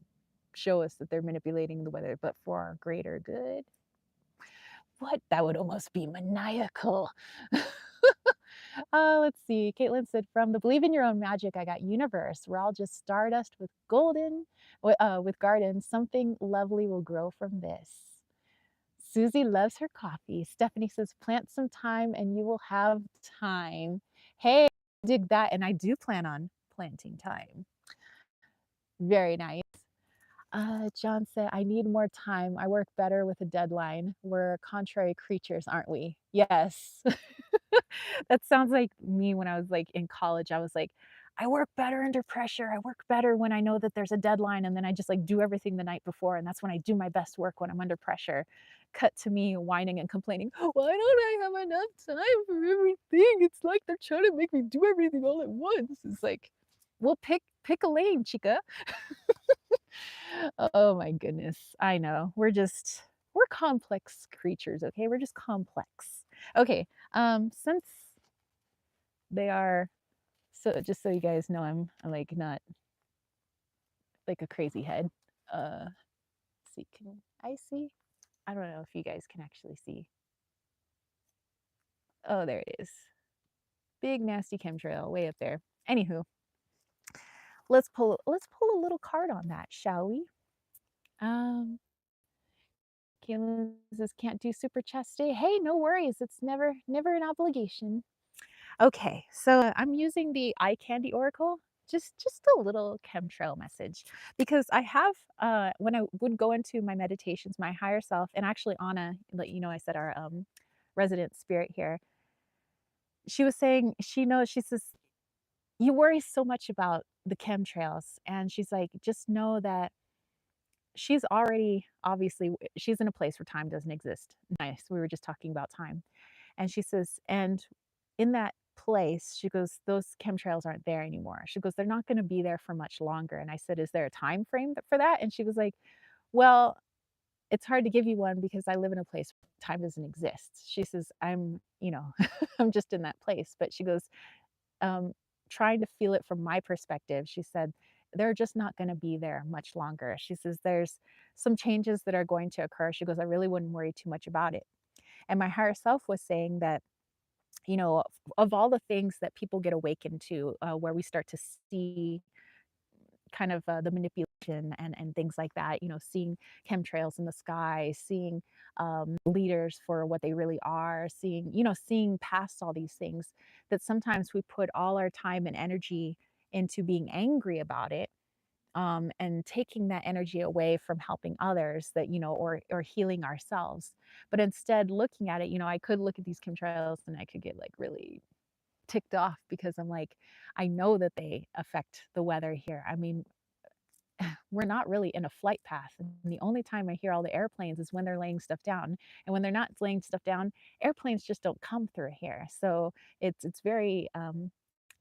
show us that they're manipulating the weather, but for our greater good? What? That would almost be maniacal. Let's see. Caitlin said, "From the Believe in Your Own Magic, I got Universe. We're all just stardust with with gardens. Something lovely will grow from this." Susie loves her coffee. Stephanie says, "Plant some time and you will have time." Hey, dig that. And I do plan on planting time. Very nice. John said, "I need more time. I work better with a deadline. We're contrary creatures, aren't we?" Yes. That sounds like me when I was like in college. I was like, I work better under pressure. I work better when I know that there's a deadline. And then I just like do everything the night before. And that's when I do my best work when I'm under pressure. Cut to me whining and complaining, why don't I have enough time for everything? It's like they're trying to make me do everything all at once. It's like, well, pick a lane, chica. Oh my goodness. I know. We're complex creatures, okay? We're just complex. Okay. Since they are so just so you guys know, I'm like not like a crazy head. See, can I see? I don't know if you guys can actually see. Oh, there it is. Big nasty chemtrail way up there. Anywho, let's pull a little card on that, shall we? Um, Kaylin says can't do super chest day. Hey, no worries. It's never an obligation. Okay, so I'm using the eye candy oracle, just a little chemtrail message, because I have when I would go into my meditations, my higher self, and actually Anna, like I said our resident spirit here, she was saying she knows. She says you worry so much about the chemtrails, and she's like, just know that she's already obviously she's in a place where time doesn't exist. Nice, we were just talking about time. And she says, and in that place, she goes, those chemtrails aren't there anymore. She goes, they're not going to be there for much longer. And I said, is there a time frame for that? And she was like, well, it's hard to give you one because I live in a place where time doesn't exist. She says, I'm just in that place. But she goes, um, trying to feel it from my perspective, she said, they're just not going to be there much longer. She says, there's some changes that are going to occur. She goes, I really wouldn't worry too much about it. And my higher self was saying that of all the things that people get awakened to, where we start to see kind of the manipulation and things like that, seeing chemtrails in the sky, seeing leaders for what they really are, seeing past all these things, that sometimes we put all our time and energy into being angry about it, and taking that energy away from helping others, or healing ourselves. But instead looking at it, I could look at these chemtrails and I could get like really ticked off because I'm like, I know that they affect the weather here. I mean, we're not really in a flight path. And the only time I hear all the airplanes is when they're laying stuff down. And when they're not laying stuff down, airplanes just don't come through here. So it's very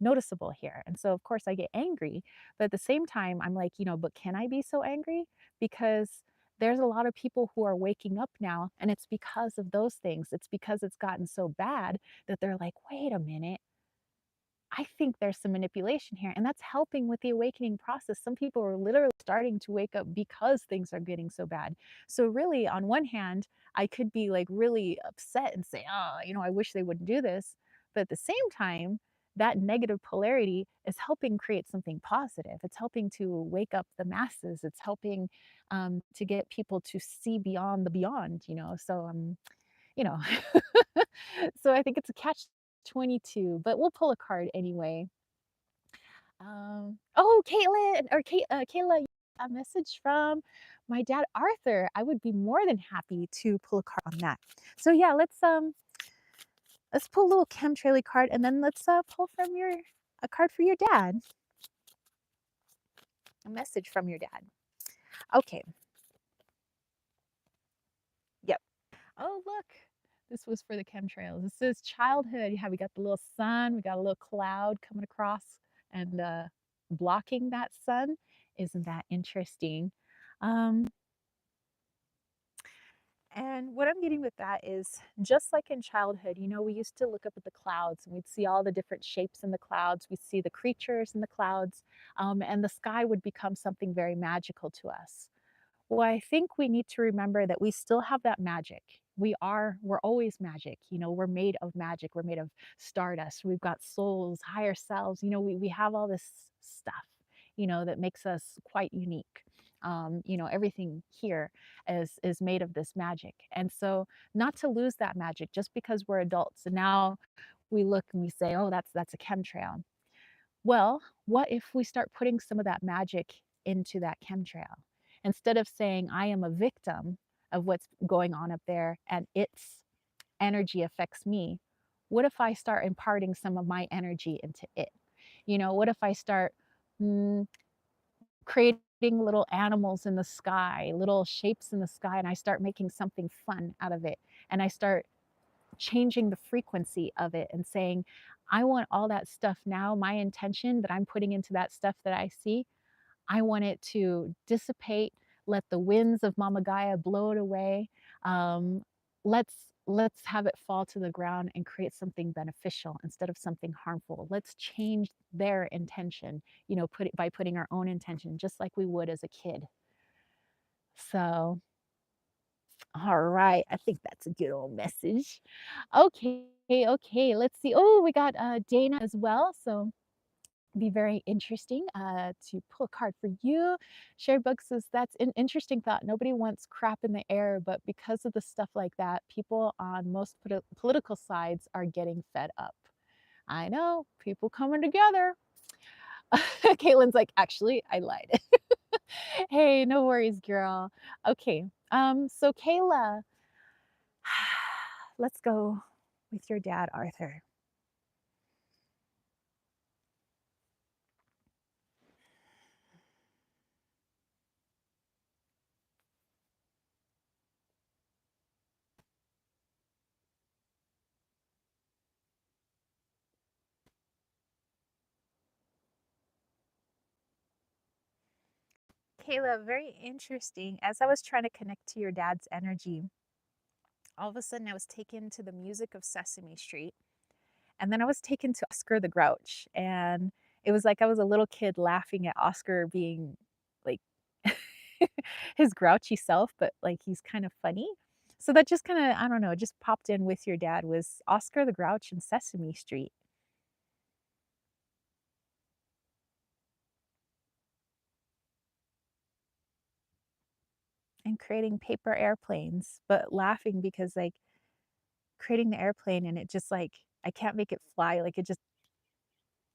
noticeable here. And so of course I get angry, but at the same time I'm like, but can I be so angry? Because there's a lot of people who are waking up now, and it's because of those things. It's because it's gotten so bad that they're like, wait a minute, I think there's some manipulation here, and that's helping with the awakening process. Some people are literally starting to wake up because things are getting so bad. So really, on one hand, I could be like really upset and say, "Oh, I wish they wouldn't do this." But at the same time, that negative polarity is helping create something positive. It's helping to wake up the masses. It's helping to get people to see beyond the beyond. So you know, so I think it's a catch 22, but we'll pull a card anyway. Oh, Caitlin or Kayla, a message from my dad, Arthur. I would be more than happy to pull a card on that. So yeah, let's pull a little chemtrail card, and then let's pull from your a card for your dad. A message from your dad. Okay. Yep. Oh, look. This was for the chemtrails. This is childhood. Yeah, we got the little sun, we got a little cloud coming across and blocking that sun. Isn't that interesting? Um, and what I'm getting with that is just like in childhood, we used to look up at the clouds and we'd see all the different shapes in the clouds. We'd see the creatures in the clouds, and the sky would become something very magical to us. Well, I think we need to remember that we still have that magic. We're always magic. We're made of magic. We're made of stardust. We've got souls, higher selves. We have all this stuff, that makes us quite unique. Everything here is made of this magic. And so not to lose that magic just because we're adults. And now we look and we say, oh, that's a chemtrail. Well, what if we start putting some of that magic into that chemtrail? Instead of saying, I am a victim of what's going on up there and its energy affects me, what if I start imparting some of my energy into it? What if I start mm, creating little animals in the sky, little shapes in the sky, and I start making something fun out of it? And I start changing the frequency of it and saying, I want all that stuff now. My intention that I'm putting into that stuff that I see, I want it to dissipate. Let the winds of Mama Gaia blow it away. Um, let's let's have it fall to the ground and create something beneficial instead of something harmful. Let's change their intention, by putting our own intention, just like we would as a kid. So all right, I think that's a good old message. Okay, okay, let's see. Oh, we got Dana as well. So be very interesting to pull a card for you. Sherry Bug says that's an interesting thought. Nobody wants crap in the air, but because of the stuff like that, people on most political sides are getting fed up. I know, people coming together. Caitlin's like, actually, I lied. Hey, no worries, girl. Okay, so Kayla, let's go with your dad, Arthur. Kayla, very interesting. As I was trying to connect to your dad's energy, all of a sudden I was taken to the music of Sesame Street. And then I was taken to Oscar the Grouch. And it was like I was a little kid laughing at Oscar being like his grouchy self, but like he's kind of funny. So that just kind of, I don't know, just popped in with your dad was Oscar the Grouch and Sesame Street and creating paper airplanes, but laughing because like creating the airplane and it just like, I can't make it fly. Like it just,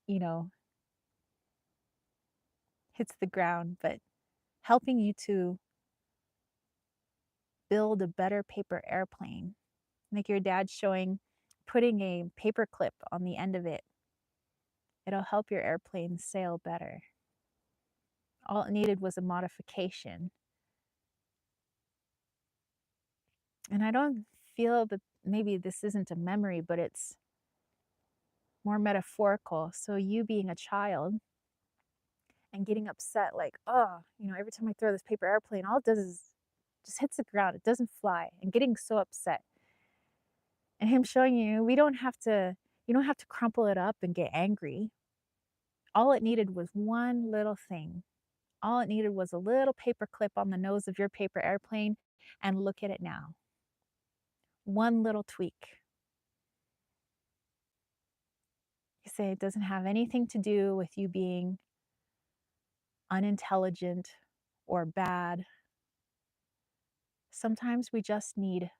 you know, hits the ground, but helping you to build a better paper airplane. Like your dad showing putting a paper clip on the end of it. It'll help your airplane sail better. All it needed was a modification. And I don't feel that maybe this isn't a memory, but it's more metaphorical. So you being a child and getting upset, like, oh, every time I throw this paper airplane, all it does is just hits the ground. It doesn't fly, and getting so upset. And him showing you, you don't have to crumple it up and get angry. All it needed was one little thing. All it needed was a little paper clip on the nose of your paper airplane, and look at it now. One little tweak. You say it doesn't have anything to do with you being unintelligent or bad. Sometimes we just need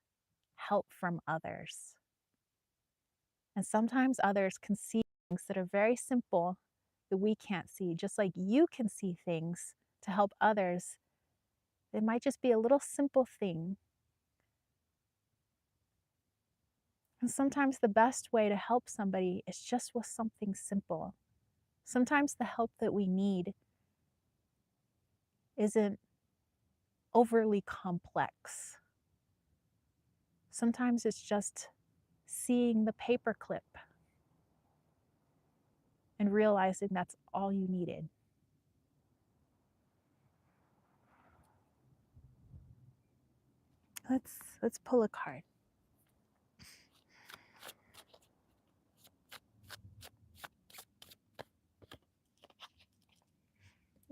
help from others. And sometimes others can see things that are very simple that we can't see, just like you can see things to help others. It might just be a little simple thing. And sometimes the best way to help somebody is just with something simple. Sometimes the help that we need isn't overly complex. Sometimes it's just seeing the paperclip and realizing that's all you needed. Let's pull a card.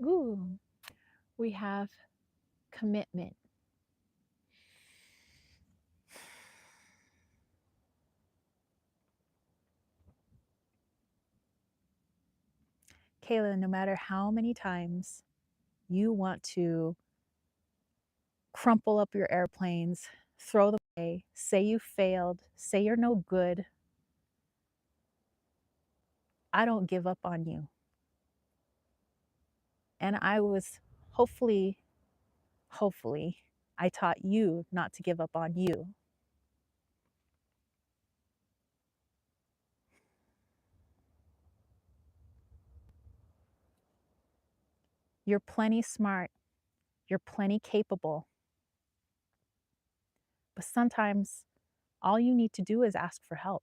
Ooh, we have commitment. Kayla, no matter how many times you want to crumple up your airplanes, throw them away, say you failed, say you're no good, I don't give up on you. And I was hopefully, I taught you not to give up on you. You're plenty smart, you're plenty capable, but sometimes all you need to do is ask for help.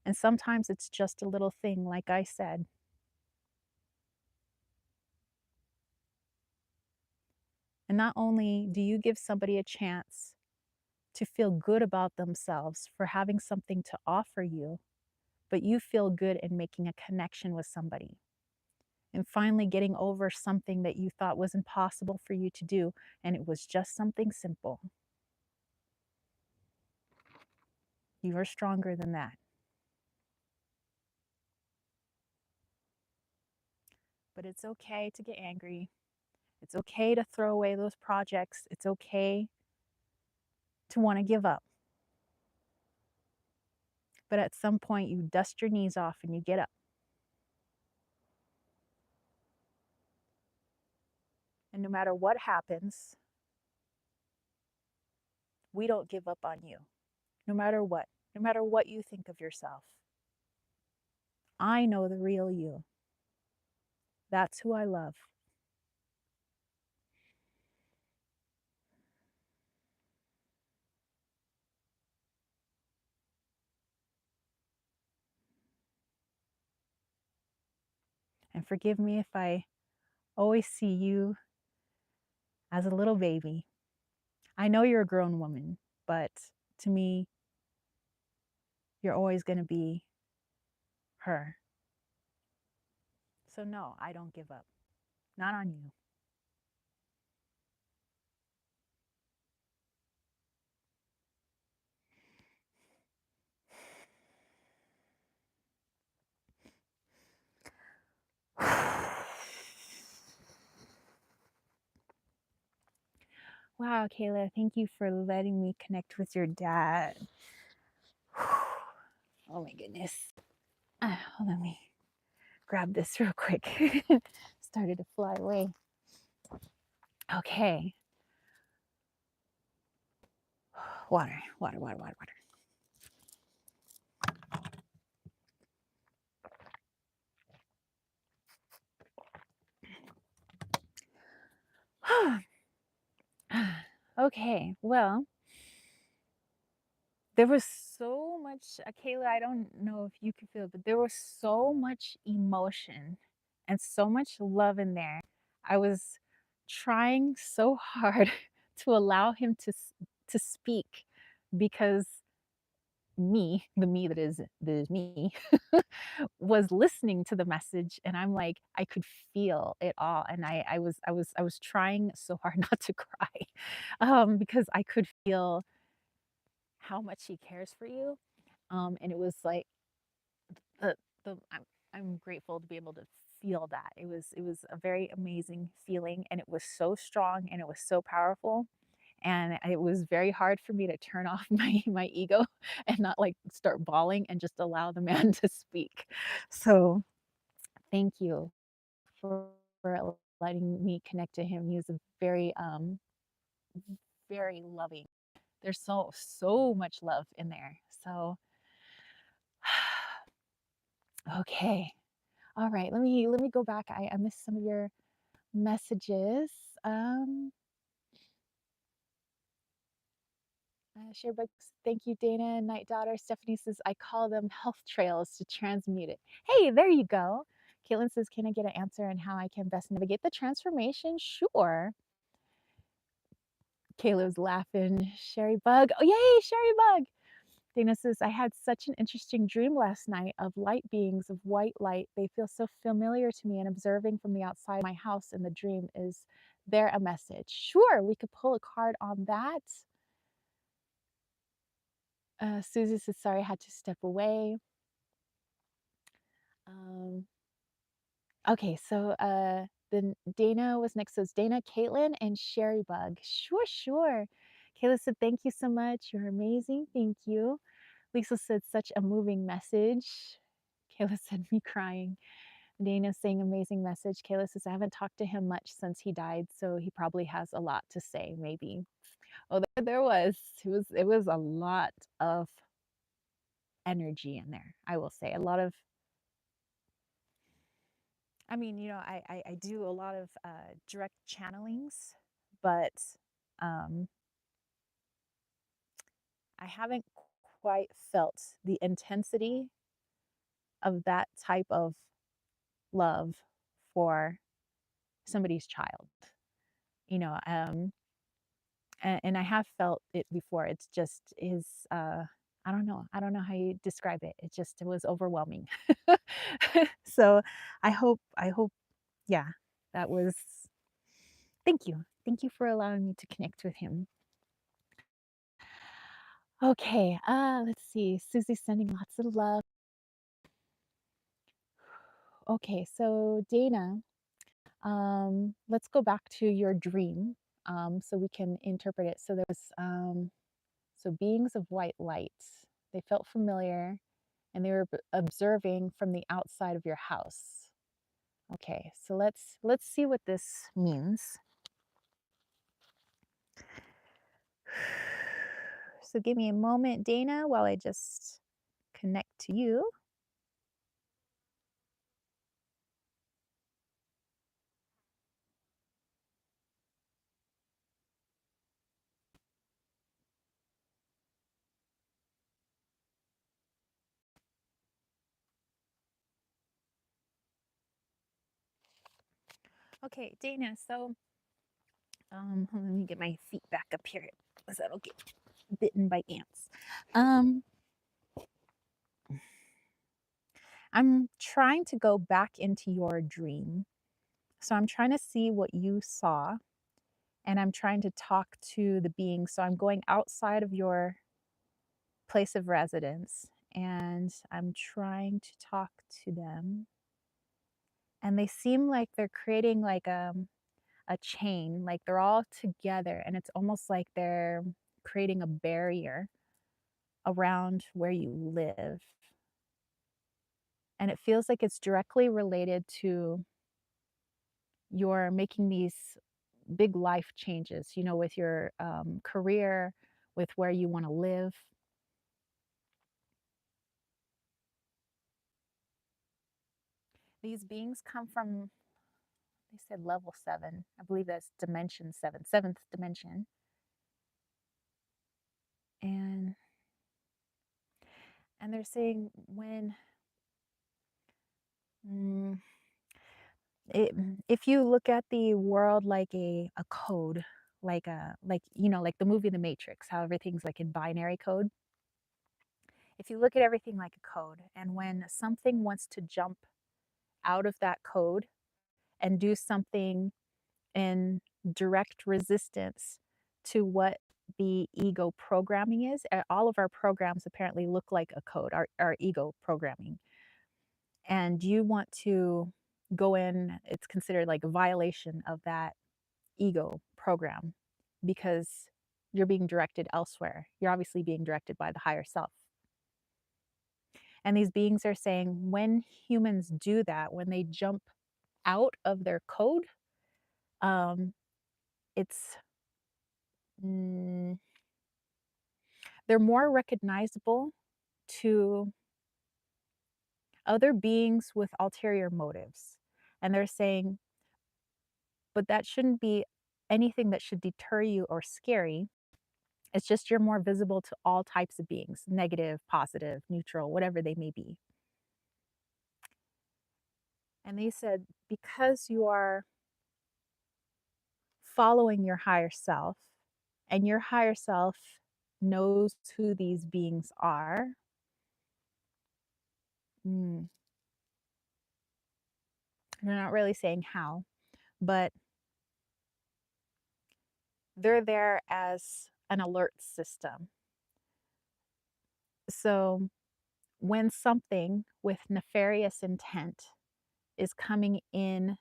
And sometimes it's just a little thing, like I said. And not only do you give somebody a chance to feel good about themselves for having something to offer you, but you feel good in making a connection with somebody and finally getting over something that you thought was impossible for you to do, and it was just something simple. You are stronger than that. But it's okay to get angry. It's okay to throw away those projects. It's okay to want to give up. But at some point, you dust your knees off and you get up. And no matter what happens, we don't give up on you. No matter what you think of yourself. I know the real you. That's who I love. And forgive me if I always see you as a little baby. I know you're a grown woman, but to me, you're always going to be her. So, no, I don't give up. Not on you. Wow, Kayla, thank you for letting me connect with your dad. Oh my goodness. Let me grab this real quick. Started to fly away. Okay. Water, water, water, water, water. Okay, well, there was so much, Kayla, I don't know if you could feel it, but there was so much emotion and so much love in there. I was trying so hard to allow him to speak because me, the me that is me, was listening to the message, and I'm like, I could feel it all, and I was trying so hard not to cry, because I could feel how much he cares for you. And it was like the I'm grateful to be able to feel that. It was a very amazing feeling, and it was so strong and it was so powerful. And it was very hard for me to turn off my ego and not like start bawling and just allow the man to speak. So Thank you for letting me connect to him. He was a very loving. There's so much love in there. So, okay. All right. Let me go back. I missed some of your messages. Um, Share books. Thank you, Dana. Night Daughter. Stephanie says, I call them health trails to transmute it. Hey, there you go. Caitlin says, can I get an answer on how I can best navigate the transformation? Sure. Kayla's laughing. Sherry Bug. Oh, yay, Sherry Bug. Dana says, I had such an interesting dream last night of light beings of white light. They feel so familiar to me, and observing from the outside my house in the dream, is there a message? Sure, we could pull a card on that. Susie says, sorry, I had to step away. Um, okay, so then Dana was next. So it's Dana, Caitlin, and Sherry Bug. Sure, sure. Kayla said, thank you so much. You're amazing. Thank you. Lisa said, such a moving message. Kayla said, me crying. Dana saying, amazing message. Kayla says, I haven't talked to him much since he died, so he probably has a lot to say, maybe. Oh, there was. It was a lot of energy in there, I will say. A lot of, I mean, I do a lot of direct channelings, but um, I haven't quite felt the intensity of that type of love for somebody's child. You know, and I have felt it before. It's just is I don't know. I don't know how you describe it. It was overwhelming. So I hope yeah, that was thank you. Thank you for allowing me to connect with him. Okay, let's see. Susie's sending lots of love. Okay, so Dana, let's go back to your dream so we can interpret it. So there was so beings of white light. They felt familiar and they were observing from the outside of your house. Okay, so let's see what this means. So give me a moment, Dana, while I just connect to you. Okay, Dana, so let me get my feet back up here so I don't get bitten by ants. Um, I'm trying to go back into your dream. So I'm trying to see what you saw and I'm trying to talk to the being. So I'm going outside of your place of residence and I'm trying to talk to them. And they seem like they're creating like a chain, like they're all together and it's almost like they're creating a barrier around where you live. And it feels like it's directly related to your making these big life changes, with your career, with where you want to live. These beings come from, they said level 7. I believe that's dimension 7, seventh dimension. And and they're saying when mm, it, if you look at the world like a code, like the movie The Matrix, how everything's like in binary code. If you look at everything like a code, and when something wants to jump out of that code and do something in direct resistance to what the ego programming is. All of our programs apparently look like a code, our ego programming. And you want to go in, it's considered like a violation of that ego program because you're being directed elsewhere. You're obviously being directed by the higher self. And these beings are saying when humans do that, when they jump out of their code, um, it's mm, they're more recognizable to other beings with ulterior motives. And they're saying, but that shouldn't be anything that should deter you or scary. It's just you're more visible to all types of beings, negative, positive, neutral, whatever they may be. And they said, because you are following your higher self, and your higher self knows who these beings are. Mm, they're not really saying how, but they're there as an alert system. So when something with nefarious intent is coming in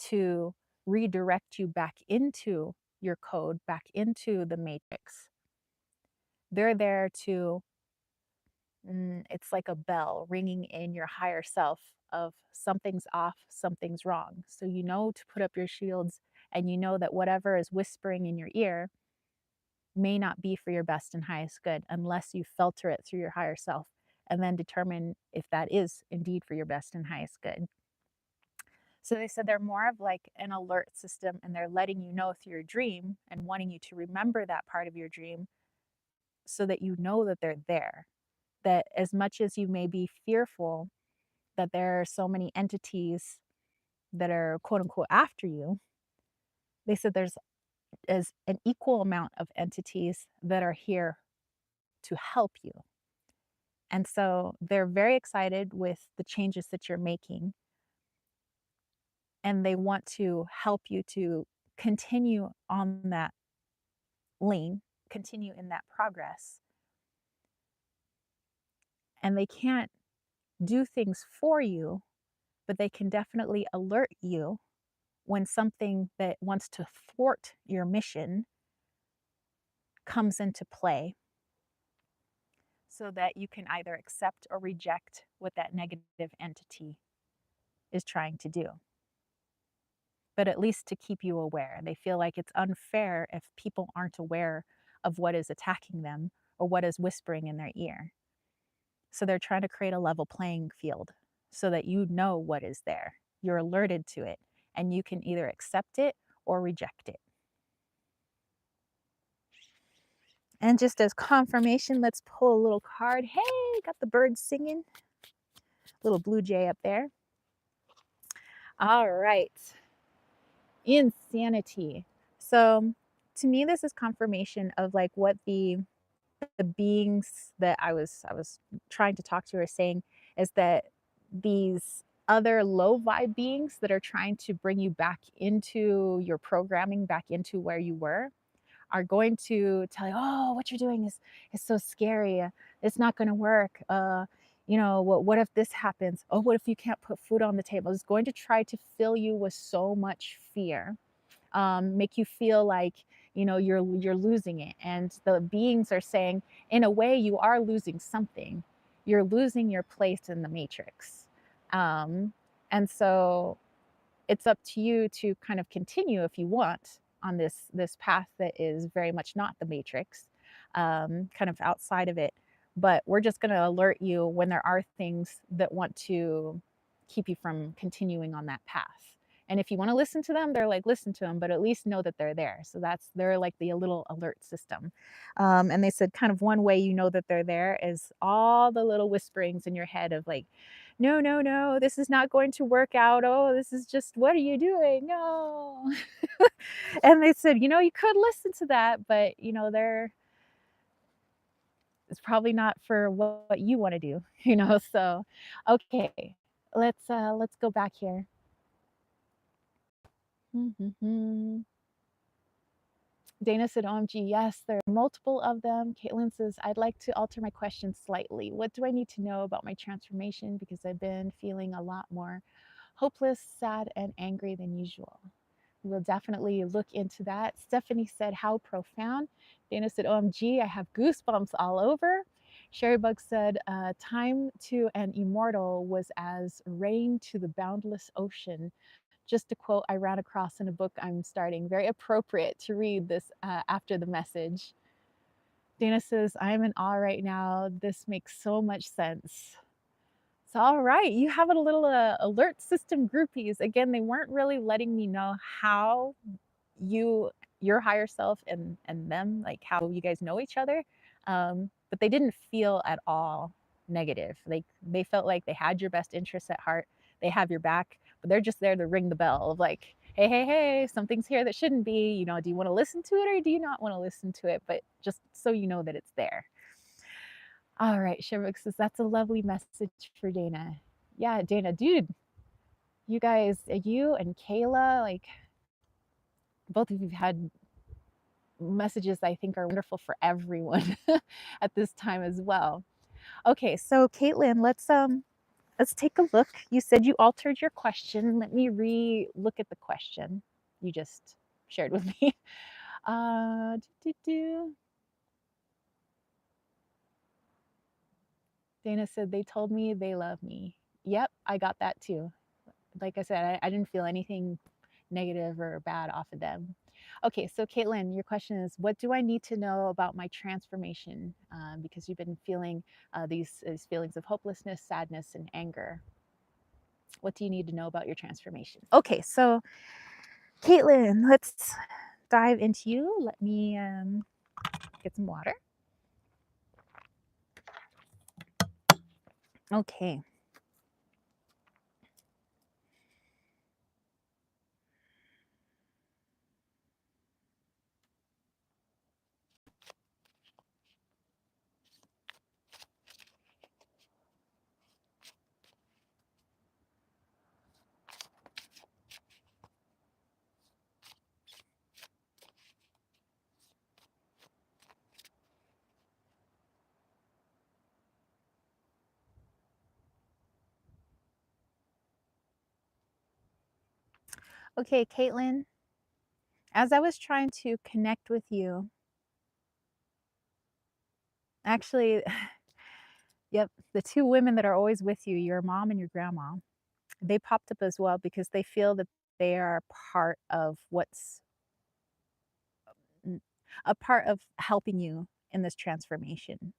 to redirect you back into your code, back into the matrix, they're there to it's like a bell ringing in your higher self of something's off, something's wrong. So you know to put up your shields, and you know that whatever is whispering in your ear may not be for your best and highest good unless you filter it through your higher self and then determine if that is indeed for your best and highest good. So they said they're more of like an alert system, and they're letting you know through your dream and wanting you to remember that part of your dream so that you know that they're there. That as much as you may be fearful that there are so many entities that are quote unquote after you, they said there's is an equal amount of entities that are here to help you. And so they're very excited with the changes that you're making, and they want to help you to continue on that lane, continue in that progress. And they can't do things for you, but they can definitely alert you when something that wants to thwart your mission comes into play so that you can either accept or reject what that negative entity is trying to do. But at least to keep you aware. They feel like it's unfair if people aren't aware of what is attacking them or what is whispering in their ear. So they're trying to create a level playing field so that you know what is there. You're alerted to it, and you can either accept it or reject it. And just as confirmation, let's pull a little card. Hey, got the birds singing. Little blue jay up there. All right. Insanity. So to me, this is confirmation of like what the beings that I was trying to talk to are saying is that these other low vibe beings that are trying to bring you back into your programming, back into where you were, are going to tell you, oh, what you're doing is so scary. It's not going to work. You know, what if this happens? Oh, what if you can't put food on the table? It's going to try to fill you with so much fear, make you feel like you know you're losing it. And the beings are saying, in a way, you are losing something. You're losing your place in the matrix. Um, and so it's up to you to kind of continue if you want on this path that is very much not the matrix, kind of outside of it. But we're just going to alert you when there are things that want to keep you from continuing on that path. And if you want to listen to them, they're like, listen to them, but at least know that they're there. So they're like the little alert system. And they said kind of one way you know that they're there is all the little whisperings in your head of like, no, no, no, this is not going to work out. Oh, this is just, what are you doing? No. And they said, you know, you could listen to that, but you know, it's probably not for what you want to do, you know. So okay, let's go back here. Dana said, OMG, yes, there are multiple of them. Caitlin says, I'd like to alter my question slightly. What do I need to know about my transformation? Because I've been feeling a lot more hopeless, sad, and angry than usual. We will definitely look into that. Stephanie said, how profound. Dana said, OMG, I have goosebumps all over. Sherrybug said, time to an immortal was as rain to the boundless ocean. Just a quote I ran across in a book I'm starting. Very appropriate to read this after the message. Dana says, I'm in awe right now. This makes so much sense. So, all right, you have a little alert system groupies. Again, they weren't really letting me know how you, your higher self and them, like how you guys know each other. But they didn't feel at all negative. Like they felt like they had your best interests at heart. They have your back, but they're just there to ring the bell of like, hey, hey, hey, something's here that shouldn't be. You know, do you want to listen to it or do you not want to listen to it? But just so you know that it's there. All right, Sherbrooke says that's a lovely message for Dana. Yeah, Dana, dude, you guys, you and Kayla, like both of you have had messages I think are wonderful for everyone at this time as well. Okay, so Caitlin, let's take a look. You said you altered your question. Let me re-look at the question you just shared with me. Uh, do, do, do. Dana said they told me they love me. Yep, I got that too. Like I said, I didn't feel anything negative or bad off of them. Okay, so Caitlin, your question is, what do I need to know about my transformation? Because you've been feeling these feelings of hopelessness, sadness, and anger. What do you need to know about your transformation? Okay, so Caitlin, let's dive into you. Let me get some water. Okay. Okay, Caitlin, as I was trying to connect with you, actually, yep, the two women that are always with you, your mom and your grandma, they popped up as well because they feel that they are part of a part of helping you in this transformation.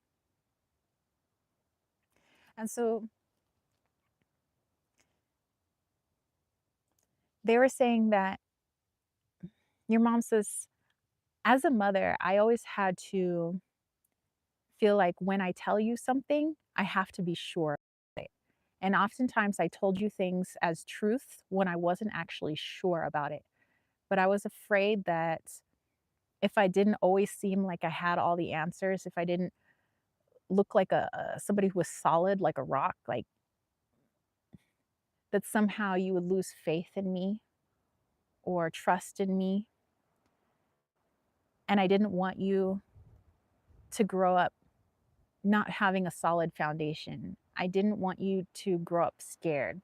And so they were saying that your mom says, as a mother, I always had to feel like when I tell you something, I have to be sure of it. And oftentimes I told you things as truth when I wasn't actually sure about it. But I was afraid that if I didn't always seem like I had all the answers, if I didn't look like somebody who was solid like a rock, like that somehow you would lose faith in me or trust in me. And I didn't want you to grow up not having a solid foundation. I didn't want you to grow up scared.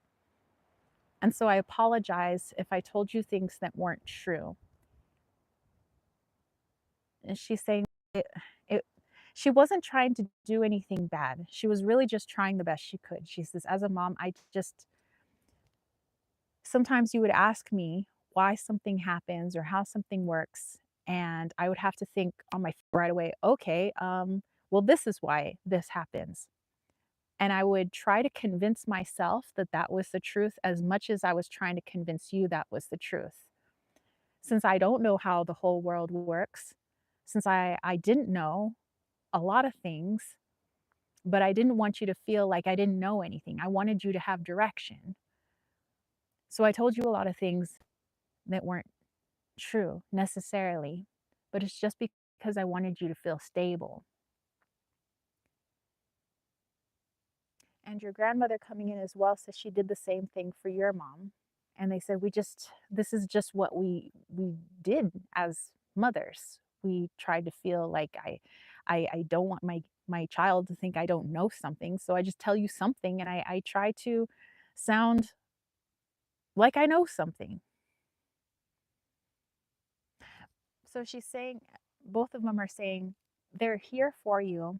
And so I apologize if I told you things that weren't true. And she's saying it she wasn't trying to do anything bad. She was really just trying the best she could. She says, as a mom, I just sometimes you would ask me why something happens or how something works, and I would have to think on my feet right away, okay, well, this is why this happens. And I would try to convince myself that that was the truth as much as I was trying to convince you that was the truth. Since I don't know how the whole world works, since I didn't know a lot of things, but I didn't want you to feel like I didn't know anything. I wanted you to have direction. So I told you a lot of things that weren't true necessarily, but it's just because I wanted you to feel stable. And your grandmother coming in as well says she did the same thing for your mom. And they said, we just, this is just what we did as mothers. We tried to feel like I don't want my child to think I don't know something. So I just tell you something and I try to sound like I know something. So she's saying, both of them are saying, they're here for you,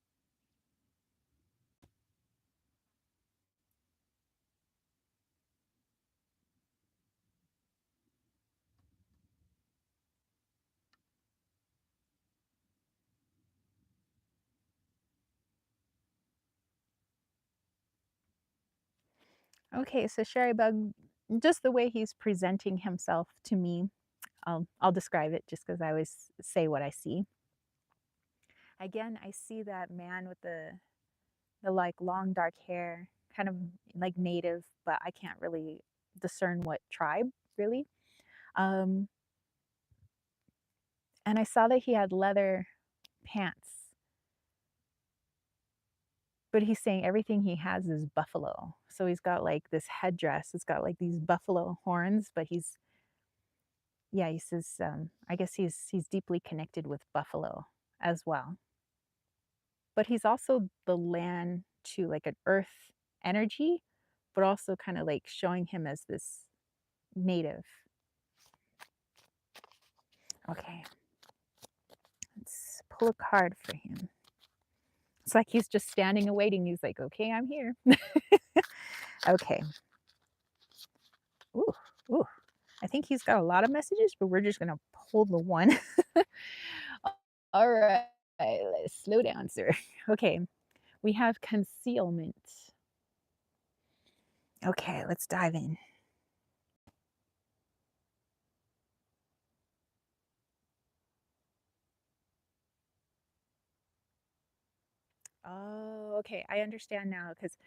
Okay, so Sherry Bug, just the way he's presenting himself to me, I'll describe it just because I always say what I see. Again, I see that man with the like long dark hair, kind of like native, but I can't really discern what tribe really. Um, and I saw that he had leather pants, but he's saying everything he has is buffalo. So he's got like this headdress. It's got like these buffalo horns, but yeah, he says I guess he's deeply connected with buffalo as well. But he's also the land to like an earth energy, but also kind of like showing him as this native. Okay, let's pull a card for him. It's like he's just standing and waiting. He's like, okay, I'm here. Okay. Ooh, ooh. I think he's got a lot of messages, but we're just gonna pull the one. All right, let's slow down, sir. Okay, we have concealment. Okay, let's dive in. Oh, okay. I understand now because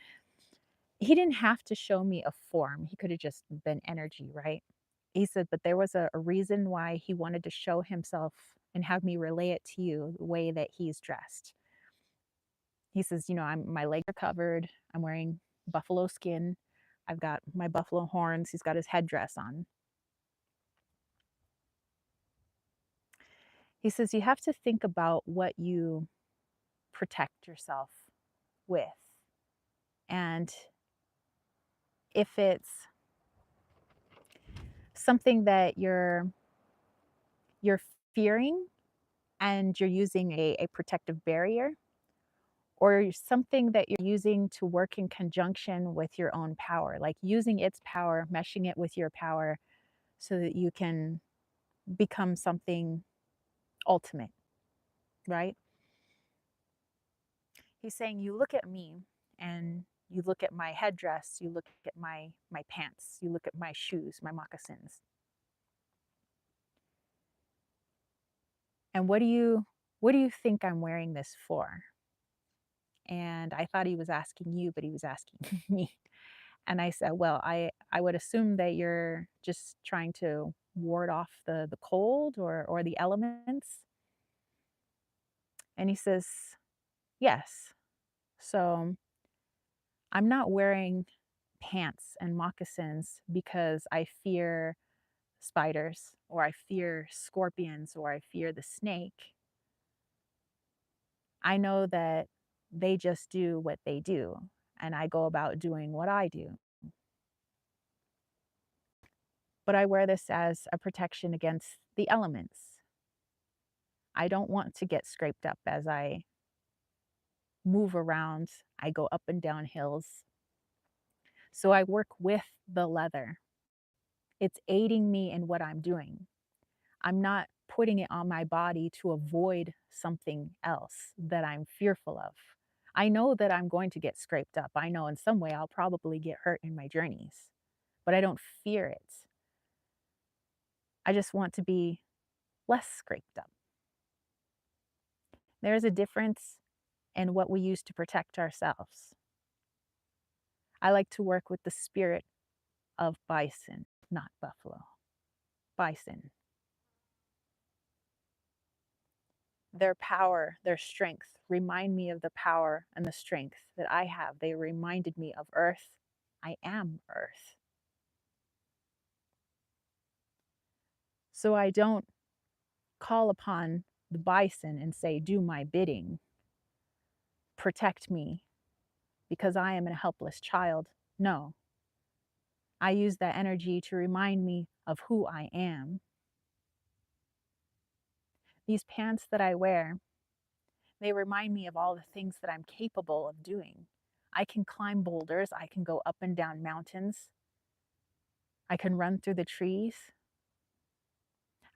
he didn't have to show me a form. He could have just been energy, right? He said, but there was a reason why he wanted to show himself and have me relay it to you the way that he's dressed. He says, my legs are covered. I'm wearing buffalo skin. I've got my buffalo horns. He's got his headdress on. He says, you have to think about what you protect yourself with. And if it's something that you're fearing and you're using a protective barrier, or something that you're using to work in conjunction with your own power, like using its power, meshing it with your power so that you can become something ultimate, right? He's saying, you look at me and you look at my headdress, you look at my pants, you look at my shoes, my moccasins. And what do you think I'm wearing this for? And I thought he was asking you, but he was asking me. And I said, well, I would assume that you're just trying to ward off the cold or the elements. And he says, yes. So I'm not wearing pants and moccasins because I fear spiders or I fear scorpions or I fear the snake. I know that they just do what they do, and I go about doing what I do. But I wear this as a protection against the elements. I don't want to get scraped up as I move around. I go up and down hills. So I work with the leather. It's aiding me in what I'm doing. I'm not putting it on my body to avoid something else that I'm fearful of. I know that I'm going to get scraped up. I know in some way I'll probably get hurt in my journeys, but I don't fear it. I just want to be less scraped up. There is a difference in what we use to protect ourselves. I like to work with the spirit of bison, not buffalo. Bison. Their power, their strength remind me of the power and the strength that I have. They reminded me of earth. I am earth. So I don't call upon the bison and say, do my bidding, protect me because I am a helpless child. No, I use that energy to remind me of who I am. These pants that I wear, they remind me of all the things that I'm capable of doing. I can climb boulders, I can go up and down mountains, I can run through the trees.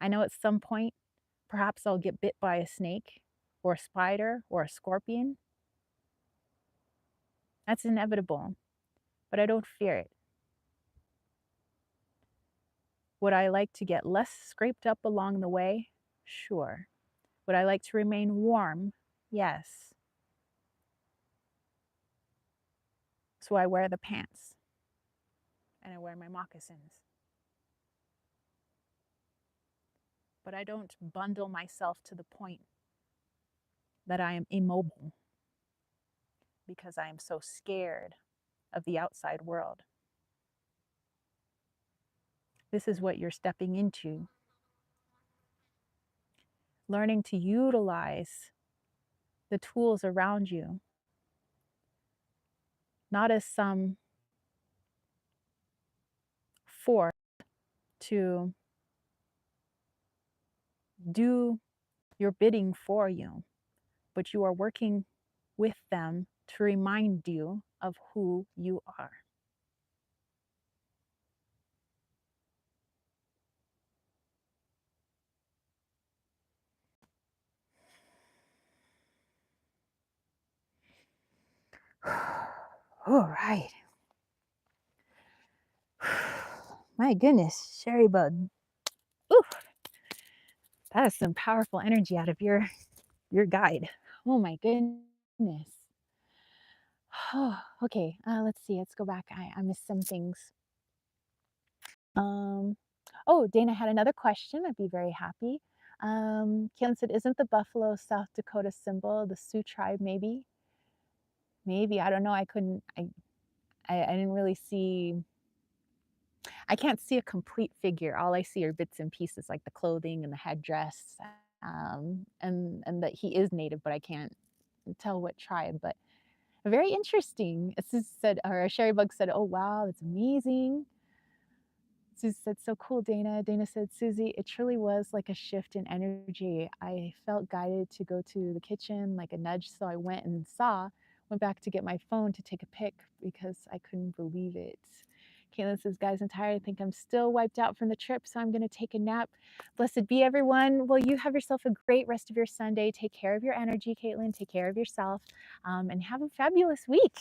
I know at some point, perhaps I'll get bit by a snake or a spider or a scorpion. That's inevitable, but I don't fear it. Would I like to get less scraped up along the way? Sure. Would I like to remain warm? Yes. So I wear the pants and I wear my moccasins. But I don't bundle myself to the point that I am immobile because I am so scared of the outside world. This is what you're stepping into. Learning to utilize the tools around you, not as some force to do your bidding for you, but you are working with them to remind you of who you are. All right. My goodness, Sherry Bug. Ooh, that is some powerful energy out of your guide. Oh my goodness. Oh, okay, let's see. Let's go back. I missed some things. Um, oh, Dana had another question. I'd be very happy. Ken said, "Isn't the buffalo South Dakota symbol the Sioux tribe? Maybe, maybe. I don't know. I couldn't. I didn't really see. I can't see a complete figure. All I see are bits and pieces, like the clothing and the headdress, and that he is native, but I can't tell what tribe. But very interesting." Susie said, or Sherry Bug said, "Oh wow, that's amazing." Susie said, "So cool, Dana." Dana said, "Susie, it truly was like a shift in energy. I felt guided to go to the kitchen, like a nudge. So I went and went back to get my phone to take a pic because I couldn't believe it." Caitlin says, "Guys, I'm tired. I think I'm still wiped out from the trip, so I'm going to take a nap. Blessed be everyone. Well, you have yourself a great rest of your Sunday. Take care of your energy, Caitlin. Take care of yourself, and have a fabulous week."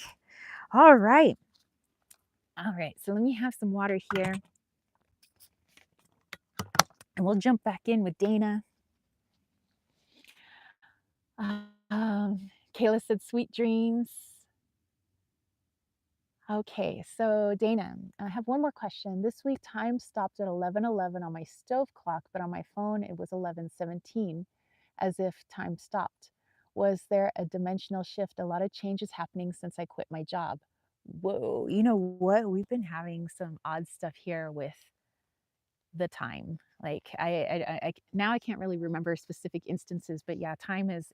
All right. All right. So let me have some water here. And we'll jump back in with Dana. Kayla said, "Sweet dreams." Okay, so Dana, I have one more question. This week, time stopped at 11:11 on my stove clock, but on my phone, it was 11:17, as if time stopped. Was there a dimensional shift? A lot of changes happening since I quit my job. Whoa, you know what? We've been having some odd stuff here with the time. Like now I can't really remember specific instances, but yeah, time is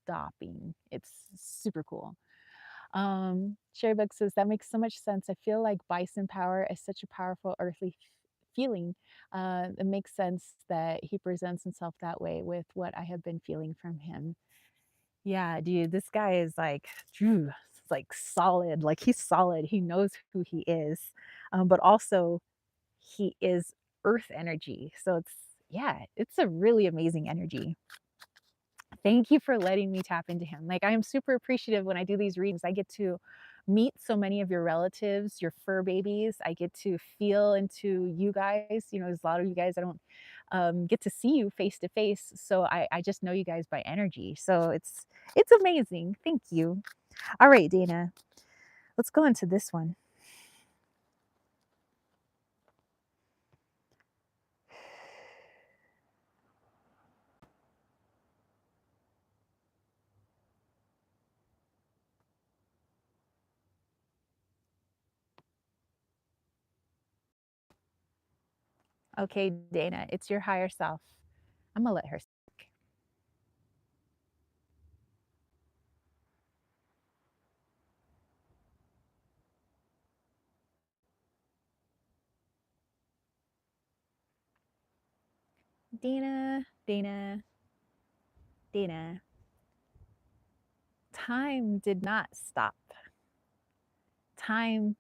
stopping. It's super cool. Sherrybook says that makes so much sense. I feel like bison power is such a powerful earthly feeling. It makes sense that he presents himself that way with what I have been feeling from him. Yeah, dude, this guy is like, phew, like solid. Like he's solid. He knows who he is, but also he is earth energy. So yeah, it's a really amazing energy. Thank you for letting me tap into him. Like I am super appreciative when I do these readings. I get to meet so many of your relatives, your fur babies. I get to feel into you guys. You know, there's a lot of you guys I don't get to see you face to face. So I just know you guys by energy. So it's amazing. Thank you. All right, Dana, let's go into this one. Okay, Dana, it's your higher self. I'm gonna let her speak. Dana, Dana, Dana. Time did not stop. Time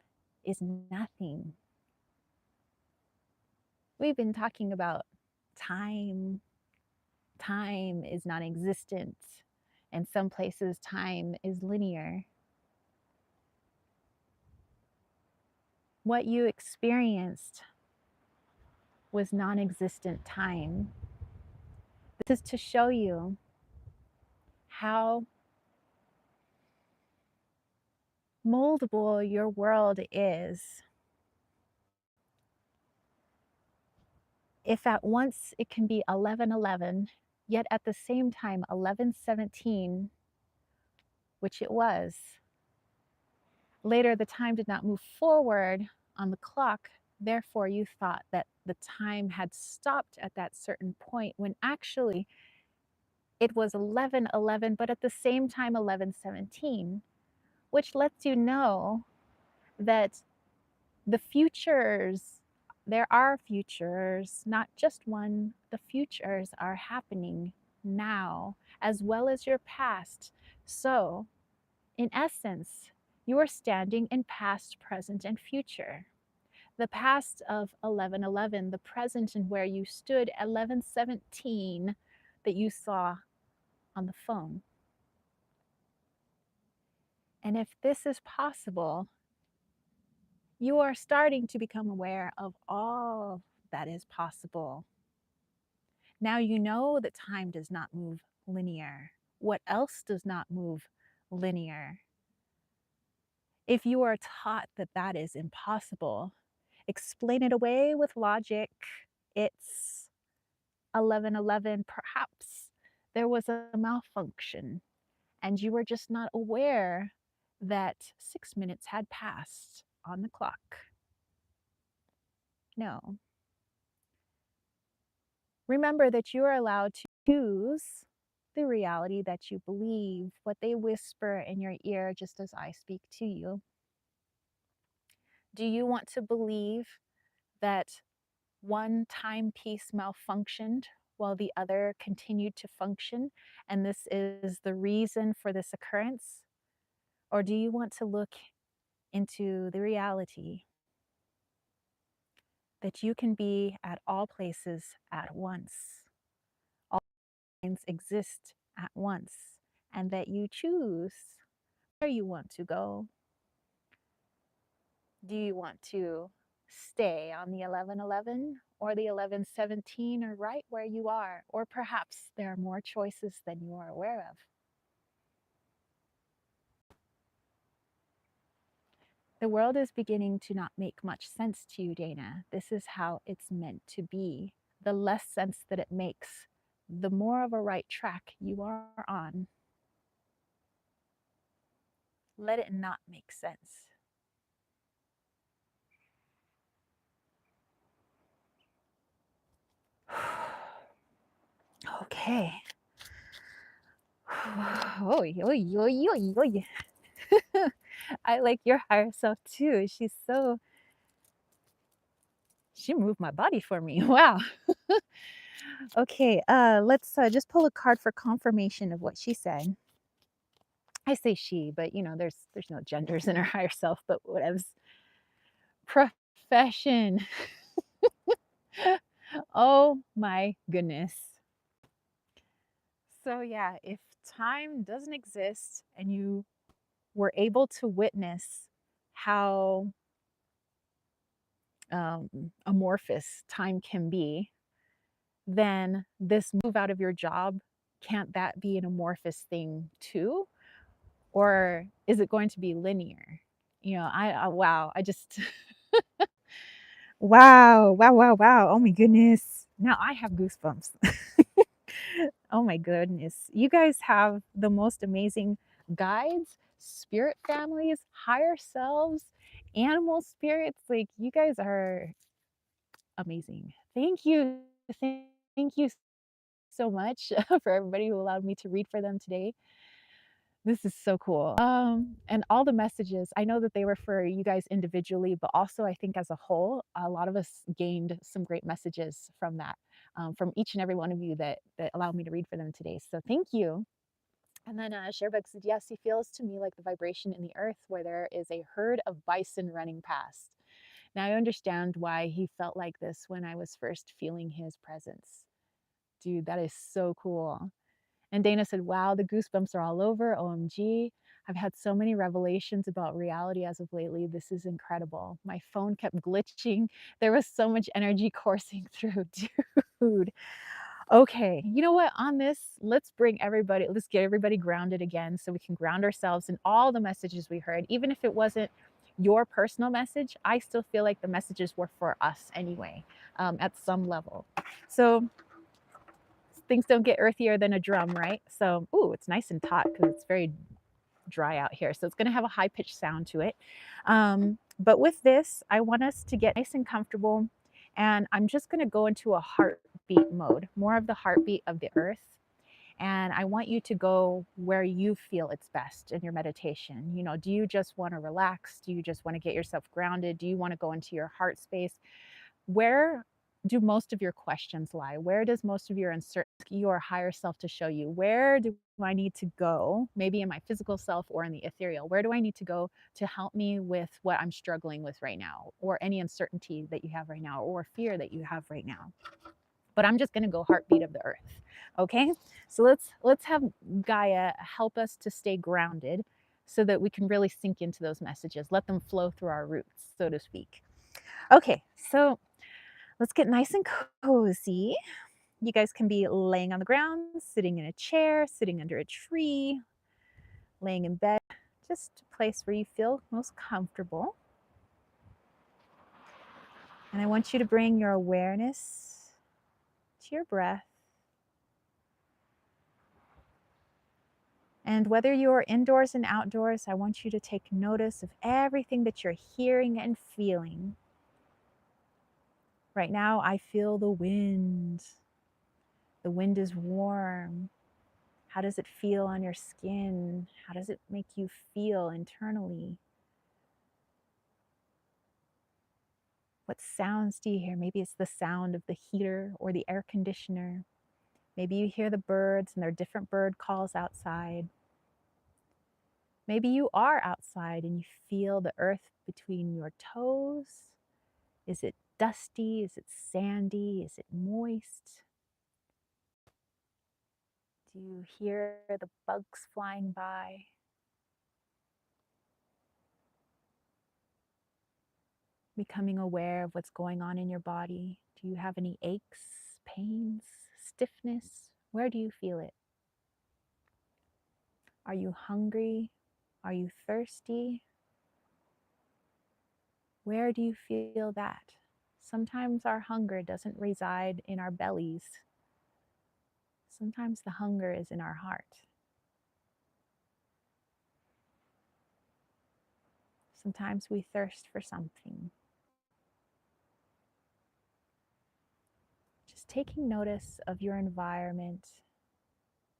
is nothing. We've been talking about time. Time is non existent. In some places, time is linear. What you experienced was non-existent time. This is to show you how moldable your world is. If at once it can be 11:11, yet at the same time 11:17, which it was. Later, the time did not move forward on the clock. Therefore, you thought that the time had stopped at that certain point when actually it was 11:11, but at the same time 11:17, which lets you know that the futures, there are futures, not just one, the futures are happening now, as well as your past. So, in essence, you are standing in past, present, and future. The past of 11:11, the present and where you stood 11:17 that you saw on the phone. And if this is possible, you are starting to become aware of all that is possible. Now you know that time does not move linear. What else does not move linear? If you are taught that that is impossible, explain it away with logic. It's 11:11. Perhaps there was a malfunction and you were just not aware that 6 minutes had passed on the clock. No. Remember that you are allowed to choose the reality that you believe, what they whisper in your ear, just as I speak to you. Do you want to believe that one timepiece malfunctioned while the other continued to function, and this is the reason for this occurrence? Or do you want to look into the reality that you can be at all places at once? All minds exist at once, and that you choose where you want to go. Do you want to stay on the 11:11 or the 11:17 or right where you are? Or perhaps there are more choices than you are aware of. The world is beginning to not make much sense to you, Dana. This is how it's meant to be. The less sense that it makes, the more of a right track you are on. Let it not make sense. Okay. Oy, oy, oy, oy, oy. I like your higher self too. She moved my body for me. Wow. Okay, let's just pull a card for confirmation of what she said. I say she, but there's no genders in her higher self, but whatevs. Profession. Oh my goodness. So yeah, if time doesn't exist and you were able to witness how amorphous time can be, then this move out of your job, can't that be an amorphous thing too? Or is it going to be linear? Wow, I just, wow, wow, wow, wow. Oh my goodness. Now I have goosebumps. Oh my goodness. You guys have the most amazing guides, spirit families, higher selves, animal spirits. Like, you guys are amazing. Thank you. Thank you so much for everybody who allowed me to read for them today. This is so cool. And all the messages, I know that they were for you guys individually, but also I think as a whole, a lot of us gained some great messages from that, from each and every one of you that allowed me to read for them today. So thank you. And then Sherbek said, yes, he feels to me like the vibration in the earth where there is a herd of bison running past. Now I understand why he felt like this when I was first feeling his presence. Dude, that is so cool. And Dana said, wow, the goosebumps are all over. OMG. I've had so many revelations about reality as of lately. This is incredible. My phone kept glitching. There was so much energy coursing through, dude. Okay, you know what? On this, let's get everybody grounded again so we can ground ourselves in all the messages we heard. Even if it wasn't your personal message, I still feel like the messages were for us anyway, at some level. So things don't get earthier than a drum, right? So, ooh, it's nice and taut because it's very dry out here. So it's going to have a high pitched sound to it. But with this, I want us to get nice and comfortable. And I'm just going to go into a heartbeat mode, more of the heartbeat of the earth. And I want you to go where you feel it's best in your meditation. You know, do you just want to relax? Do you just want to get yourself grounded? Do you want to go into your heart space? Where do most of your questions lie? Where does most of your uncertainty, your higher self to show you? Where do I need to go? Maybe in my physical self or in the ethereal. Where do I need to go to help me with what I'm struggling with right now, or any uncertainty that you have right now, or fear that you have right now? But I'm just going to go heartbeat of the earth. Okay? So let's have Gaia help us to stay grounded so that we can really sink into those messages. Let them flow through our roots, so to speak. Okay, so let's get nice and cozy. You guys can be laying on the ground, sitting in a chair, sitting under a tree, laying in bed, just a place where you feel most comfortable. And I want you to bring your awareness to your breath. And whether you're indoors and outdoors, I want you to take notice of everything that you're hearing and feeling. Right now, I feel the wind. The wind is warm. How does it feel on your skin? How does it make you feel internally? What sounds do you hear? Maybe it's the sound of the heater or the air conditioner. Maybe you hear the birds and their different bird calls outside. Maybe you are outside and you feel the earth between your toes. Is it dusty? Is it sandy? Is it moist? Do you hear the bugs flying by? Becoming aware of what's going on in your body. Do you have any aches, pains, stiffness? Where do you feel it? Are you hungry? Are you thirsty? Where do you feel that? Sometimes our hunger doesn't reside in our bellies. Sometimes the hunger is in our heart. Sometimes we thirst for something. Just taking notice of your environment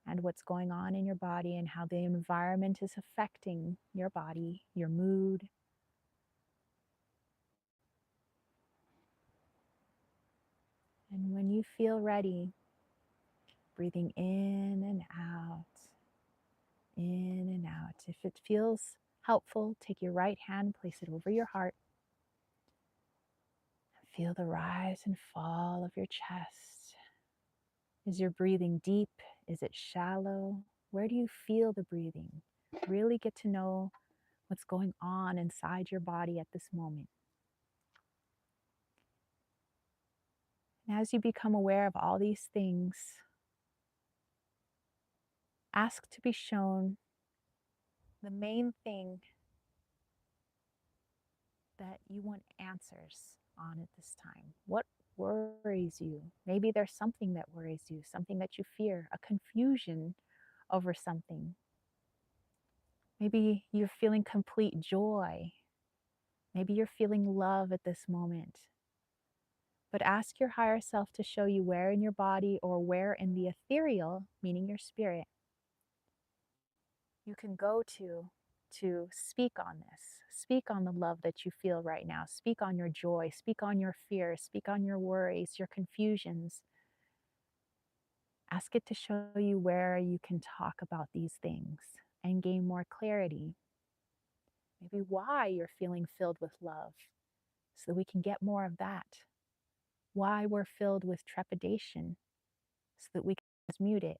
and what's going on in your body and how the environment is affecting your body, your mood. And when you feel ready, breathing in and out, in and out. If it feels helpful, take your right hand, place it over your heart. Feel the rise and fall of your chest. Is your breathing deep? Is it shallow? Where do you feel the breathing? Really get to know what's going on inside your body at this moment. And as you become aware of all these things, ask to be shown the main thing that you want answers on at this time. What worries you? Maybe there's something that worries you, something that you fear, a confusion over something. Maybe you're feeling complete joy. Maybe you're feeling love at this moment. But ask your higher self to show you where in your body or where in the ethereal, meaning your spirit, you can go to speak on this. Speak on the love that you feel right now. Speak on your joy. Speak on your fears. Speak on your worries, your confusions. Ask it to show you where you can talk about these things and gain more clarity. Maybe why you're feeling filled with love, so that we can get more of that. Why we're filled with trepidation, so that we can transmute it.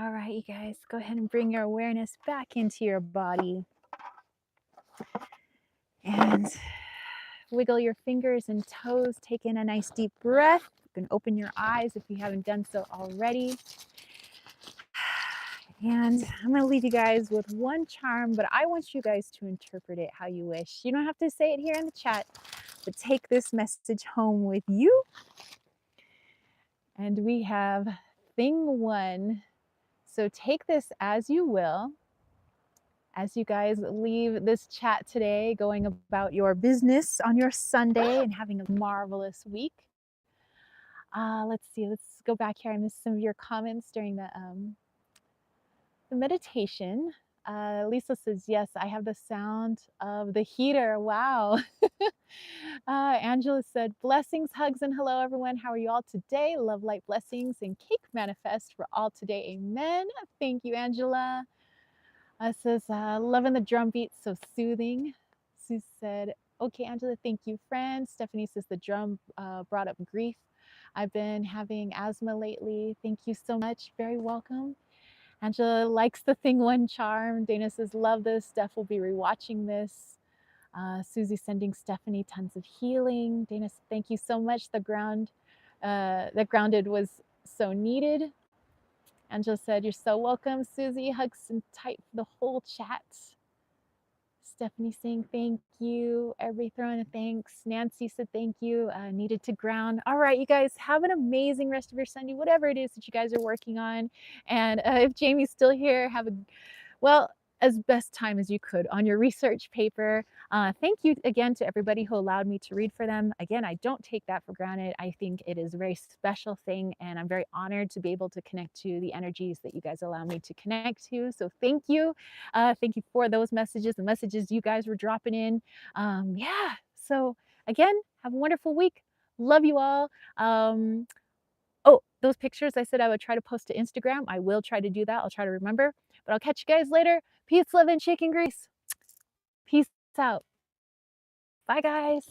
All right, you guys, go ahead and bring your awareness back into your body and wiggle your fingers and toes. Take in a nice deep breath. You can open your eyes if you haven't done so already. And I'm going to leave you guys with one charm, but I want you guys to interpret it how you wish. You don't have to say it here in the chat, but take this message home with you. And we have thing one. So take this as you will. As you guys leave this chat today, going about your business on your Sunday and having a marvelous week. Let's see, let's go back here. I missed some of your comments during the meditation. Lisa says, yes, I have the sound of the heater. Wow. Angela said, blessings, hugs, and hello, everyone. How are you all today? Love, light, blessings, and cake manifest for all today. Amen. Thank you, Angela. Says, loving the drum beat, so soothing. Sue said, okay, Angela, thank you, friend. Stephanie says, the drum brought up grief. I've been having asthma lately. Thank you so much. Very welcome. Angela likes the thing one charm. Dana says, love this. Steph will be rewatching this. Susie sending Stephanie tons of healing. Dana, thank you so much. The grounded was so needed. Angela said, you're so welcome, Susie. Hugs and tight for the whole chat. Stephanie saying thank you. Everybody throwing a thanks. Nancy said thank you. Needed to ground. All right, you guys have an amazing rest of your Sunday, whatever it is that you guys are working on. And if Jamie's still here, have a, well, as best time as you could on your research paper. Thank you again to everybody who allowed me to read for them. Again, I don't take that for granted. I think it is a very special thing, and I'm very honored to be able to connect to the energies that you guys allow me to connect to. So thank you. Thank you for those messages, the messages you guys were dropping in. Yeah, so again, have a wonderful week. Love you all. Oh, those pictures I said I would try to post to Instagram. I will try to do that. I'll try to remember. But I'll catch you guys later. Peace, love, and chicken grease. Peace out. Bye, guys.